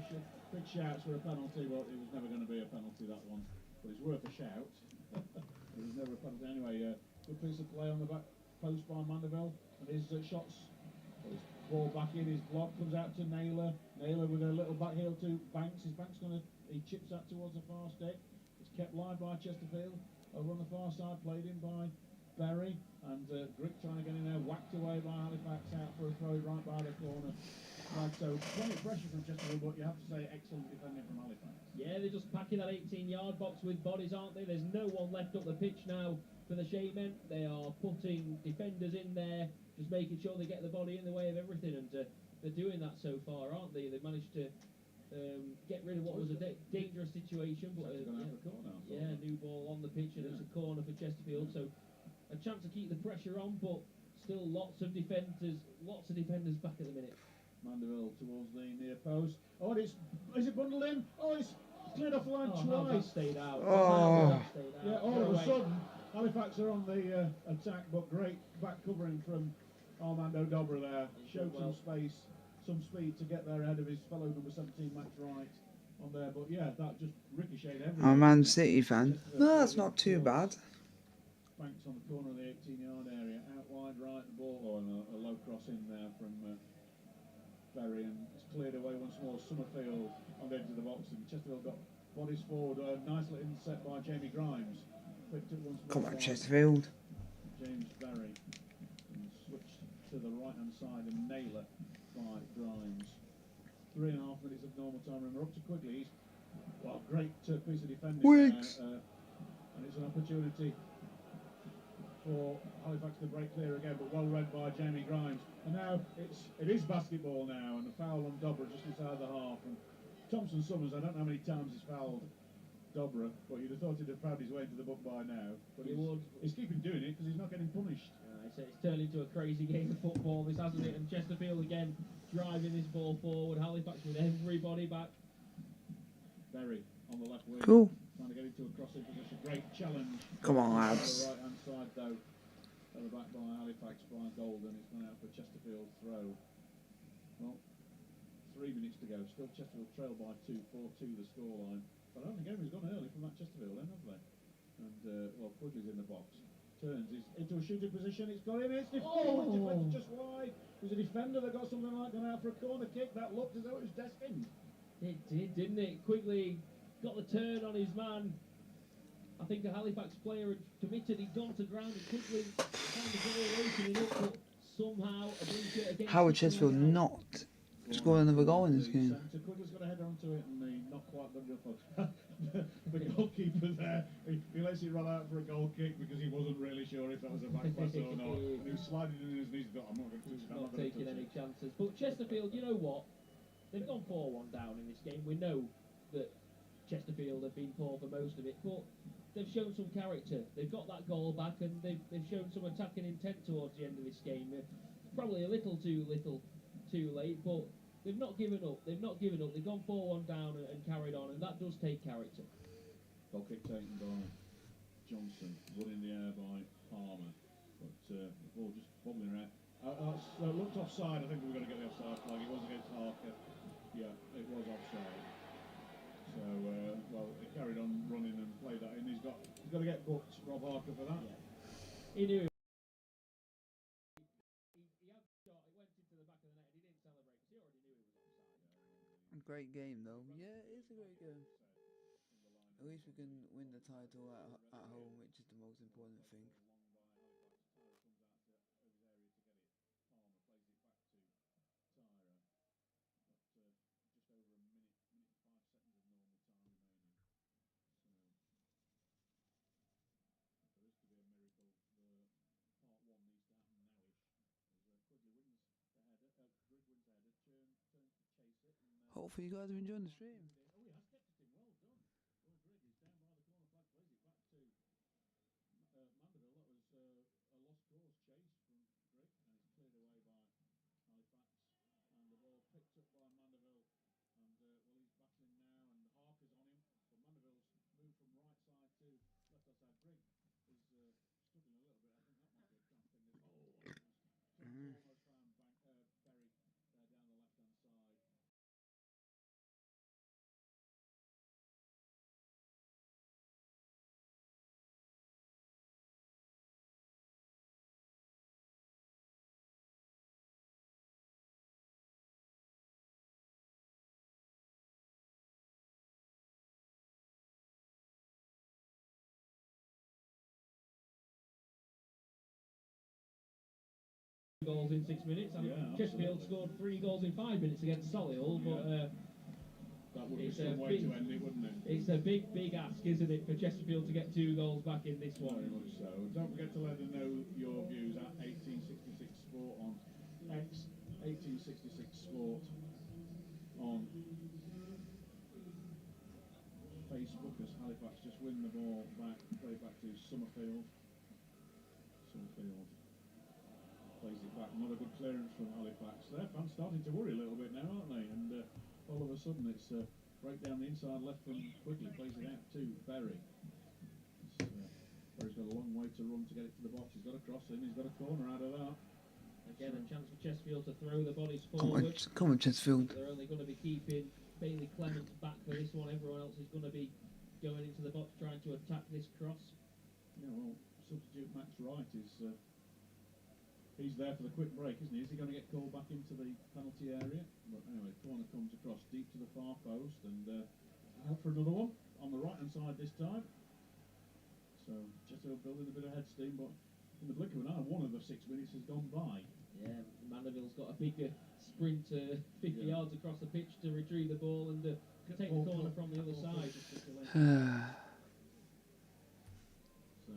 [SPEAKER 1] Big shouts for a penalty. Well, it was never going to be a penalty, that one, but it's worth a shout. It was never a penalty anyway. Good piece of play on the back post by Mandeville, and his shots. His ball back in, his block comes out to Naylor. Naylor with a little back heel to Banks. His Banks he chips that towards the far stick. It's kept live by Chesterfield. Over on the far side, played in by Berry, and Grick trying to get in there, whacked away by Halifax out for a throw right by the corner. Right, so plenty of pressure from Chesterfield, but you have to say excellent defending from Halifax.
[SPEAKER 4] Yeah, they're just packing that 18-yard box with bodies, aren't they? There's no one left up the pitch now for the Shapemen. They are putting defenders in there, just making sure they get the body in the way of everything, and they're doing that so far, aren't they? They've managed to get rid of what was a dangerous situation, but new ball on the pitch, and it's a corner for Chesterfield, so a chance to keep the pressure on, but still lots of defenders back at the minute.
[SPEAKER 1] Mandeville towards the near post. Oh, is it bundled in? Oh, it's cleared off the line twice.
[SPEAKER 4] Stayed out.
[SPEAKER 1] Yeah, all of a sudden, Halifax are on the attack, but great back covering from Armando Dobra there. Showed some space, some speed to get there ahead of his fellow number 17, Max Wright, on there. But yeah, that just ricocheted everything.
[SPEAKER 2] I'm a Man City fan. No, that's not too bad.
[SPEAKER 1] Banks on the corner of the 18-yard area, out wide right, the ball, a low cross in there from Berry, and it's cleared away once more. Summerfield on the edge of the box, and Chesterfield got bodies forward. Nice little intercept by Jamie Grimes. Picked it once more.
[SPEAKER 2] Come on, Chesterfield.
[SPEAKER 1] James Berry, and switched to the right-hand side, and Naylor by Grimes. 3.5 minutes of normal time, and we're up to Quigley. Great piece of defending there, and it's an opportunity for Halifax to break clear again, but well read by Jamie Grimes. And now it is basketball now, and the foul on Dobra just inside the half. And Thompson Summers, I don't know how many times he's fouled Dobra, but you'd have thought he'd have found his way into the book by now. But
[SPEAKER 4] You would.
[SPEAKER 1] he's keeping doing it because he's not getting punished.
[SPEAKER 4] It's turned into a crazy game of football, this, hasn't it? And Chesterfield again driving this ball forward. Halifax with everybody back.
[SPEAKER 1] Berry on the left wing.
[SPEAKER 2] Cool.
[SPEAKER 1] Trying to get into a crossing position. Great challenge.
[SPEAKER 2] Come on,
[SPEAKER 1] On
[SPEAKER 2] lads.
[SPEAKER 1] the right hand side though. At the back by Halifax by Golden. It's gone out for Chesterfield's throw. Well, 3 minutes to go. Still Chesterfield trail by 2, 4-2 the scoreline. But I don't think everybody's gone early from that Chesterfield then, have they? And well, Quigley's in the box. Turns he's into a shooting position. It's got him. It's deflected just wide. There's a defender that got something like gone out for a corner kick. That looked as though it was destined.
[SPEAKER 4] It did, didn't it? Quigley got the turn on his man. I think a Halifax player had committed, he'd gone to ground and quickly found the ball opening up, but somehow a blue shirt against
[SPEAKER 2] How would
[SPEAKER 4] the
[SPEAKER 2] Chesterfield
[SPEAKER 4] corner.
[SPEAKER 2] not score another goal in this game?
[SPEAKER 1] So Quigley's got a head onto it and he's not quite good enough. The goalkeeper there, he lets it run out for a goal kick because he wasn't really sure if that was a back pass or not. And he was sliding in his knees. Thought, I'm not going to touch it. I'm
[SPEAKER 4] Not
[SPEAKER 1] not going to
[SPEAKER 4] taking
[SPEAKER 1] touch
[SPEAKER 4] any
[SPEAKER 1] it.
[SPEAKER 4] chances. But Chesterfield, you know what? They've gone 4-1 down in this game. We know that Chesterfield have been poor for most of it, but they've shown some character. They've got that goal back and they've shown some attacking intent towards the end of this game. Probably a little too late, but they've not given up. They've not given up. They've gone 4-1 down and carried on, and that does take character.
[SPEAKER 1] Goal kick taken by Johnson, run in the air by Palmer, but the ball just bobbling around. So it looked offside. I think we were going to get the offside flag. It was against Harker. Yeah, it was offside. So well, he carried on running and played that in. He's got to get booked, Rob Harker, for that.
[SPEAKER 4] Yeah. He knew. He had the shot. It went into the back of the net. He didn't celebrate because he already knew he was offside.
[SPEAKER 2] Great game though. Yeah, it is a great game. At least we can win the title at home, which is the most important thing. Hopefully you guys are enjoying the stream.
[SPEAKER 1] Oh, he has kept it in. Well done. Well, Grigg is down by the corner flag, plays it back to Mandeville. That was a lost cause chase from Grigg, and it's cleared away by Halifax. And the ball picked up by Mandeville. And well, he's battling now, and Harker's on him. But Mandeville's moved from right side to left side. Grigg is struggling a little bit. I think that might be a cramp in the. Almost found Berry there down the left hand side.
[SPEAKER 4] Goals in 6 minutes. And
[SPEAKER 1] Yeah,
[SPEAKER 4] Chesterfield
[SPEAKER 1] absolutely.
[SPEAKER 4] scored 3 goals in 5 minutes against Solihull, but
[SPEAKER 1] That would be
[SPEAKER 4] it's
[SPEAKER 1] some
[SPEAKER 4] a
[SPEAKER 1] way
[SPEAKER 4] big-
[SPEAKER 1] to end it, wouldn't it?
[SPEAKER 4] it's a big ask, isn't it, for Chesterfield to get 2 goals back in this
[SPEAKER 1] Very
[SPEAKER 4] one.
[SPEAKER 1] much so. Don't forget to let them know your views at 1866 Sport on X, 1866 Sport on Facebook as Halifax just win the ball back, play it back to Summerfield. Summerfield plays it back. Not a good clearance from Halifax. Their fans starting to worry a little bit now, aren't they? And all of a sudden it's break down the inside left from Quigley, plays it out to Berry. Berry's got a long way to run to get it to the box. He's got a cross in, he's got a corner out of that.
[SPEAKER 4] Again, a chance for Chesterfield to throw the bodies
[SPEAKER 2] Come on,
[SPEAKER 4] forward.
[SPEAKER 2] come on, Chesterfield.
[SPEAKER 4] They're only going to be keeping Bailey Clement back for this one. Everyone else is going to be going into the box trying to attack this cross.
[SPEAKER 1] Yeah, well, substitute Max Wright is he's there for the quick break, isn't he? Is he going to get called back into the penalty area? But anyway, corner comes across deep to the far post and out for another one on the right hand side this time. So Chesterfield building a bit of head steam, but in the blink of an eye, one of the 6 minutes has gone by.
[SPEAKER 4] Yeah, Mandeville's got a big sprint 50
[SPEAKER 1] Yeah.
[SPEAKER 4] yards across the pitch to retrieve the ball and take the corner from the other side.
[SPEAKER 1] So,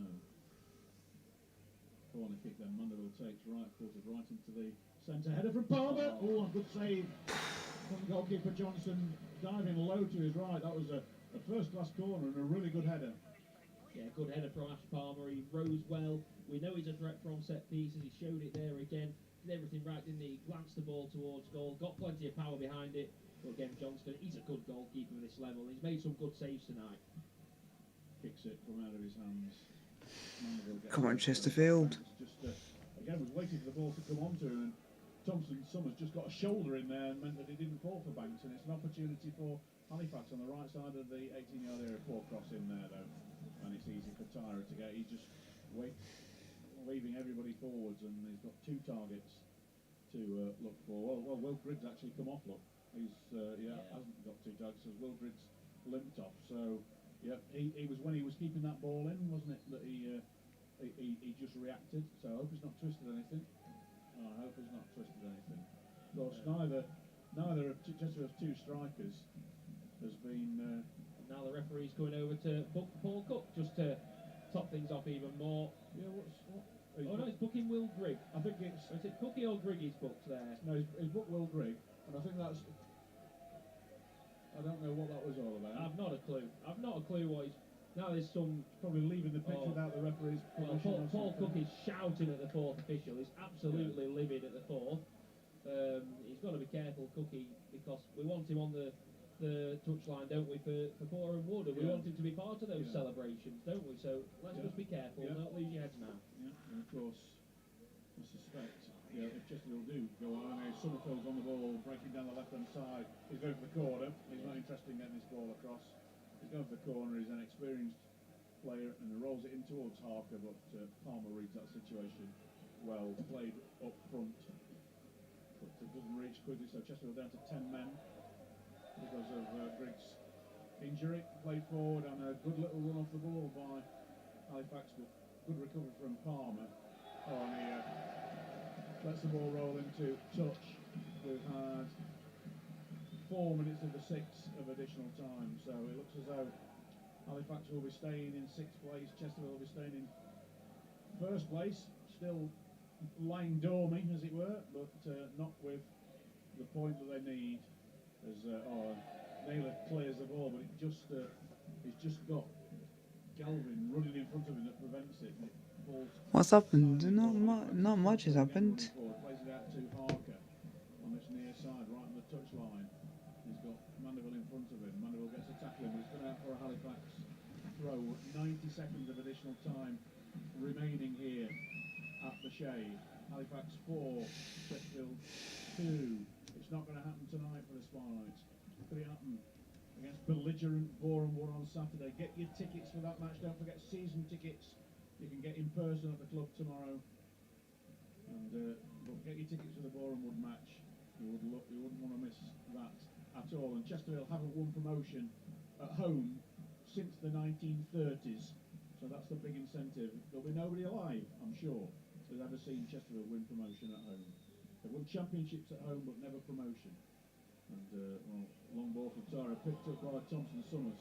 [SPEAKER 1] corner kick then, Mandeville takes right footed right into the centre. Header from Palmer. Oh, good save from goalkeeper Johnson, diving low to his right. That was a a first-class corner and a really good header.
[SPEAKER 4] Yeah, good header from Ash Palmer. He rose well. We know he's a threat from set pieces. He showed it there again. Did everything right, didn't he? Glanced the ball towards goal. Got plenty of power behind it. But again, Johnston, he's a good goalkeeper at this level. He's made some good saves tonight.
[SPEAKER 1] Kicks it from out of his hands. Mandeville gets
[SPEAKER 2] Come on,
[SPEAKER 1] it.
[SPEAKER 2] Chesterfield.
[SPEAKER 1] Just again was waiting for the ball to come onto him, and Thompson Summers just got a shoulder in there and meant that it didn't fall for Banks, and it's an opportunity for Halifax on the right side of the 18-yard area. Poor cross in there though, and it's easy for Tyra to get. He's just waving everybody forwards, and he's got two targets to look for. Well, Will Griggs actually come off. Look, he's hasn't got two targets, so Will Griggs limped off. So yeah, he was when he was keeping that ball in, wasn't it? That he just reacted. So I hope he's not twisted anything. I hope he's not twisted anything. Of course, neither of Chesterfield's two strikers has been.
[SPEAKER 4] And now the referee's going over to book Paul Cook just to top things off even more.
[SPEAKER 1] Yeah, what?
[SPEAKER 4] Oh no, it's booking Will Grigg.
[SPEAKER 1] I think it's.
[SPEAKER 4] Is it Cookie or Grigg he's booked there?
[SPEAKER 1] No, he's booked Will Grigg, and I think that's. I don't know what that was all about.
[SPEAKER 4] I've not a clue. I've not a clue what he's. Now there's some.
[SPEAKER 1] Probably leaving the pitch without the referee's
[SPEAKER 4] Well,
[SPEAKER 1] permission.
[SPEAKER 4] Paul Cook is shouting at the fourth official. He's absolutely livid at the fourth. He's got to be careful, Cookie, because we want him on the touchline, don't we, for Boreham Wood, and we want him to be part of those celebrations, don't we? So let's just be careful. Don't lose your heads now.
[SPEAKER 1] Yeah, and of course, I suspect if Chesterfield do go on, Summerfield's on the ball, breaking down the left-hand side. He's going for the corner. He's not interested in getting this ball across. He's going for the corner. He's an experienced player and rolls it in towards Harker, but Palmer reads that situation well. Played up front, but it doesn't reach quickly. So Chesterfield down to 10 men because of Griggs' injury. Played forward and a good little run off the ball by Halifax, but good recovery from Palmer. Oh, and he lets the ball roll into touch. We've had 4 minutes of the 6 of additional time, so it looks as though Halifax will be staying in 6th place, Chesterfield will be staying in 1st place, still lying dormy as it were, but not with the point that they need. As Naylor clears the ball, but he's just got Galvin running in front of him that prevents it. And it falls.
[SPEAKER 2] What's happened? Not much has happened.
[SPEAKER 1] Plays it out to Harker on this near side, right on the touchline. He's got Mandeville in front of him. Mandeville gets a tackle, but it's gone out for a Halifax throw. 90 seconds of additional time remaining here at the Shade. Halifax 4, Chesterfield 2. It's not going to happen tonight for the Sparlights. Could it happen against belligerent Boreham Wood on Saturday? Get your tickets for that match. Don't forget season tickets. You can get in person at the club tomorrow. And but get your tickets for the Boreham Wood match. You wouldn't want to miss that at all. And Chesterfield haven't won promotion at home since the 1930s. So that's the big incentive. There'll be nobody alive, I'm sure, who's ever seen Chesterfield win promotion at home. They've won championships at home, but never promotion. And, long ball from Tara, picked up by Thompson Summers.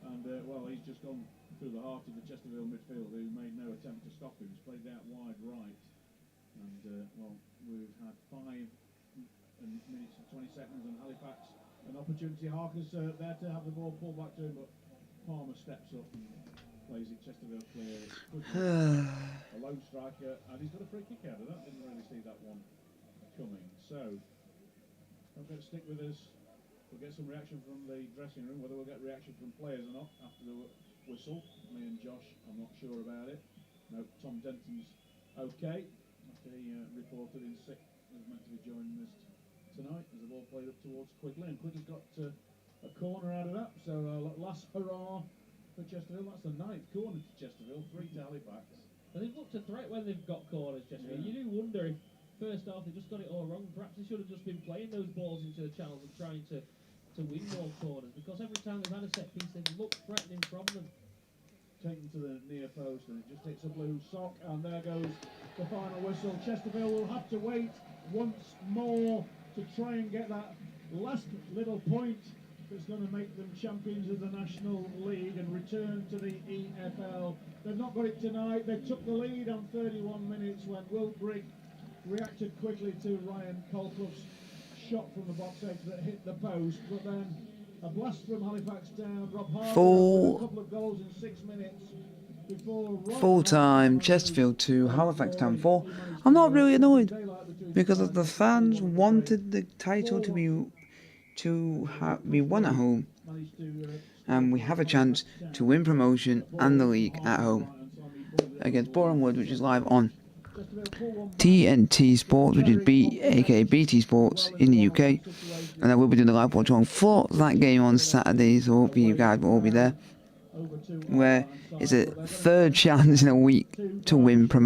[SPEAKER 1] And, he's just gone through the heart of the Chesterfield midfield, who made no attempt to stop him. He's played out wide right. And, we've had 5 minutes and 20 seconds, and Halifax, an opportunity. Harker's there to have the ball pulled back to him, but Palmer steps up and plays it Chesterfield clear. A lone striker, and he's got a free kick out of that. Didn't really see that one coming. So, don't get to stick with us. We'll get some reaction from the dressing room. Whether we'll get reaction from players or not after the whistle. Me and Josh, I'm not sure about it. No, Tom Denton's okay after he reported in sick. Was meant to be joining us tonight as the ball played up towards Quigley, and Quigley's got a corner out of that. So last hurrah for Chesterfield. That's the 9th corner to Chesterfield, 3 to Halifax.
[SPEAKER 4] And they've looked a threat when they've got corners, Chesterfield.
[SPEAKER 1] Yeah.
[SPEAKER 4] You do wonder if first half they just got it all wrong. Perhaps they should have just been playing those balls into the channels and trying to win more corners, because every time they've had a set piece they've looked threatening from them.
[SPEAKER 1] Taken to the near post, and it just hits a blue sock, and there goes the final whistle. Chesterfield will have to wait once more to try and get that last little point that's going to make them champions of the National League and return to the EFL. They've not got it tonight. They took the lead on 31 minutes when Will Grigg reacted quickly to Ryan Colclough's shot from the box edge that hit the post, but then A blast from Halifax Town. Rob Harper
[SPEAKER 2] Full-
[SPEAKER 1] with a couple of goals in 6 minutes. Before Rob
[SPEAKER 2] Full time,
[SPEAKER 1] Harper
[SPEAKER 2] Chesterfield 2,
[SPEAKER 1] managed
[SPEAKER 2] Halifax Town
[SPEAKER 1] to
[SPEAKER 2] 4.
[SPEAKER 1] manage
[SPEAKER 2] I'm
[SPEAKER 1] to
[SPEAKER 2] not really annoyed
[SPEAKER 1] daylight between
[SPEAKER 2] because
[SPEAKER 1] sides.
[SPEAKER 2] the fans
[SPEAKER 1] 4-1
[SPEAKER 2] wanted the title to be won at home,
[SPEAKER 1] managed to,
[SPEAKER 2] and we have a chance to win promotion and the league at home against Boreham Wood, which is live on TNT Sports, which is aka BT Sports in the UK, and I will be doing the live watch on for that game on Saturday, so hopefully you guys will all be there, where it's a third chance in a week to win promotion.